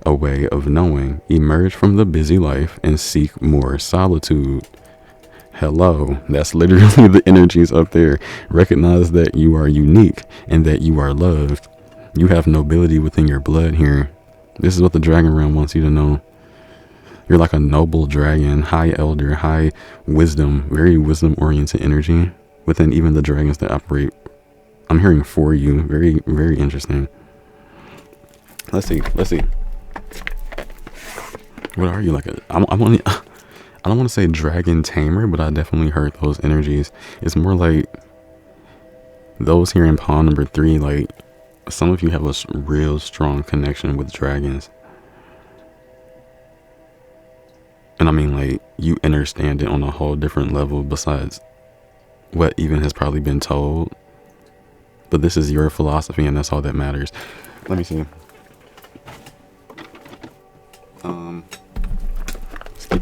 a way of knowing. Emerge from the busy life and seek more solitude. Hello, that's literally the energies up there. Recognize that you are unique and that you are loved. You have nobility within your blood here. This is what the dragon realm wants you to know. You're like a noble dragon, high elder, high wisdom, very wisdom oriented energy within even the dragons that operate. I'm hearing for you. Very, very interesting. Let's see. What are you, like I don't want to say dragon tamer, but I definitely heard those energies. It's more like those here in pawn number 3, like some of you have a real strong connection with dragons. And I mean, like, you understand it on a whole different level besides what even has probably been told. But this is your philosophy, and that's all that matters. Let me see.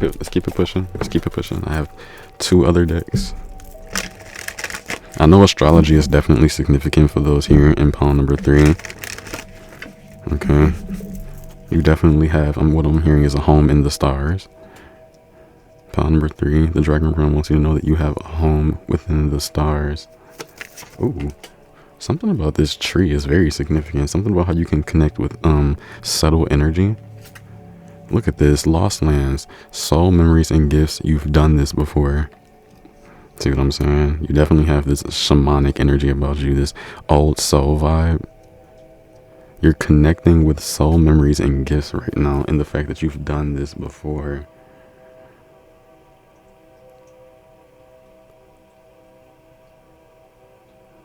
Let's keep it pushing. I have 2 other decks. I know astrology is definitely significant for those here in pawn number 3. Okay. You definitely have, what I'm hearing is a home in the stars. Pawn number 3, the dragon realm wants you to know that you have a home within the stars. Ooh. Something about this tree is very significant. Something about how you can connect with subtle energy. Look at this. Lost lands, soul memories and gifts. You've done this before. See what I'm saying? You definitely have this shamanic energy about you, this old soul vibe. You're connecting with soul memories and gifts right now, and the fact that you've done this before.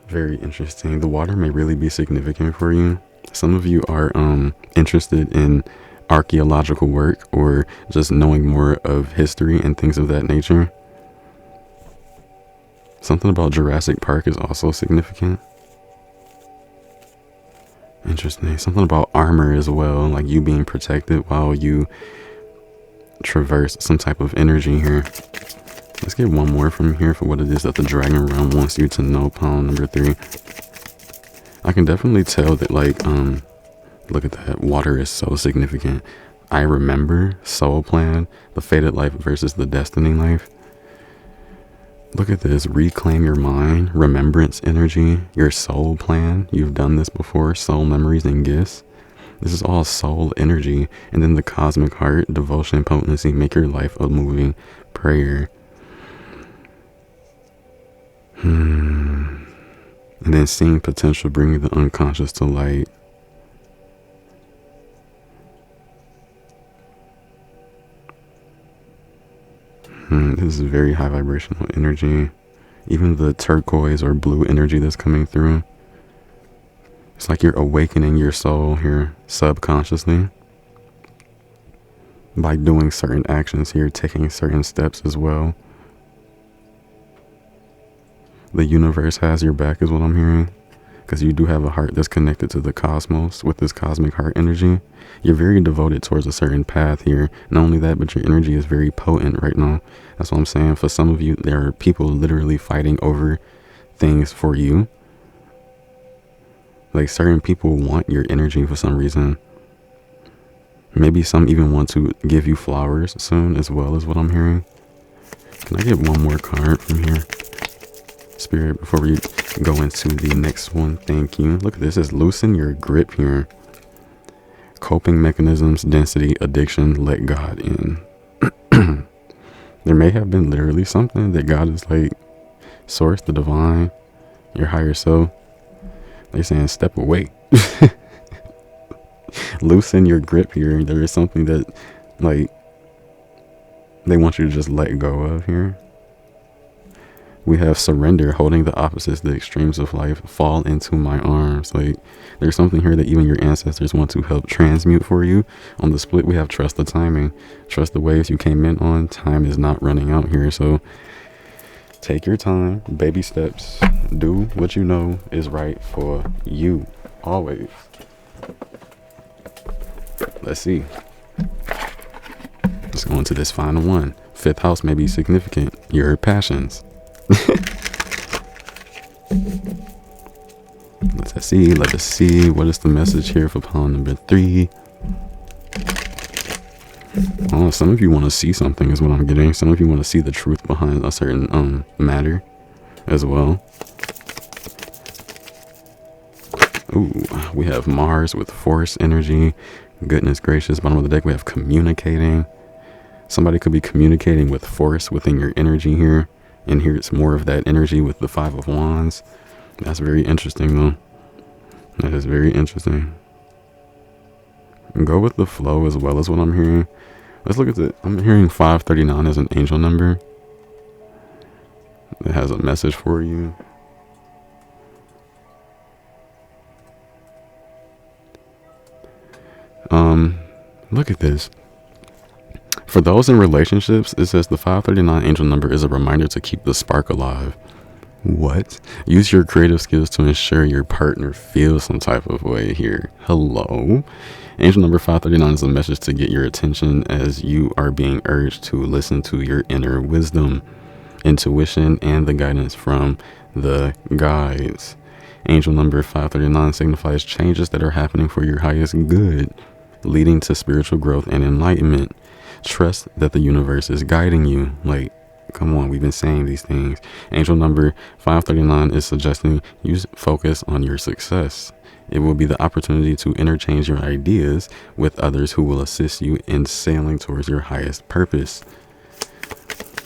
Very interesting. The water may really be significant for you. Some of you are interested in archaeological work or just knowing more of history and things of that nature. Something about Jurassic Park is also significant. Interesting. Something about armor as well, like you being protected while you traverse some type of energy here. Let's get one more from here for what it is that the dragon realm wants you to know, pawn number 3. I can definitely tell that, like, look at that. Water is so significant. I remember, soul plan, the fated life versus the destiny life. Look at this. Reclaim your mind, remembrance energy, your soul plan. You've done this before. Soul memories and gifts. This is all soul energy. And then the cosmic heart, devotion, potency. Make your life a moving prayer. And then seeing potential, bringing the unconscious to light. This is very high vibrational energy. Even the turquoise or blue energy that's coming through. It's like you're awakening your soul here subconsciously by doing certain actions here, taking certain steps as well. The universe has your back is what I'm hearing, because you do have a heart that's connected to the cosmos with this cosmic heart energy. You're very devoted towards a certain path here. Not only that, but your energy is very potent right now. That's what I'm saying. For some of you, there are people literally fighting over things for you. Like certain people want your energy for some reason. Maybe some even want to give you flowers soon as well, as what I'm hearing. Can I get one more card from here, Spirit, before we go into the next one? Thank you. Look at this. It's loosen your grip here. Coping mechanisms, density, addiction, let God in. There may have been literally something that God is like, source, the divine, your higher self. They're saying step away. Loosen your grip here. There is something that like they want you to just let go of here. We have surrender, holding the opposites, the extremes of life, fall into my arms. Like there's something here that even your ancestors want to help transmute for you. On the split, we have trust the timing, trust the waves you came in on. Time is not running out here. So take your time, baby steps, do what you know is right for you, always. Let's see. Let's go into this final one. Fifth house may be significant. Your passions. Let us see what is the message here for pawn number 3. Oh, some of you want to see something is what I'm getting. Some of you want to see the truth behind a certain matter as well. Ooh, we have Mars with force energy. Goodness gracious. Bottom of the deck, we have communicating. Somebody could be communicating with force within your energy here. And here it's more of that energy with the 5 of Wands. That's very interesting though. That is very interesting. Go with the flow as well as what I'm hearing. Let's look at it. I'm hearing 539 as an angel number. It has a message for you. Look at this. For those in relationships, it says the 539 angel number is a reminder to keep the spark alive. What? Use your creative skills to ensure your partner feels some type of way here. Hello? Angel number 539 is a message to get your attention as you are being urged to listen to your inner wisdom, intuition, and the guidance from the guides. Angel number 539 signifies changes that are happening for your highest good, leading to spiritual growth and enlightenment. Trust that the universe is guiding you. Like, come on, we've been saying these things. Angel number 539 is suggesting you focus on your success. It will be the opportunity to interchange your ideas with others who will assist you in sailing towards your highest purpose.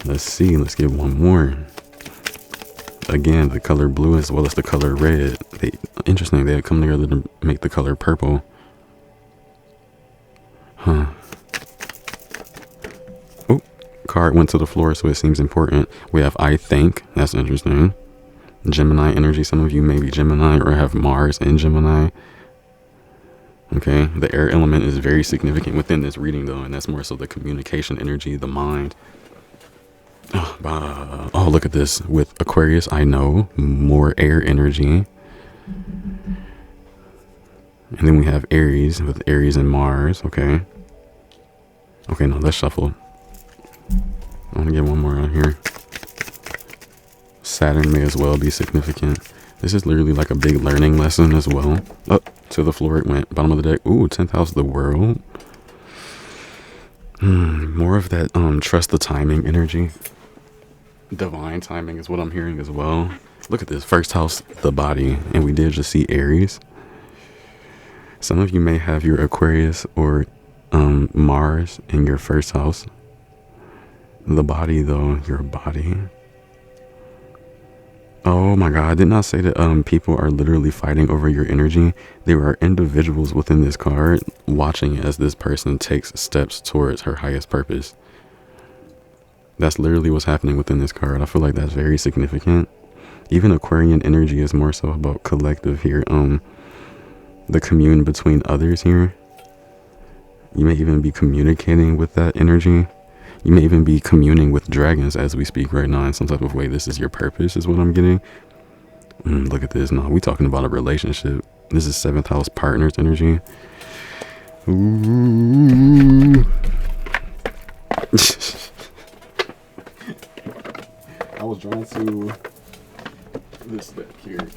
Let's see. Let's get one more. Again, the color blue as well as the color red. Interesting. They come together to make the color purple. Huh. Oh, card went to the floor, so it seems important. We have I think. That's interesting. Gemini energy. Some of you may be Gemini or have Mars in Gemini. Okay. The air element is very significant within this reading, though, and that's more so the communication energy, the mind. Oh, look at this. With Aquarius, I know. More air energy. And then we have Aries with Aries and Mars. Okay. Okay, no, let's shuffle. I want to get one more on here. Saturn may as well be significant. This is literally like a big learning lesson as well. Up to the floor it went. Bottom of the deck. Ooh, 10th house of the world. More of that trust the timing energy. Divine timing is what I'm hearing as well. Look at this. First house, the body. And we did just see Aries. Some of you may have your Aquarius or Mars in your first house. The body, though, your body. Oh my God, didn't I say that people are literally fighting over your energy? There are individuals within this card watching as this person takes steps towards her highest purpose. That's literally what's happening within this card. I feel like that's very significant. Even Aquarian energy is more so about collective here. The commune between others here. You may even be communicating with that energy. You may even be communing with dragons as we speak right now in some type of way. This is your purpose is what I'm getting. Look at this. No, we talking about a relationship. This is 7th house partners energy. Ooh. I was drawn to this deck here.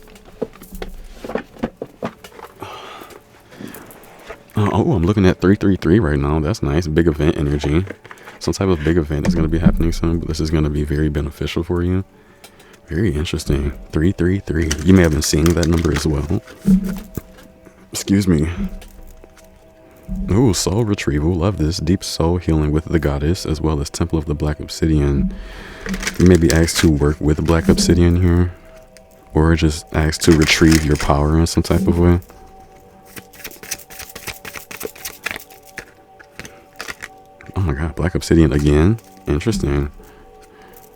Oh, I'm looking at 333 right now. That's nice. Big event energy. Some type of big event is going to be happening soon, but this is going to be very beneficial for you. Very interesting. 333. You may have been seeing that number as well. Excuse me. Ooh, soul retrieval. Love this. Deep soul healing with the goddess, as well as Temple of the Black Obsidian. You may be asked to work with Black Obsidian here, or just asked to retrieve your power in some type of way. Oh my God, Black Obsidian again. Interesting.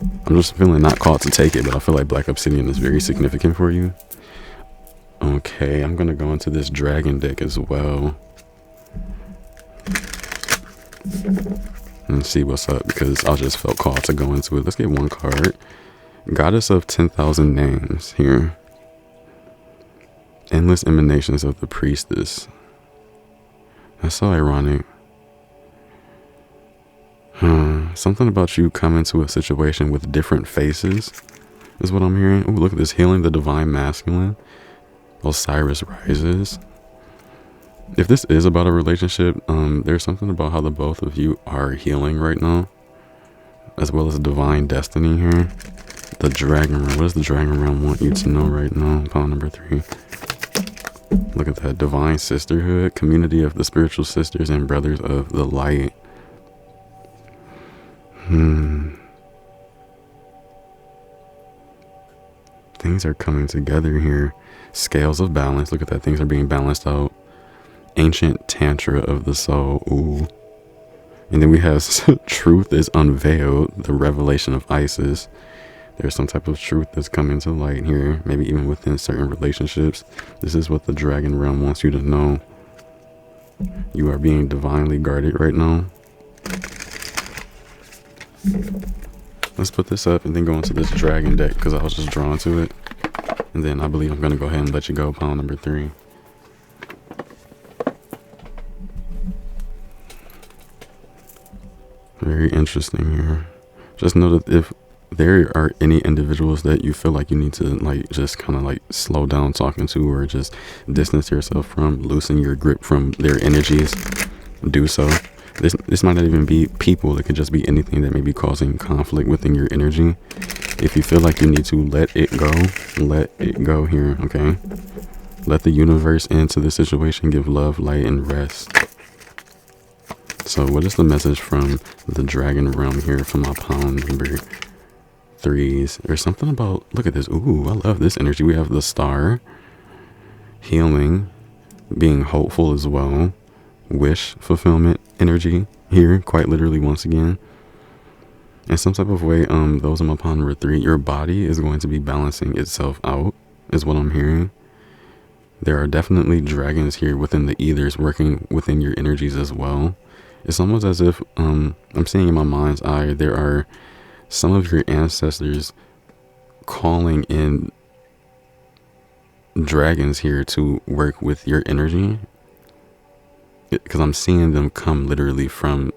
I'm just feeling not called to take it, but I feel like Black Obsidian is very significant for you. Okay, I'm going to go into this dragon deck as well. And see what's up, because I just felt called to go into it. Let's get one card. Goddess of 10,000 names here. Endless emanations of the priestess. That's so ironic. Something about you coming to a situation with different faces is what I'm hearing. Oh, look at this. Healing the divine masculine. Osiris rises. If this is about a relationship, there's something about how the both of you are healing right now, as well as divine destiny here. The dragon realm. What does the dragon realm want you to know right now? Pile number 3. Look at that. Divine sisterhood. Community of the spiritual sisters and brothers of the light. Things are coming together here. Scales of balance. Look at that. Things are being balanced out. Ancient tantra of the soul. Ooh. And then we have truth is unveiled. The revelation of Isis. There's some type of truth that's coming to light here. Maybe even within certain relationships. This is what the dragon realm wants you to know. You are being divinely guarded right now. Let's put this up and then go into this dragon deck, because I was just drawn to it. And then I believe I'm going to go ahead and let you go. Pile number 3. Very interesting here. Just know that if there are any individuals that you feel like you need to like just kind of like slow down talking to, or just distance yourself from, loosen your grip from their energies, do so. This might not even be people. It could just be anything that may be causing conflict within your energy. If you feel like you need to let it go here, okay? Let the universe into the situation give love, light, and rest. So what is the message from the dragon realm here for my pound number 3s? There's something about, look at this. Ooh, I love this energy. We have the star, healing, being hopeful as well. Wish fulfillment energy here, quite literally once again. In some type of way, those in my pawn number 3, your body is going to be balancing itself out, is what I'm hearing. There are definitely dragons here within the ethers working within your energies as well. It's almost as if, I'm seeing in my mind's eye, there are some of your ancestors calling in dragons here to work with your energy. Because I'm seeing them come literally from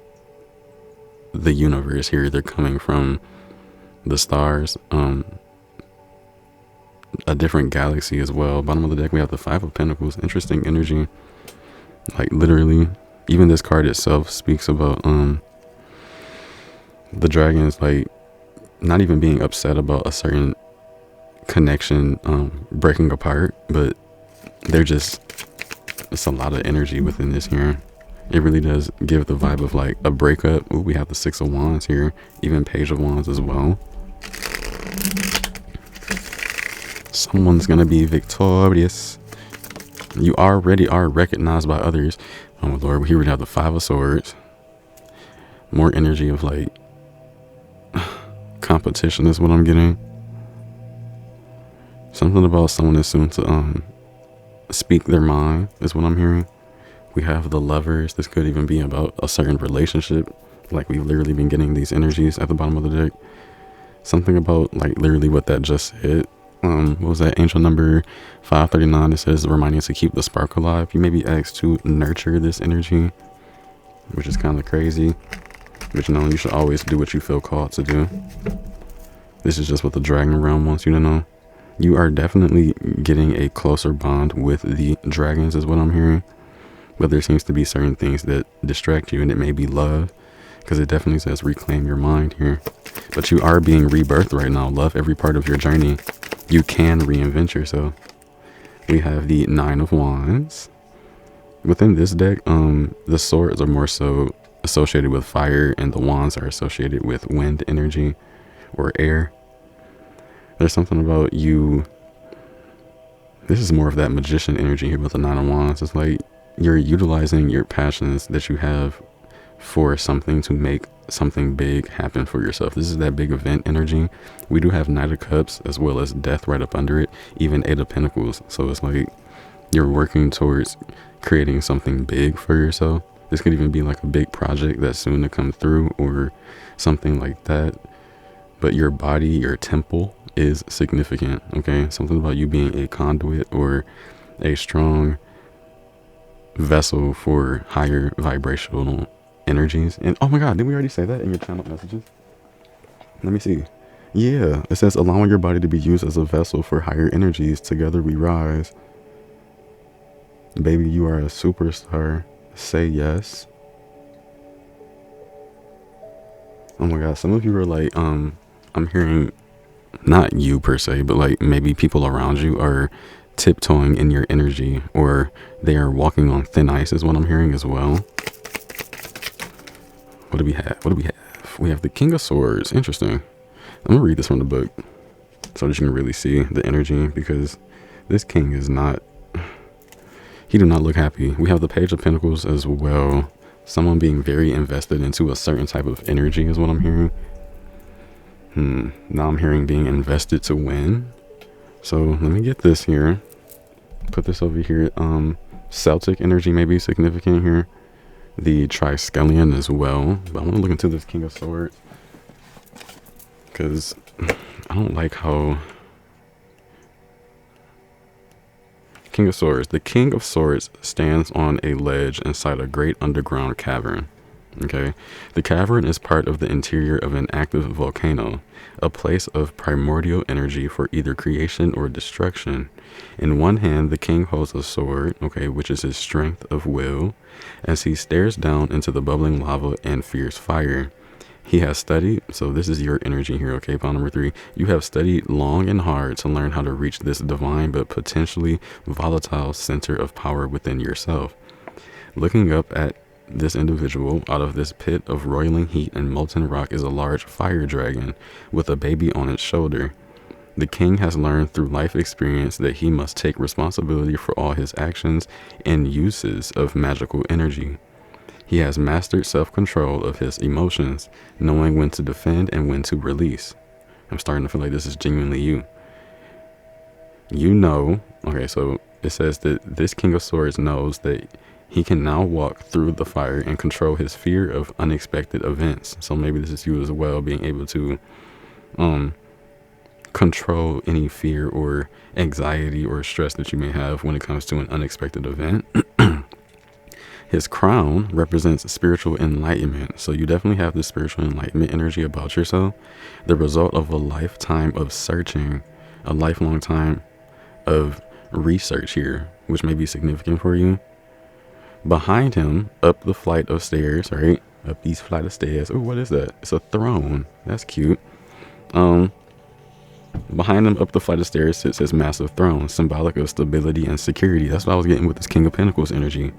the universe here. They're coming from the stars, a different galaxy as well. Bottom of the deck, we have the 5 of Pentacles. Interesting energy. Like literally, even this card itself speaks about the dragons like not even being upset about a certain connection breaking apart, but they're just, it's a lot of energy within this here. It really does give the vibe of like a breakup. Ooh, we have the Six of Wands here, even Page of Wands as well. Someone's gonna be victorious. You already are recognized by others. Oh my Lord, here we have the Five of Swords. More energy of like competition is what I'm getting. Something about someone is soon to speak their mind is what I'm hearing. We have the Lovers. This could even be about a certain relationship. Like we've literally been getting these energies at the bottom of the deck. Something about like literally what that just hit. What was that? Angel number 539. It says reminding us to keep the spark alive. You may be asked to nurture this energy, which is kind of crazy. But you know, you should always do what you feel called to do. This is just what the Dragon Realm wants you to know. You are definitely getting a closer bond with the dragons is what I'm hearing. But there seems to be certain things that distract you, and it may be love, because it definitely says reclaim your mind here. But you are being rebirthed right now. Love every part of your journey. You can reinvent yourself. We have the Nine of Wands. Within this deck, the swords are more so associated with fire, and the wands are associated with wind energy or air. There's something about you. This is more of that magician energy here with the Nine of Wands. It's like you're utilizing your passions that you have for something to make something big happen for yourself. This is that big event energy. We do have Knight of Cups as well as Death right up under it, even Eight of Pentacles. So it's like you're working towards creating something big for yourself. This could even be like a big project that's soon to come through or something like that. But your body, your temple is significant, okay? Something about you being a conduit or a strong vessel for higher vibrational energies. And oh my God, did we already say that in your channel messages? Let me see. Yeah, it says allowing your body to be used as a vessel for higher energies. Together we rise. Baby, you are a superstar. Say yes. Oh my God, some of you are like, I'm hearing, not you per se, but like maybe people around you are tiptoeing in your energy, or they are walking on thin ice is what I'm hearing as well. What do we have? What do we have? We have the King of Swords. Interesting. I'm gonna read this from the book so that you can really see the energy, because this king is not, he do not look happy. We have the Page of Pentacles as well. Someone being very invested into a certain type of energy is what I'm hearing. Now I'm hearing being invested to win. So let me get this here. Put this over here. Celtic energy may be significant here. The Triskelion as well. But I want to look into this King of Swords, because I don't like how... King of Swords. The King of Swords stands on a ledge inside a great underground cavern. Okay, the cavern is part of the interior of an active volcano, a place of primordial energy for either creation or destruction. In one hand, the king holds a sword, okay, which is his strength of will, as he stares down into the bubbling lava and fierce fire. He has studied, so this is your energy here, okay, pile number 3. You have studied long and hard to learn how to reach this divine but potentially volatile center of power within yourself. Looking up at this individual out of this pit of roiling heat and molten rock is a large fire dragon with a baby on its shoulder. The king has learned through life experience that he must take responsibility for all his actions and uses of magical energy. He has mastered self-control of his emotions, knowing when to defend and when to release. I'm starting to feel like this is genuinely you. You know, okay, so it says that this King of Swords knows that he can now walk through the fire and control his fear of unexpected events. So maybe this is you as well, being able to control any fear or anxiety or stress that you may have when it comes to an unexpected event. His crown represents spiritual enlightenment. So you definitely have this spiritual enlightenment energy about yourself. The result of a lifetime of searching, a lifelong time of research here, which may be significant for you. Behind him, up the flight of stairs, right? Up these flight of stairs. Oh, what is that? It's a throne. That's cute. Behind him up the flight of stairs sits his massive throne, symbolic of stability and security. That's what I was getting with this King of Pentacles energy,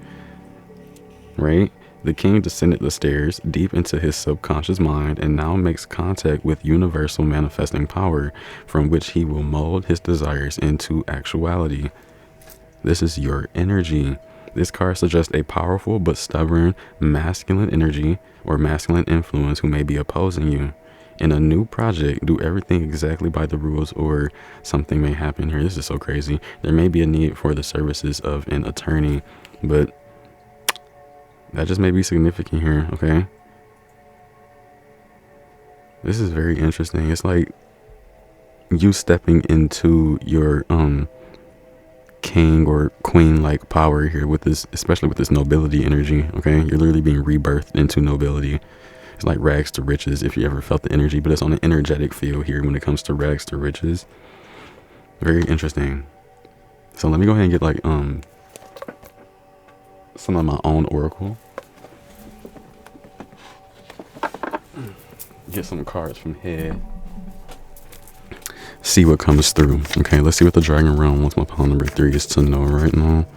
right? The king descended the stairs deep into his subconscious mind and now makes contact with universal manifesting power, from which he will mold his desires into actuality. This is your energy. This card suggests a powerful but stubborn masculine energy or masculine influence who may be opposing you. In a new project, do everything exactly by the rules or something may happen here. This is so crazy. There may be a need for the services of an attorney, but that just may be significant here, okay? This is very interesting. It's like you stepping into your king or queen like power here with this, especially with this nobility energy, okay? You're literally being rebirthed into nobility. It's like rags to riches if you ever felt the energy, but it's on an energetic feel here when it comes to rags to riches. Very interesting. So let me go ahead and get like some of my own oracle. Get some cards from head. See what comes through. Okay, let's see what the Dragon Realm wants my pile number 3 is to know right now.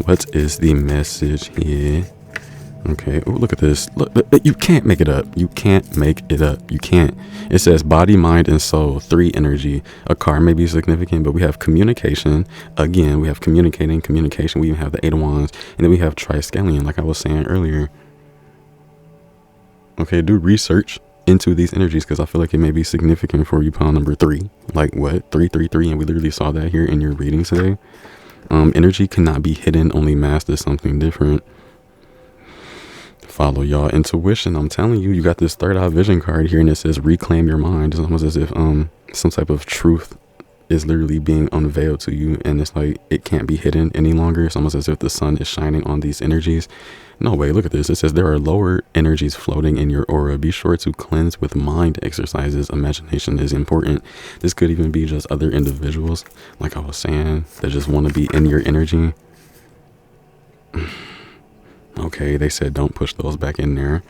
What is the message here? Okay, oh, look at this. Look, you can't make it up. You can't make it up. You can't. It says body, mind, and soul. 3 energy. A card may be significant, but we have communication. Again, we have communication. We even have the 8 of Wands. And then we have Triskelion, like I was saying earlier. Okay, do research into these energies because I feel like it may be significant for you, pile number 3. Like what? 333, and we literally saw that here in your reading today. Energy cannot be hidden, only masked as something different. Follow y'all intuition. I'm telling you, you got this third eye vision card here and it says reclaim your mind. It's almost as if some type of truth is literally being unveiled to you, and it's like it can't be hidden any longer. It's almost as if the sun is shining on these energies. No way, look at this. It says there are lower energies floating in your aura. Be sure to cleanse with mind exercises. Imagination is important. This could even be just other individuals, like I was saying, that just want to be in your energy. Okay, they said don't push those back in there.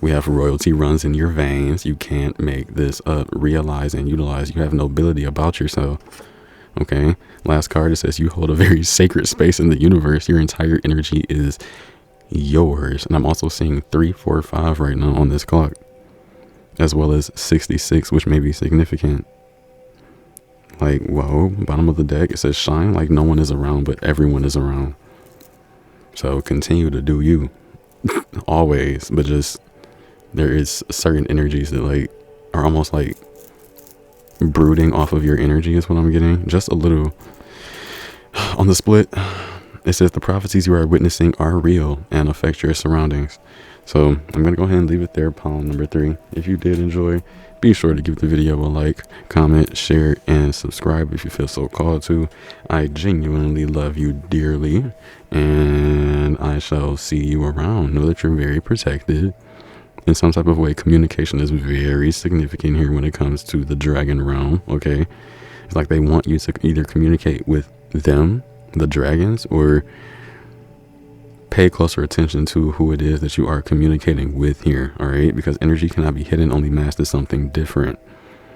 We have royalty runs in your veins. You can't make this up. Realize and utilize. You have nobility about yourself. Okay, last card, it says you hold a very sacred space in the universe. Your entire energy is yours. And I'm also seeing 3, 4, 5 right now on this clock, as well as 66, which may be significant. Like, whoa, bottom of the deck, it says shine like no one is around, but everyone is around. So continue to do you always, but just there is certain energies that like are almost like brooding off of your energy is what I'm getting. Just a little on the split. It says the prophecies you are witnessing are real and affect your surroundings. So I'm going to go ahead and leave it there, pile number 3. If you did enjoy, be sure to give the video a like, comment, share, and subscribe if you feel so called to. I genuinely love you dearly, and I shall see you around. Know that you're very protected. In some type of way, communication is very significant here when it comes to the Dragon Realm, okay? It's like they want you to either communicate with them, the dragons, or pay closer attention to who it is that you are communicating with here, all right? Because energy cannot be hidden, only masked as something different.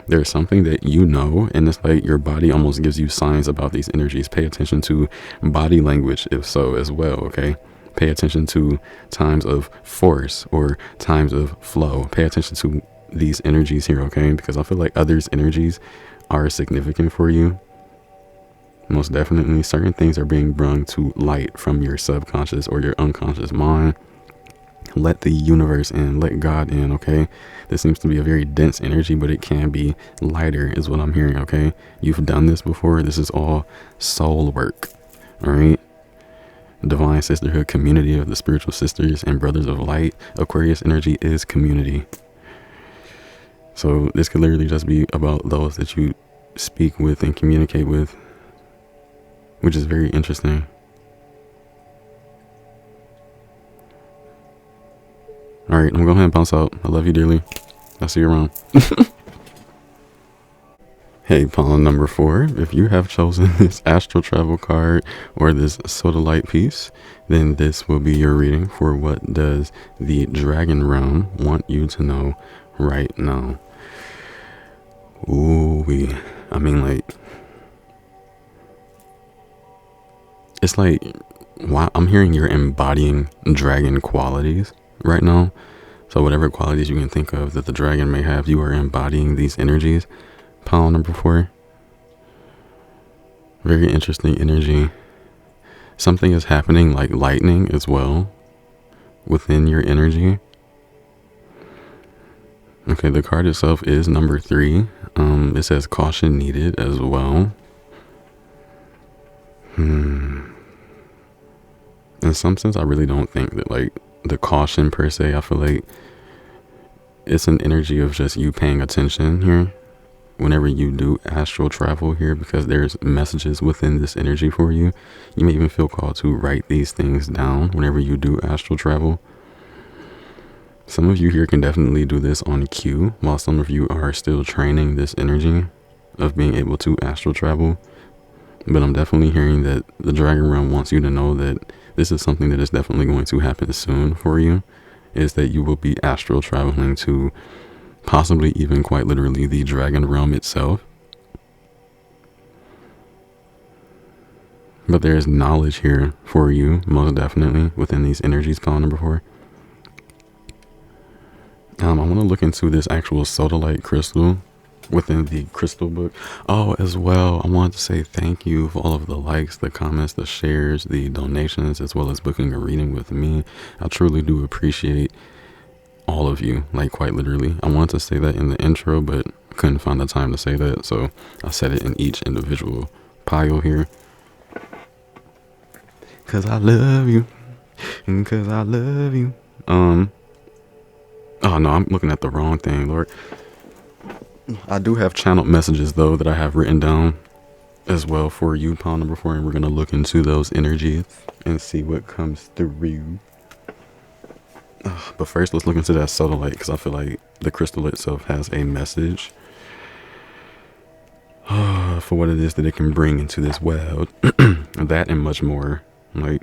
There's something that you know, and it's like your body almost gives you signs about these energies. Pay attention to body language, if so, as well, okay? Pay attention to times of force or times of flow. Pay attention to these energies here, okay? Because I feel like others' energies are significant for you. Most definitely, certain things are being brought to light from your subconscious or your unconscious mind. Let the universe in, let God in, okay? This seems to be a very dense energy, but it can be lighter is what I'm hearing, okay? You've done this before. This is all soul work, all right? Divine sisterhood, community of the spiritual sisters and brothers of light. Aquarius energy is community. So this could literally just be about those that you speak with and communicate with, which is very interesting. All right, I'm gonna go ahead and bounce out. I love you dearly. I'll see you around. Hey, pile number 4, if you have chosen this astral travel card or this Sodalite piece, then this will be your reading for what does the Dragon Realm want you to know right now. Ooh, I mean, like, it's like, wow, I'm hearing you're embodying dragon qualities right now. So whatever qualities you can think of that the dragon may have, you are embodying these energies. Pile number 4. Very interesting energy. Something is happening like lightning as well within your energy. Okay, the card itself is number 3. It says caution needed as well. In some sense, I really don't think that like the caution per se, I feel like it's an energy of just you paying attention here whenever you do astral travel here, because there's messages within this energy for you. You may even feel called to write these things down whenever you do astral travel. Some of you here can definitely do this on cue, while some of you are still training this energy of being able to astral travel. But I'm definitely hearing that the Dragon Realm wants you to know that this is something that is definitely going to happen soon for you, is that you will be astral traveling to possibly even quite literally the Dragon Realm itself. But there is knowledge here for you, most definitely, within these energies, pile number 4. I want to look into this actual Sodalite crystal within the crystal book. Oh, as well, I want to say thank you for all of the likes, the comments, the shares, the donations, as well as booking a reading with me. I truly do appreciate all of you, like quite literally. I wanted to say that in the intro, but couldn't find the time to say that, so I said it in each individual pile here. Cause I love you, and cause I love you. Oh no, I'm looking at the wrong thing, Lord. I do have channeled messages though that I have written down as well for you, pile number 4, and we're gonna look into those energies and see what comes through. But first, let's look into that Sodalite, because I feel like the crystal itself has a message for what it is that it can bring into this world. That and much more. Like,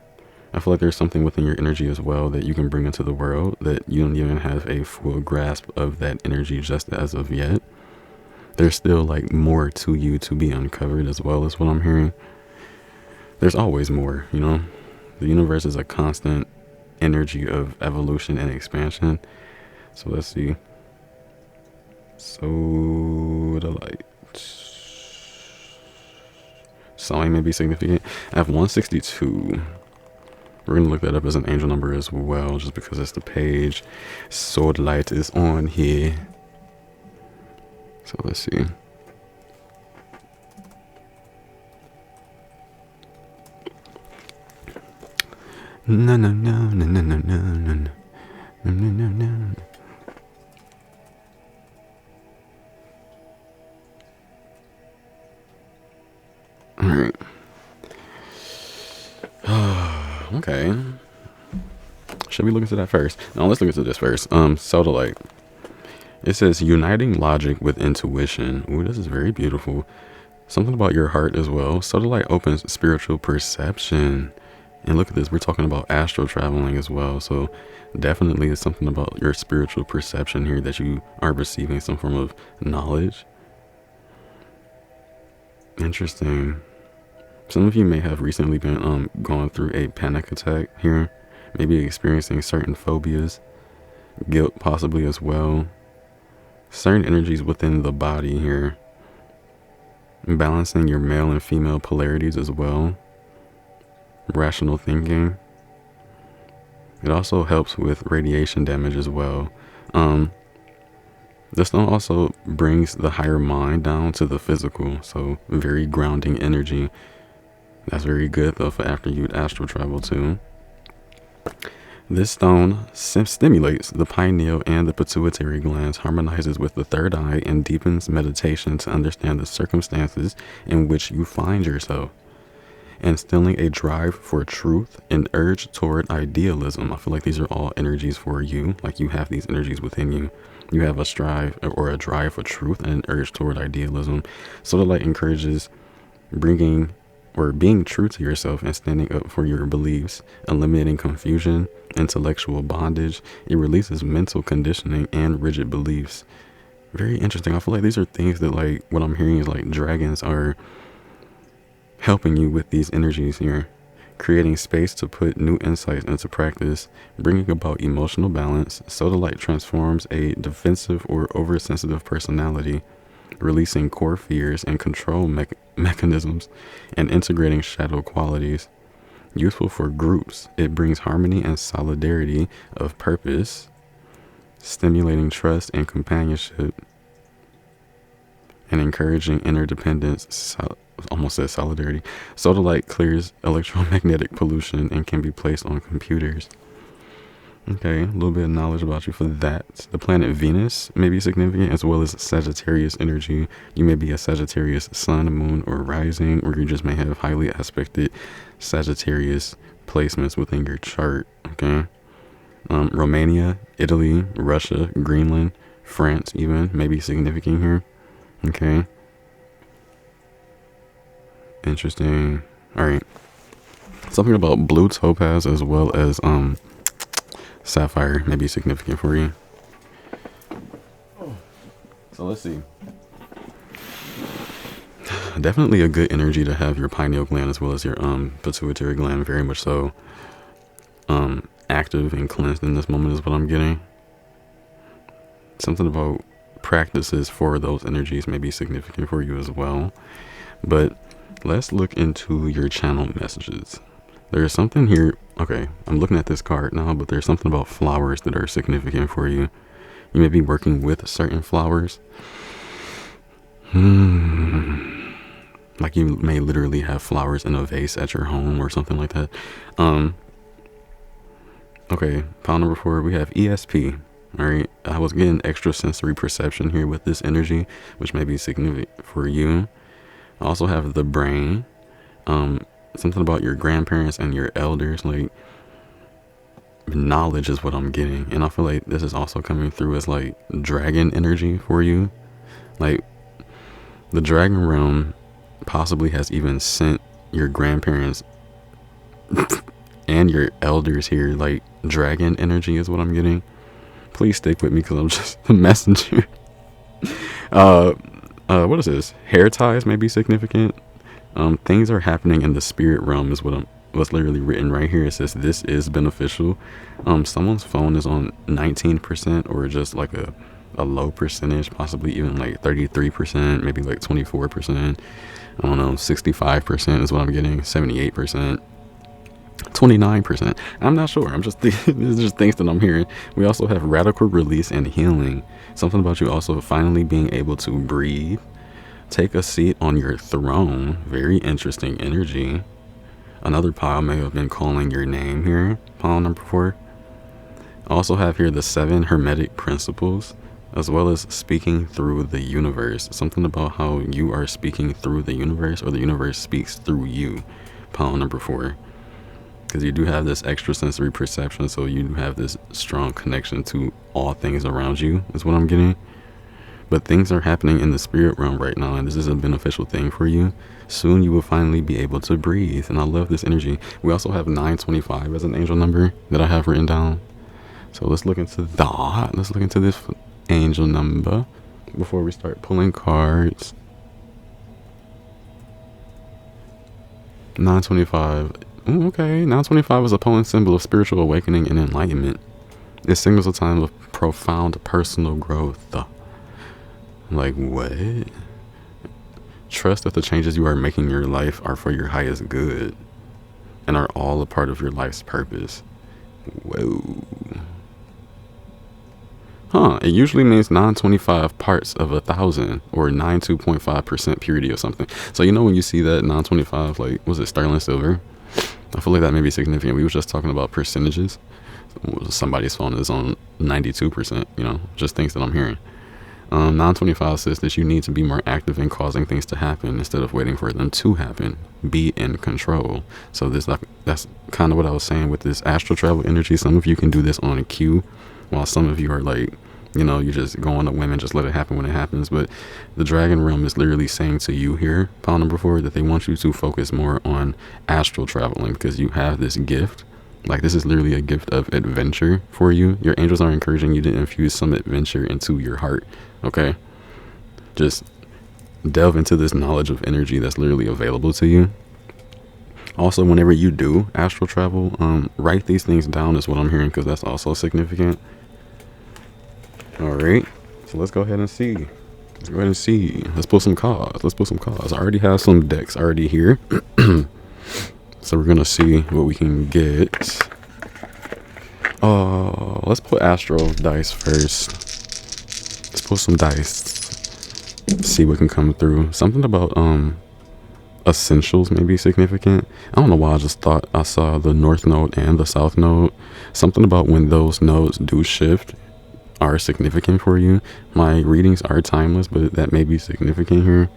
I feel like there's something within your energy as well that you can bring into the world that you don't even have a full grasp of that energy just as of yet. There's still like more to you to be uncovered as well, as what I'm hearing. There's always more, you know. The universe is a constant energy of evolution and expansion. So let's see. Sodalite. Sawing may be significant. I have 162. We're going to look that up as an angel number as well, just because it's the page Sodalite is on here. So let's see. No, no, no, no, no, no, no, no, no, no, no, no. All right. Okay. Should we look into that first? No, let's look into this first. Sodalite. It says uniting logic with intuition. Ooh, this is very beautiful. Something about your heart as well. Sodalite opens spiritual perception. And look at this, we're talking about astral traveling as well. So definitely it's something about your spiritual perception here that you are receiving some form of knowledge. Interesting. Some of you may have recently been going through a panic attack here. Maybe experiencing certain phobias. Guilt possibly as well. Certain energies within the body here. Balancing your male and female polarities as well. Rational thinking. It also helps with radiation damage as well. This stone also brings the higher mind down to the physical, so very grounding energy. That's very good though for after you'd astral travel too. This stone stimulates the pineal and the pituitary glands, harmonizes with the third eye, and deepens meditation to understand the circumstances in which you find yourself. Instilling a drive for truth, an urge toward idealism. I feel like these are all energies for you. Like you have these energies within you. You have a strive or a drive for truth and an urge toward idealism. So the light encourages bringing or being true to yourself and standing up for your beliefs, eliminating confusion, intellectual bondage. It releases mental conditioning and rigid beliefs. Very interesting. I feel like these are things that, like, what I'm hearing is like dragons are helping you with these energies here, creating space to put new insights into practice, bringing about emotional balance. Sodalite transforms a defensive or oversensitive personality, releasing core fears and control mechanisms, and integrating shadow qualities. Useful for groups, it brings harmony and solidarity of purpose, stimulating trust and companionship, and encouraging interdependence. Almost said solidarity. Sodalite clears electromagnetic pollution and can be placed on computers. Okay, a little bit of knowledge about you for that. The planet Venus may be significant, as well as Sagittarius energy. You may be a Sagittarius sun, moon, or rising, or you just may have highly aspected Sagittarius placements within your chart. Okay. Romania, Italy, Russia, Greenland, France even may be significant here. Okay. Interesting. All right. Something about blue topaz as well as sapphire may be significant for you. So let's see. Definitely a good energy to have your pineal gland as well as your pituitary gland, very much so active and cleansed in this moment is what I'm getting. Something about practices for those energies may be significant for you as well. But let's look into your channel messages. There's something here. Okay, I'm looking at this card now, but there's something about flowers that are significant for you. You may be working with certain flowers. Like you may literally have flowers in a vase at your home or something like that. Okay, pile number 4, we have ESP. All right, I was getting extrasensory perception here with this energy, which may be significant for you. I also have the brain. Something about your grandparents and your elders, like knowledge is what I'm getting. And I feel like this is also coming through as like dragon energy for you. Like the dragon realm possibly has even sent your grandparents and your elders here, like dragon energy is what I'm getting. Please stick with me because I'm just a messenger. What is this? Hair ties may be significant. Things are happening in the spirit realm is what's literally written right here. It says this is beneficial. Someone's phone is on 19% or just like a low percentage, possibly even like 33%, maybe like 24%. I don't know, 65% is what I'm getting, 78%. 29%. I'm not sure. I'm just this is just things that I'm hearing. We also have radical release and healing. Something about you also finally being able to breathe. Take a seat on your throne. Very interesting energy. Another pile may have been calling your name here. Pile number 4. I also have here the 7 hermetic principles, as well as speaking through the universe. Something about how you are speaking through the universe or the universe speaks through you. Pile number 4. Because you do have this extrasensory perception, so you have this strong connection to all things around you, is what I'm getting. But things are happening in the spirit realm right now, and this is a beneficial thing for you. Soon you will finally be able to breathe, and I love this energy. We also have 925 as an angel number that I have written down. So let's look into that. Let's look into this angel number before we start pulling cards. 925. Ooh, okay, 925 is a potent symbol of spiritual awakening and enlightenment. It signals a time of profound personal growth. Like what? Trust that the changes you are making in your life are for your highest good and are all a part of your life's purpose. Whoa. Huh, it usually means 925 parts of 1,000 or 92.5% purity or something. So you know when you see that 925, like, was it sterling silver? I feel like that may be significant. We were just talking about percentages. Somebody's phone is on 92%, you know, just things that I'm hearing. 925 says that you need to be more active in causing things to happen instead of waiting for them to happen. Be in control. So that's kind of what I was saying with this astral travel energy. Some of you can do this on a cue, while some of you are like, you know, you just go on a whim and just let it happen when it happens. But the dragon realm is literally saying to you here, pile number 4, that they want you to focus more on astral traveling because you have this gift Like, this is literally a gift of adventure for you. Your angels are encouraging you to infuse some adventure into your heart. Okay, just delve into this knowledge of energy that's literally available to you. Also, whenever you do astral travel, write these things down is what I'm hearing, because that's also significant. All right, so let's go ahead and see. Let's go ahead and see. Let's pull some cards. Let's pull some cards. I already have some decks already here. So we're gonna see what we can get. Let's put astral dice first. Let's pull some dice. See what can come through. Something about essentials may be significant. I don't know why I just thought I saw the north node and the south node. Something about when those nodes do shift are significant for you. My readings are timeless, but that may be significant here.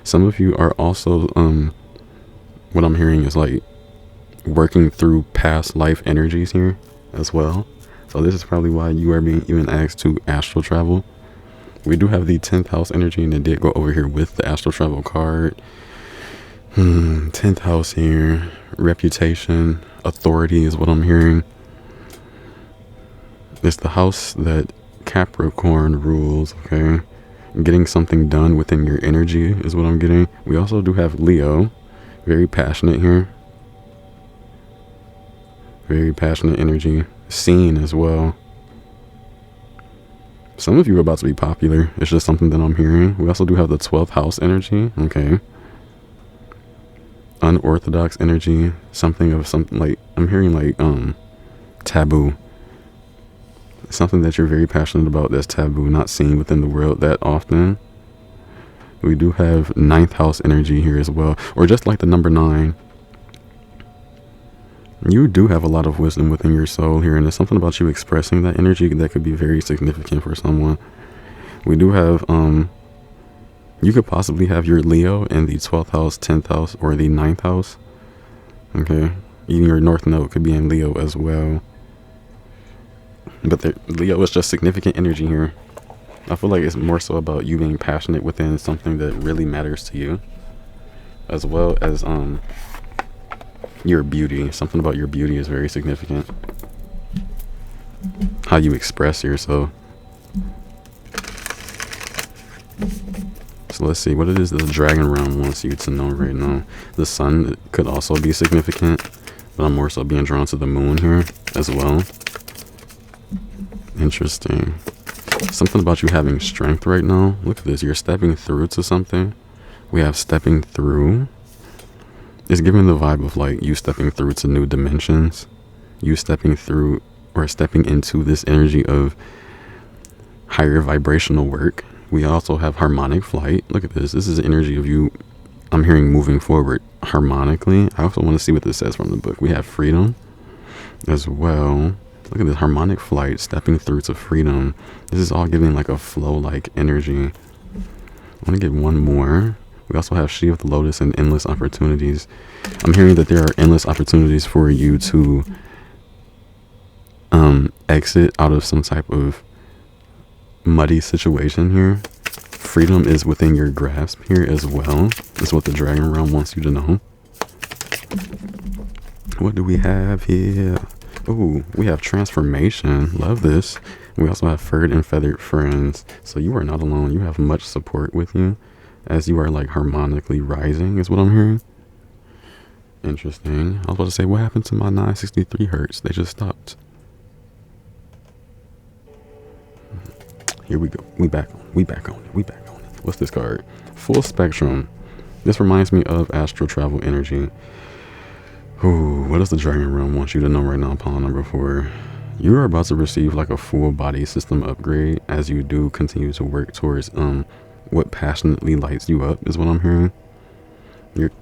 Some of you are also what I'm hearing is like working through past life energies here as well. So this is probably why you are being even asked to astral travel. We do have the 10th house energy, and it did go over here with the astral travel card. 10th house here, reputation, authority is what I'm hearing. It's the house that Capricorn rules, okay? Getting something done within your energy is what I'm getting. We also do have Leo, very passionate here. Very passionate energy. Seen as well. Some of you are about to be popular. It's just something that I'm hearing. We also do have the 12th house energy, okay? Unorthodox energy. Something like, I'm hearing like taboo. Something that you're very passionate about that's taboo, not seen within the world that often. We do have 9th house energy here as well, or just like the number 9. You do have a lot of wisdom within your soul here, and there's something about you expressing that energy that could be very significant for someone. We do have you could possibly have your Leo in the 12th house, 10th house, or the 9th house. Okay, even your north node could be in Leo as well. But Leo is just significant energy here. I feel like it's more so about you being passionate within something that really matters to you, as well as your beauty. Something about your beauty is very significant. How you express yourself. So let's see what it is that the dragon realm wants you to know right now. The sun could also be significant, but I'm more so being drawn to the moon here as well. Interesting. Something about you having strength right now. Look at this. You're stepping through to something. We have stepping through. It's giving the vibe of like you stepping through to new dimensions. You stepping through or stepping into this energy of higher vibrational work. We also have harmonic flight. Look at this. This is the energy of you, I'm hearing, moving forward harmonically. I also want to see what this says from the book. We have freedom as well. Look at this harmonic flight, stepping through to freedom. This is all giving like a flow-like energy. I want to get one more. We also have She of the Lotus and endless opportunities. I'm hearing that there are endless opportunities for you to exit out of some type of muddy situation here. Freedom is within your grasp here as well. That's what the dragon realm wants you to know. What do we have here? Oh, we have transformation. Love this. We also have furred and feathered friends. So you are not alone. You have much support with you as you are like harmonically rising is what I'm hearing. Interesting. I was about to say, what happened to my 963 hertz? They just stopped. Here we go. We back on it. What's this card? Full spectrum. This reminds me of astral travel energy. Ooh, what does the dragon realm want you to know right now, pawn number 4? You are about to receive like a full body system upgrade as you do continue to work towards what passionately lights you up is what I'm hearing.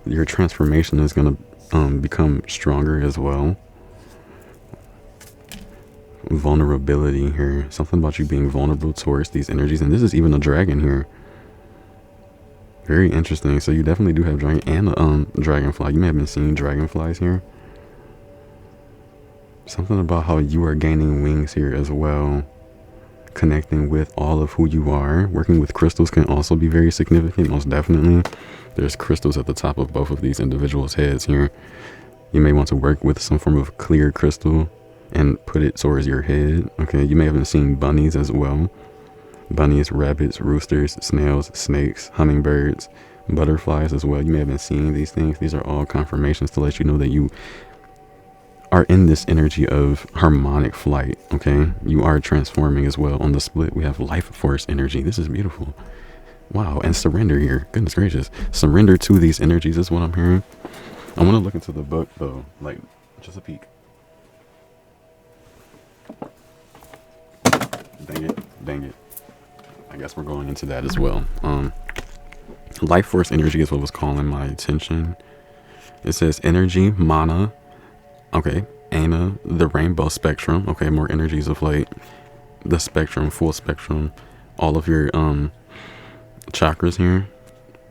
Your transformation is gonna become stronger as well. Vulnerability here. Something about you being vulnerable towards these energies, and this is even a dragon here. Very interesting. So you definitely do have dragon and dragonfly. You may have been seeing dragonflies here. Something about how you are gaining wings here as well. Connecting with all of who you are. Working with crystals can also be very significant, most definitely. There's crystals at the top of both of these individuals' heads here. You may want to work with some form of clear crystal and put it towards your head. Okay, you may have been seeing bunnies as well. Bunnies, rabbits, roosters, snails, snakes, hummingbirds, butterflies as well. You may have been seeing these things. These are all confirmations to let you know that you are in this energy of harmonic flight. Okay, you are transforming as well. On the split, we have life force energy. This is beautiful. Wow. And surrender here. Goodness gracious. Surrender to these energies is what I'm hearing. I want to look into the book though, like just a peek. Dang it. I guess we're going into that as well. Life force energy is what was calling my attention. It says energy, mana, okay, Ana, the rainbow spectrum. Okay, more energies of like the spectrum, full spectrum, all of your chakras here.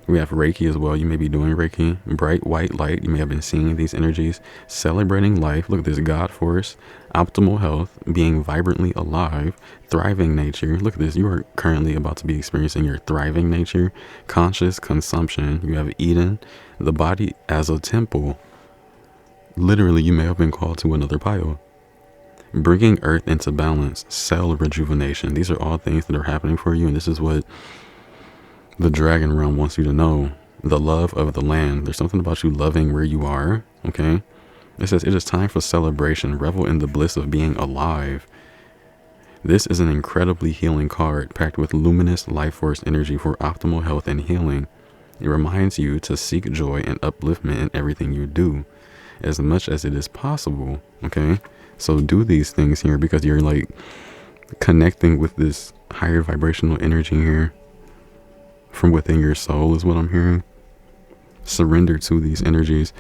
We have Reiki as well. You may be doing Reiki. Bright white light. You may have been seeing these energies. Celebrating life. Look at this. God force. Optimal health. Being vibrantly alive. Thriving nature. Look at this. You are currently about to be experiencing your thriving nature. Conscious consumption. You have Eden. The body as a temple. Literally, you may have been called to another pile. Bringing earth into balance. Cell rejuvenation. These are all things that are happening for you. And this is what the dragon realm wants you to know. The love of the land. There's something about you loving where you are. Okay. It says it is time for celebration. Revel in the bliss of being alive. This is an incredibly healing card packed with luminous life force energy for optimal health and healing. It reminds you to seek joy and upliftment in everything you do as much as it is possible. Okay. So do these things here because you're like connecting with this higher vibrational energy here. From within your soul is what I'm hearing. Surrender to these energies.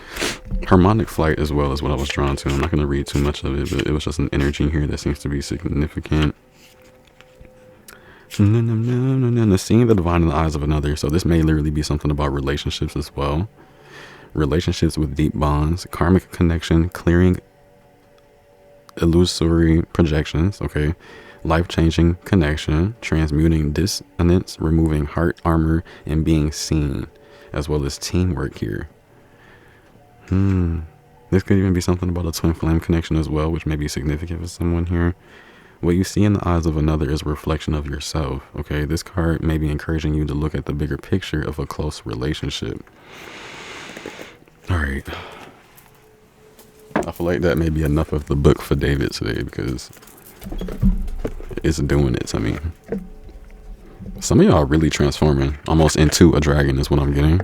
Harmonic flight as well is what I was drawn to. I'm not going to read too much of it, but it was just an energy here that seems to be significant. Seeing the divine in the eyes of another. So this may literally be something about relationships as well. Relationships with deep bonds, karmic connection, clearing illusory projections. Okay. Life-changing connection, transmuting dissonance, removing heart armor, and being seen, as well as teamwork here. This could even be something about a twin flame connection as well, which may be significant for someone here. What you see in the eyes of another is a reflection of yourself. Okay, this card may be encouraging you to look at the bigger picture of a close relationship. All right. I feel like that may be enough of the book for David today because it's doing it to me. Some of y'all are really transforming almost into a dragon is what I'm getting.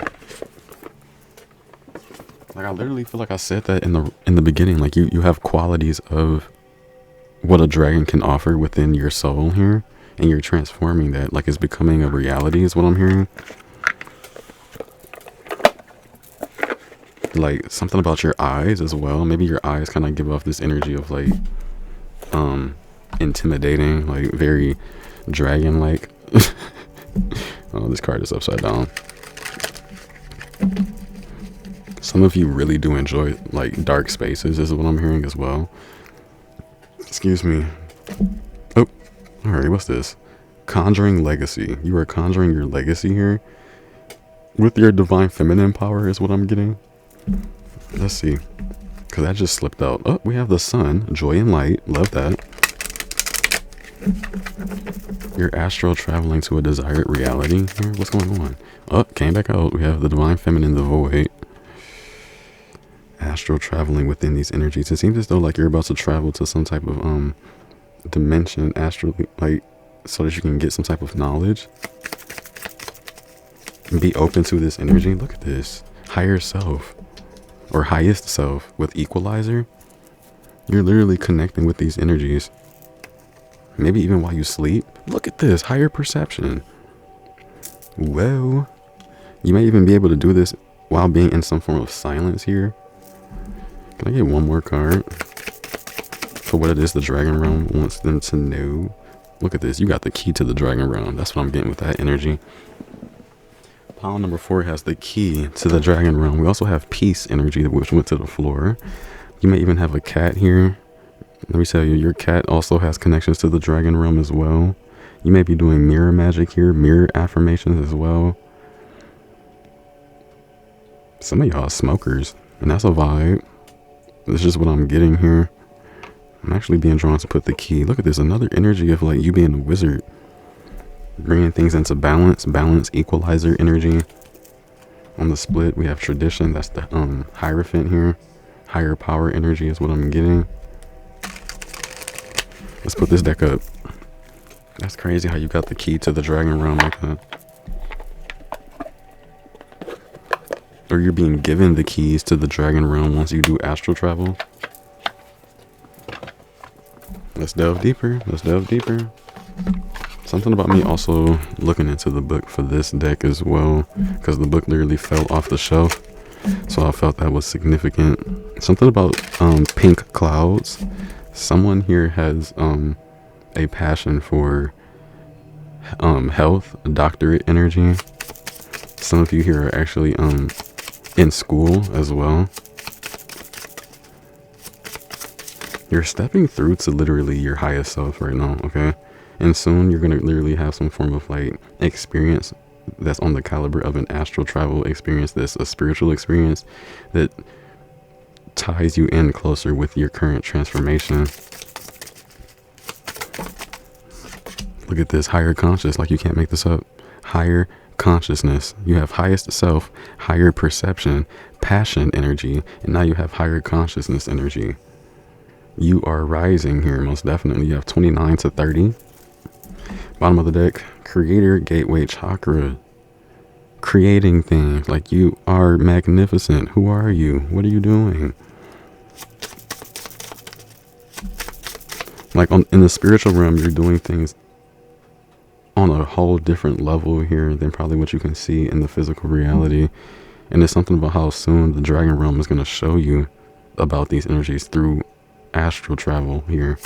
Like I literally feel like I said that in the beginning. Like you have qualities of what a dragon can offer within your soul here, and you're transforming that. Like it's becoming a reality is what I'm hearing. Like something about your eyes as well. Maybe your eyes kind of give off this energy of like intimidating, like very dragon like. Oh, this card is upside down. Some of you really do enjoy like dark spaces is what I'm hearing as well. Excuse me. Oh, all right, what's this? Conjuring legacy. You are conjuring your legacy here with your divine feminine power is what I'm getting. Let's see, because that just slipped out. Oh, we have the sun, joy and light. Love that. You're astral traveling to a desired reality here. What's going on? Oh, came back out. We have the divine feminine, the void. Astral traveling within these energies. It seems as though like you're about to travel to some type of dimension astrally, like so that you can get some type of knowledge. And be open to this energy. Look at this. Higher self. Or highest self with equalizer. You're literally connecting with these energies. Maybe even while you sleep. Look at this. Higher perception. Well, you may even be able to do this while being in some form of silence here. Can I get one more card? For what it is the Dragon Realm wants them to know. Look at this. You got the key to the Dragon Realm. That's what I'm getting with that energy. Pile number 4 has the key to the Dragon Realm. We also have peace energy, which went to the floor. You may even have a cat here. Let me tell you, your cat also has connections to the Dragon Realm as well. You may be doing mirror magic here, mirror affirmations as well. Some of y'all are smokers, and that's a vibe. This is just what I'm getting here. I'm actually being drawn to put the key. Look at this, another energy of like you being a wizard, bringing things into balance, equalizer energy. On the split, we have tradition. That's the Hierophant here. Higher power energy is what I'm getting. Let's put this deck up. That's crazy how you got the key to the dragon realm like that. Or you're being given the keys to the dragon realm once you do astral travel. Let's delve deeper. Let's delve deeper. Something about me also looking into the book for this deck as well, because the book literally fell off the shelf. So I felt that was significant. Something about pink clouds. Someone here has a passion for health, doctorate energy. Some of you here are actually in school as well. You're stepping through to literally your highest self right now, okay? And soon you're gonna literally have some form of like experience that's on the caliber of an astral travel experience, that's a spiritual experience that ties you in closer with your current transformation. Look at this, higher conscious, like you can't make this up. Higher consciousness. You have highest self, higher perception, passion energy, and now you have higher consciousness energy. You are rising here, most definitely. You have 29 to 30. Bottom of the deck, creator, gateway, chakra. Creating things, like you are magnificent. Who are you? What are you doing? Like in the spiritual realm, you're doing things on a whole different level here than probably what you can see in the physical reality. And there's something about how soon the dragon realm is going to show you about these energies through astral travel here.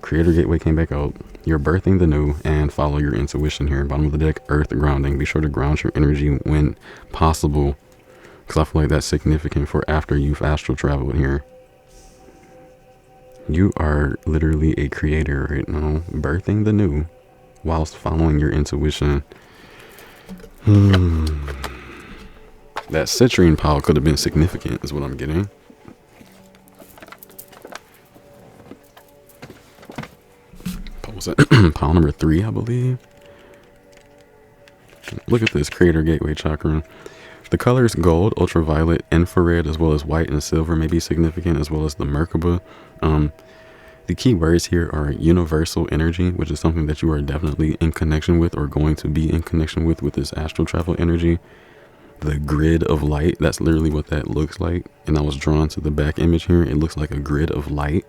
Creator gateway came back out. You're birthing the new and follow your intuition here. Bottom of the deck, earth grounding. Be sure to ground your energy when possible, because I feel like that's significant for after you've astral traveled here. You are literally a creator right now, birthing the new whilst following your intuition. That citrine pile could have been significant is what I'm getting. What was that? Pile number 3, I believe. Look at this, creator gateway chakra. The colors gold, ultraviolet, infrared, as well as white and silver may be significant, as well as the Merkaba. The key words here are universal energy, which is something that you are definitely in connection with or going to be in connection with this astral travel energy. The grid of light, that's literally what that looks like. And I was drawn to the back image here. It looks like a grid of light.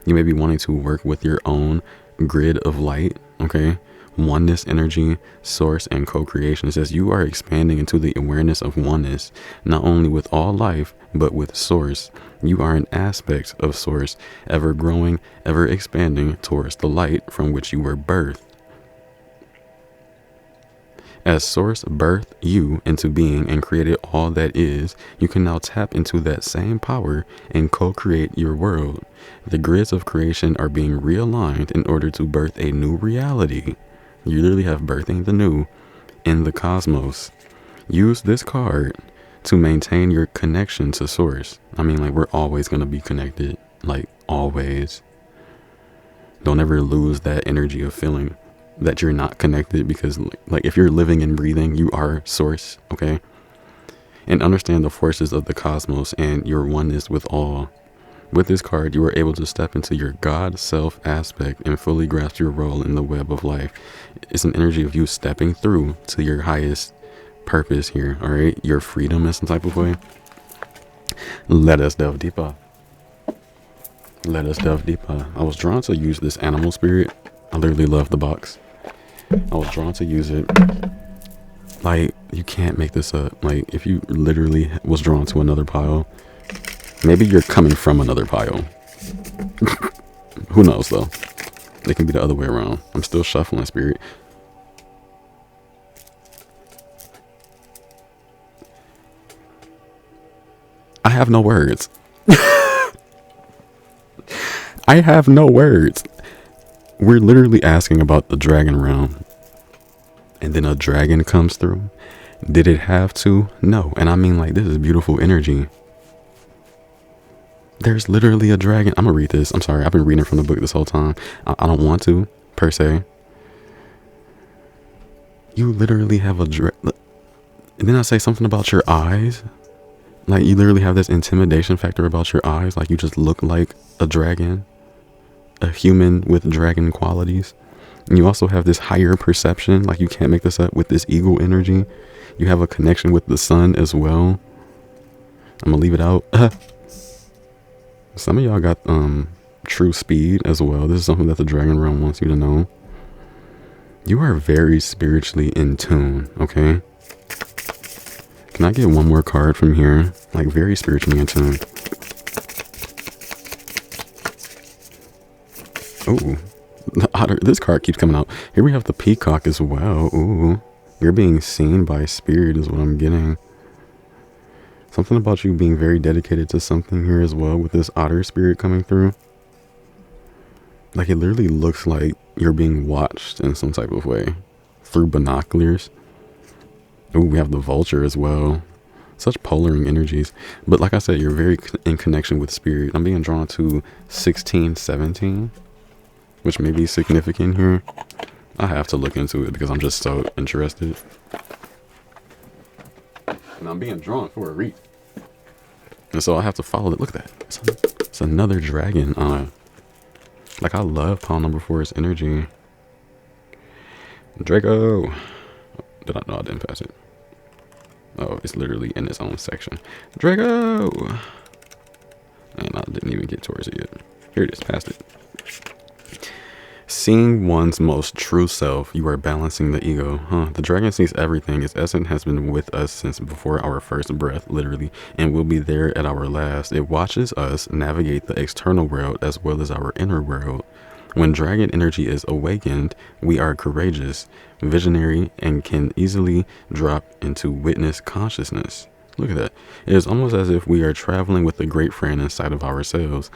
You may be wanting to work with your own grid of light, okay? Oneness energy, source, and co-creation. It says you are expanding into the awareness of oneness, not only with all life, but with source. You are an aspect of source, ever growing, ever expanding towards the light from which you were birthed. As source birthed you into being and created all that is, you can now tap into that same power and co-create your world. The grids of creation are being realigned in order to birth a new reality. You literally have birthing the new in the cosmos. Use this card to maintain your connection to source. I mean, like, we're always going to be connected, like always. Don't ever lose that energy of feeling that you're not connected, because like if you're living and breathing, you are source, okay? And understand the forces of the cosmos and your oneness with all. With this card, you are able to step into your God self aspect and fully grasp your role in the web of life. It's an energy of you stepping through to your highest purpose here, all right? Your freedom in some type of way. Let us delve deeper. Let us delve deeper. I was drawn to use this animal spirit. I literally love the box. I was drawn to use it. Like, you can't make this up. Like, if you literally was drawn to another pile, maybe you're coming from another pile. Who knows, though? It can be the other way around. I'm still shuffling, spirit. I have no words. I have no words. We're literally asking about the dragon realm. And then a dragon comes through. Did it have to? No. And I mean, like, this is beautiful energy. There's literally a dragon. I'm gonna read this. I'm sorry. I've been reading from the book this whole time. I don't want to, per se. You literally have a dragon. And then I say something about your eyes. Like, you literally have this intimidation factor about your eyes. Like, you just look like a dragon. A human with dragon qualities. And you also have this higher perception. Like, you can't make this up with this eagle energy. You have a connection with the sun as well. I'm gonna leave it out. Some of y'all got true speed as well. This is something that the dragon realm wants you to know. You are very spiritually in tune, okay? Can I get one more card from here? Like, very spiritually in tune. Ooh, the otter. This card keeps coming out. Here we have the peacock as well. Ooh, you're being seen by spirit is what I'm getting. Something about you being very dedicated to something here as well with this otter spirit coming through. Like, it literally looks like you're being watched in some type of way through binoculars. Ooh, we have the vulture as well. Such polaring energies. But like I said, you're very in connection with spirit. I'm being drawn to 1617, which may be significant here. I have to look into it because I'm just so interested. And I'm being drawn for a read. And so I have to follow it. Look at that. It's another dragon. Like, I love pile number 4's energy. Draco. Did I? No, I didn't pass it. Oh, it's literally in its own section. Draco. And I didn't even get towards it yet. Here it is. Passed it. Seeing one's most true self, you are balancing the ego. The dragon sees everything. Its essence has been with us since before our first breath, literally, and will be there at our last. It watches us navigate the external world as well as our inner world. When dragon energy is awakened, we are courageous, visionary, and can easily drop into witness consciousness. Look at that. It is almost as if we are traveling with a great friend inside of ourselves.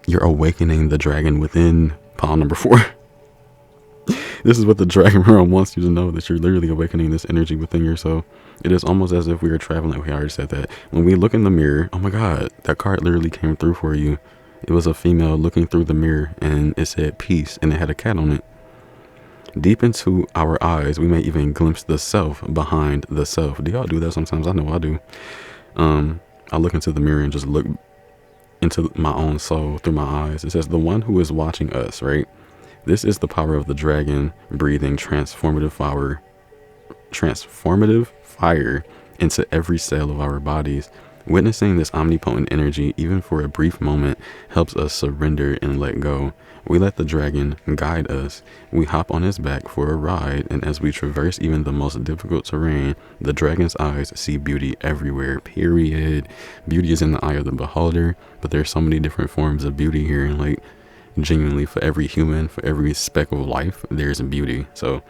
You're awakening the dragon within pile number 4. This is what the dragon realm wants you to know, that you're literally awakening this energy within yourself. It is almost as if we are traveling. We already said that. When we look in the mirror, oh my God, that card literally came through for you. It was a female looking through the mirror and it said peace and it had a cat on it. Deep into our eyes, we may even glimpse the self behind the self. Do y'all do that sometimes? I know I do. I look into the mirror and just look into my own soul through my eyes. It says the one who is watching us, right? This is the power of the dragon breathing transformative fire into every cell of our bodies. Witnessing this omnipotent energy, even for a brief moment, helps us surrender and let go. We let the dragon guide us. We hop on his back for a ride, and as we traverse even the most difficult terrain, the dragon's eyes see beauty everywhere, period. Beauty is in the eye of the beholder, but there's so many different forms of beauty here, and like, genuinely, for every human, for every speck of life, there's beauty. So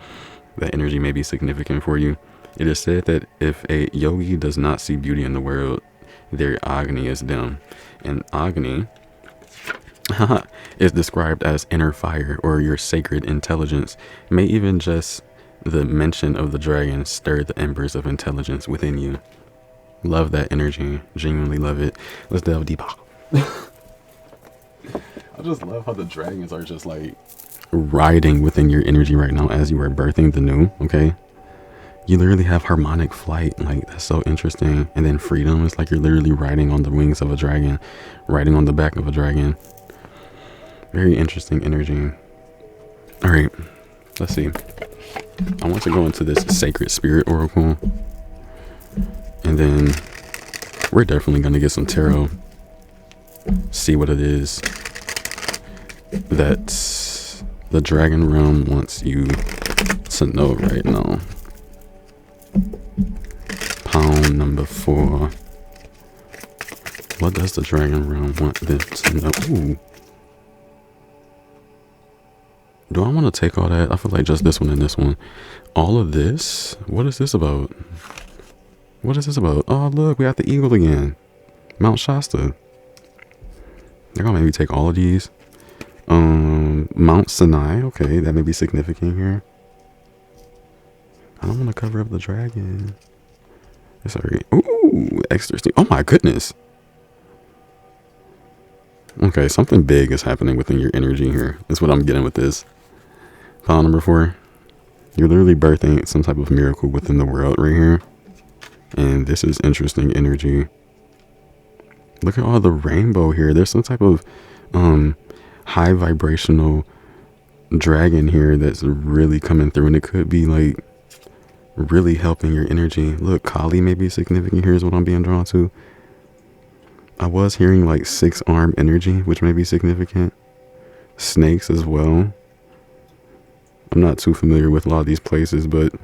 that energy may be significant for you. It is said that if a yogi does not see beauty in the world, their Agni is dim. And Agni is described as inner fire or your sacred intelligence. May even just the mention of the dragon stir the embers of intelligence within you. Love that energy. Genuinely love it. Let's delve deeper. I just love how the dragons are just like riding within your energy right now as you are birthing the new, okay? You literally have harmonic flight. Like, that's so interesting. And then freedom is like you're literally riding on the wings of a dragon, riding on the back of a dragon. Very interesting energy. All right, let's see. I want to go into this sacred spirit oracle, and then we're definitely going to get some tarot, see what it is that the dragon realm wants you to know right now. Pound number 4. What does the dragon realm want them to know? Ooh. Do I want to take all that? I feel like just this one and this one. All of this? What is this about? What is this about? Oh, look, we got the eagle again. Mount Shasta. They're gonna maybe take all of these. Mount Sinai. Okay, that may be significant here. I don't want to cover up the dragon. Sorry. Ooh, extra steam. Oh my goodness. Okay, something big is happening within your energy here. That's what I'm getting with this. Pile number 4. You're literally birthing some type of miracle within the world right here. And this is interesting energy. Look at all the rainbow here. There's some type of high vibrational dragon here that's really coming through. And it could be like really helping your energy. Look, Kali may be significant here is what I'm being drawn to. I was hearing like 6-arm energy, which may be significant. Snakes as well. I'm not too familiar with a lot of these places, but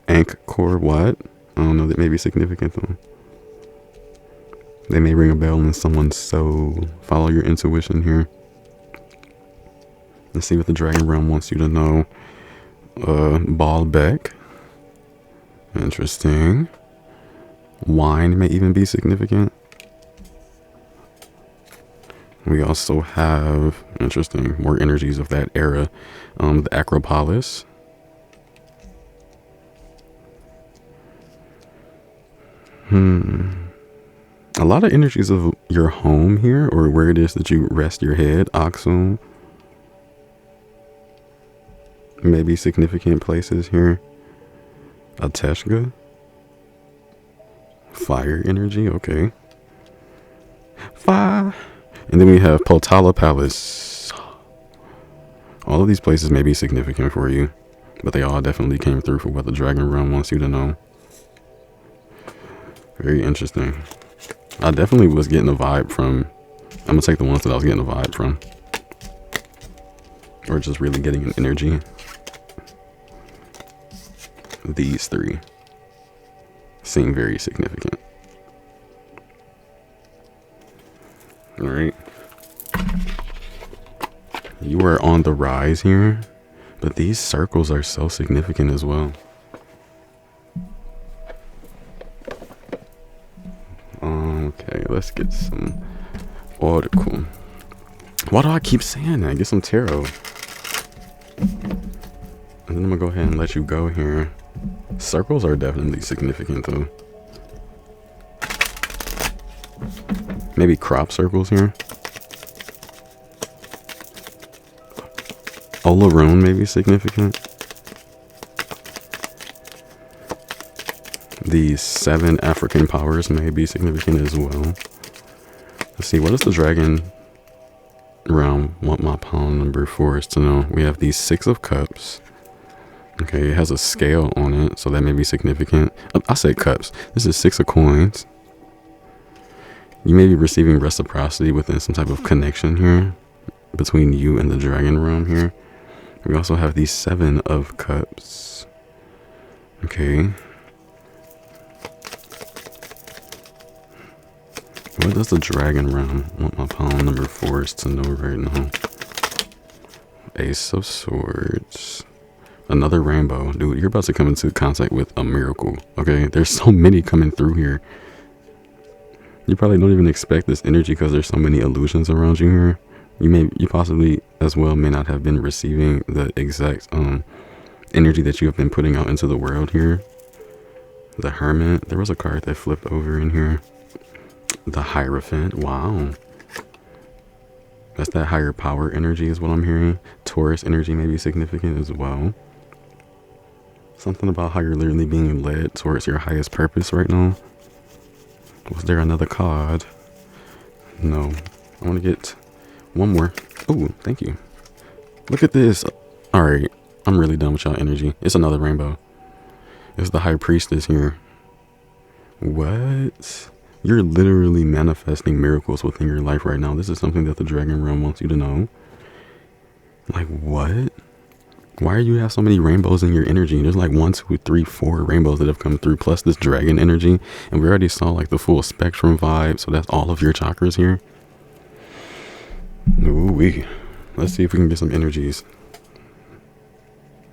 Angkor what? I don't know, that may be significant though. They may ring a bell in someone's soul. Follow your intuition here. Let's see what the Dragon Realm wants you to know. Baalbek. Interesting. Wine may even be significant. We also have, interesting, more energies of that era. The Acropolis. A lot of energies of your home here, or where it is that you rest your head. Aksum. Maybe significant places here. Ateshga. Fire energy, okay. Fire. And then we have Potala Palace. All of these places may be significant for you, but they all definitely came through for what the Dragon Realm wants you to know. Very interesting. I definitely was getting a vibe from, I'm going to take the ones that I was getting a vibe from. Or just really getting an energy. These 3 seem very significant. All right. You are on the rise here, but these circles are so significant as well. Okay, let's get some oracle. Why do I keep saying that? Get some tarot. And then I'm gonna go ahead and let you go here. Circles are definitely significant though. Maybe crop circles here. Olaroon may be significant. The 7 African powers may be significant as well. Let's see, what does the Dragon Realm want my pile number 4 is to know? We have these 6 of Cups. Okay, it has a scale on it, so that may be significant. I said cups. This is 6 of Coins. You may be receiving reciprocity within some type of connection here between you and the Dragon Realm here. We also have these 7 of Cups. Okay. What does the Dragon Realm want my pile number 4 is to know right now? Ace of Swords. Another rainbow. Dude, you're about to come into contact with a miracle. Okay, there's so many coming through here. You probably don't even expect this energy because there's so many illusions around you here. You possibly as well may not have been receiving the exact energy that you have been putting out into the world here. The Hermit. There was a card that flipped over in here. The Hierophant. Wow. That's that higher power energy is what I'm hearing. Taurus energy may be significant as well. Something about how you're literally being led towards your highest purpose right now. Was there another card? No. I want to get one more. Oh, thank you. Look at this. Alright. I'm really done with y'all energy. It's another rainbow. It's the High Priestess here. What? You're literally manifesting miracles within your life right now. This is something that the Dragon Realm wants you to know. Like, what? Why do you have so many rainbows in your energy? There's like 1, 2, 3, 4 rainbows that have come through, plus this dragon energy. And we already saw like the full spectrum vibe. So that's all of your chakras here. Ooh-wee. Let's see if we can get some energies.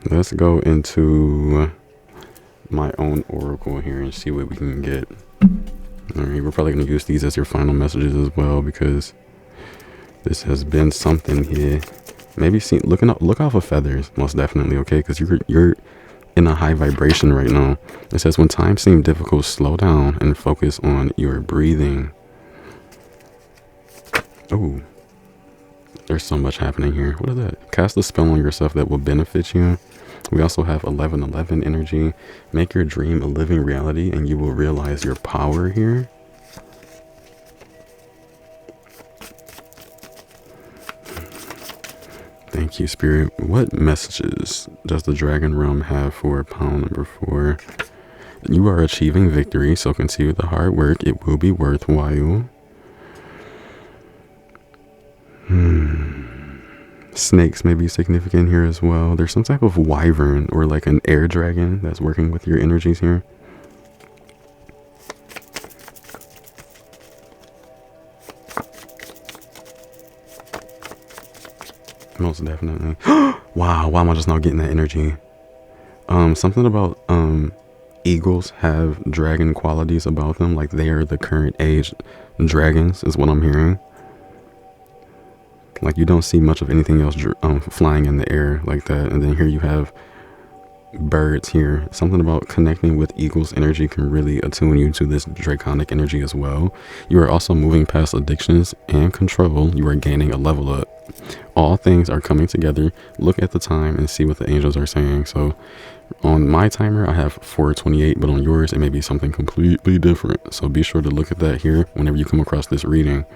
Let's go into my own oracle here and see what we can get. Alright, we're probably going to use these as your final messages as well, because this has been something here. Maybe see, look off of feathers, most definitely, okay? Because you're in a high vibration right now. It says, when times seem difficult, slow down and focus on your breathing. Oh, There's so much happening here. What is that? Cast a spell on yourself that will benefit you. We also have 1111 energy. Make your dream a living reality and you will realize your power here. Thank you, Spirit. What messages does the Dragon Realm have for pile number 4? You are achieving victory, so continue the hard work. It will be worthwhile. Snakes may be significant here as well. There's some type of wyvern or like an air dragon that's working with your energies here. Most definitely. Wow, why am I just not getting that energy? Something about eagles have dragon qualities about them, like they are the current age dragons is what I'm hearing. Like you don't see much of anything else flying in the air like that. And then here you have birds here. Something about connecting with eagles energy can really attune you to this draconic energy as well. You are also moving past addictions and control. You are gaining a level up. All things are coming together. Look at the time and see what the angels are saying. So on my timer I have 4:28, but on yours it may be something completely different. So be sure to look at that here whenever you come across this reading.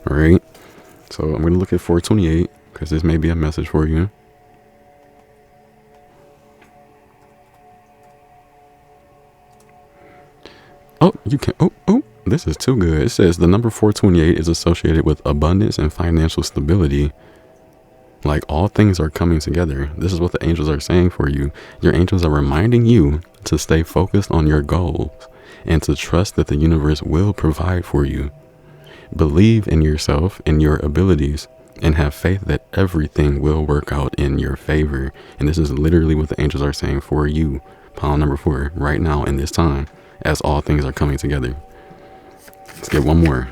All right. So I'm going to look at 4:28 because this may be a message for you. Oh, you can. Oh, this is too good. It says the number 428 is associated with abundance and financial stability. Like all things are coming together. This is what the angels are saying for you. Your angels are reminding you to stay focused on your goals and to trust that the universe will provide for you. Believe in yourself and your abilities and have faith that everything will work out in your favor. And this is literally what the angels are saying for you, pile number 4, right now in this time, as all things are coming together. Let's get one more.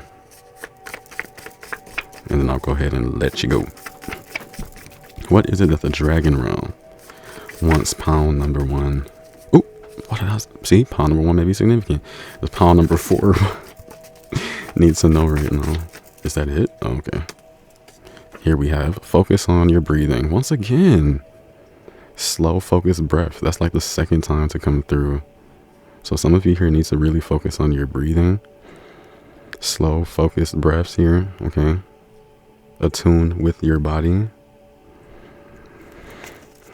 And then I'll go ahead and let you go. What is it that the Dragon Realm wants pile number 1? Oh, what did I see? Pile number 1 may be significant. The pile number 4 needs to know right now. Is that it? Oh, okay. Here we have focus on your breathing. Once again, slow focused breath. That's like the second time to come through. So some of you here need to really focus on your breathing. Slow focused breaths here. Okay. Attune with your body.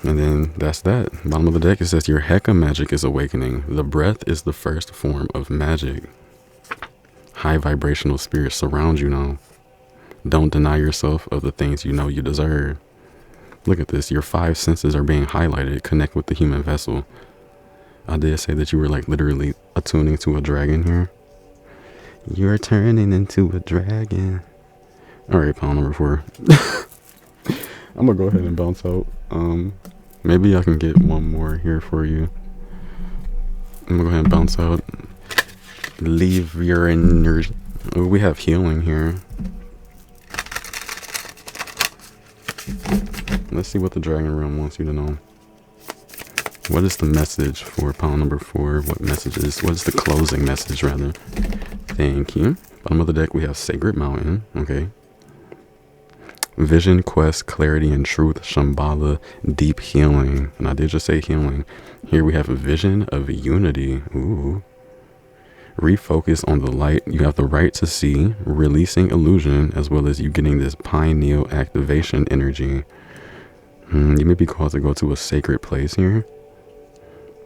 And then that's that. Bottom of the deck, it says your Heka magic is awakening. The breath is the first form of magic. High vibrational spirits surround you now. Don't deny yourself of the things you know you deserve. Look at this. Your 5 senses are being highlighted. Connect with the human vessel. I did say that you were like literally attuning to a dragon here. You're turning into a dragon. All right, pile number 4. I'm gonna go ahead and bounce out. Maybe I can get one more here for you. I'm gonna go ahead and bounce out. Leave your energy. Oh, we have healing here. Let's see what the Dragon Realm wants you to know. What is the message for pile number 4? What is the closing message rather? Thank you. Bottom of the deck we have Sacred Mountain. Okay. Vision, quest, clarity, and truth. Shambhala, deep healing. And I did just say healing. Here we have a vision of unity. Ooh. Refocus on the light. You have the right to see, releasing illusion, as well as you getting this pineal activation energy. You may be called to go to a sacred place here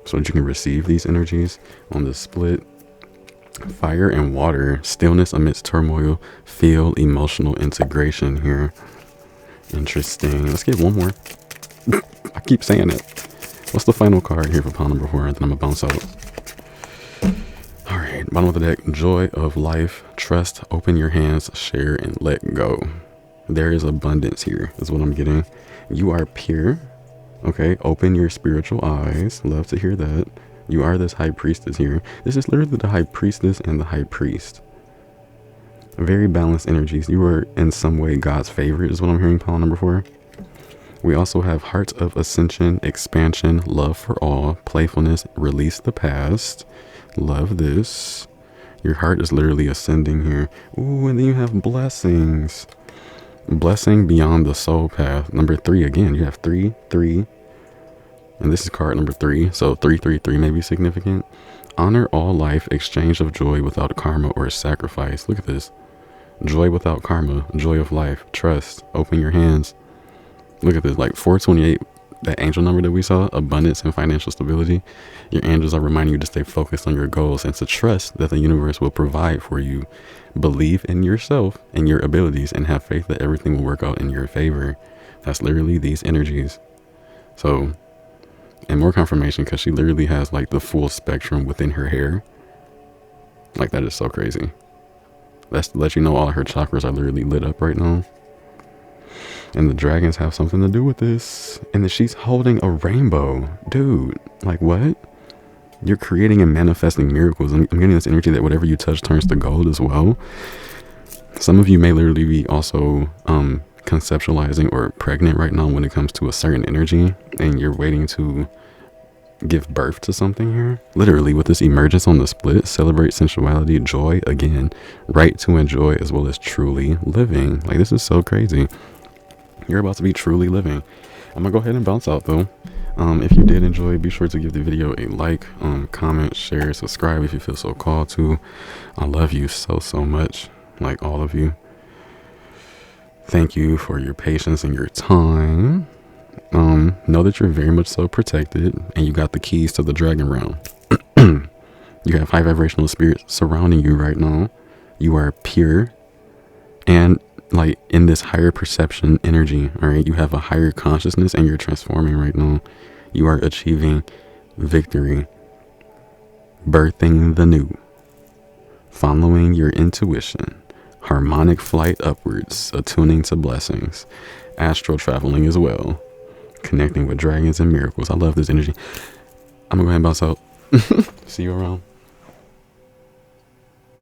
so that you can receive these energies. On the split, fire and water, stillness amidst turmoil, feel emotional integration here. Interesting. Let's get one more. I keep saying it. What's the final card here for pile number 4? And then I'm gonna bounce out. All right, bottom of the deck, joy of life, trust, open your hands, share, and let go. There is abundance here, is what I'm getting. You are pure. Okay, open your spiritual eyes. Love to hear that. You are this high priestess here. This is literally the high priestess and the high priest. Very balanced energies. You are in some way God's favorite, is what I'm hearing, pile number 4. We also have heart of ascension, expansion, love for all, playfulness, release the past. Love this. Your heart is literally ascending here. Ooh, and then you have blessings. Blessing beyond the soul path. Number 3 again. You have 3, 3. And this is card number 3. So 333 may be significant. Honor all life, exchange of joy without karma or sacrifice. Look at this. Joy without karma, joy of life, trust, open your hands. Look at this, like 428, that angel number that we saw, abundance and financial stability. Your angels are reminding you to stay focused on your goals and to trust that the universe will provide for you. Believe in yourself and your abilities and have faith that everything will work out in your favor. That's literally these energies. So, and more confirmation, because she literally has like the full spectrum within her hair. Like, that is so crazy. That's to let you know all her chakras are literally lit up right now. And the dragons have something to do with this. And she's holding a rainbow. Dude, like what? You're creating and manifesting miracles. I'm getting this energy that whatever you touch turns to gold as well. Some of you may literally be also conceptualizing or pregnant right now when it comes to a certain energy. And you're waiting to give birth to something here. Literally with this emergence on the split, celebrate sensuality, joy, again, right to enjoy as well as truly living. Like, this is so crazy. You're about to be truly living. I'm gonna go ahead and bounce out though. If you did enjoy, be sure to give the video a like, comment, share, subscribe if you feel so called to. I love you so much, like all of you. Thank you for your patience and your time. Know that you're very much so protected and you got the keys to the dragon realm. You have high vibrational spirits surrounding you right now. You are pure and like in this higher perception energy. All right. You have a higher consciousness and you're transforming right now. You are achieving victory, birthing the new, following your intuition, harmonic flight upwards, attuning to blessings, astral traveling as well. Connecting with dragons and miracles. I love this energy. I'm gonna go ahead and bounce out. See you around.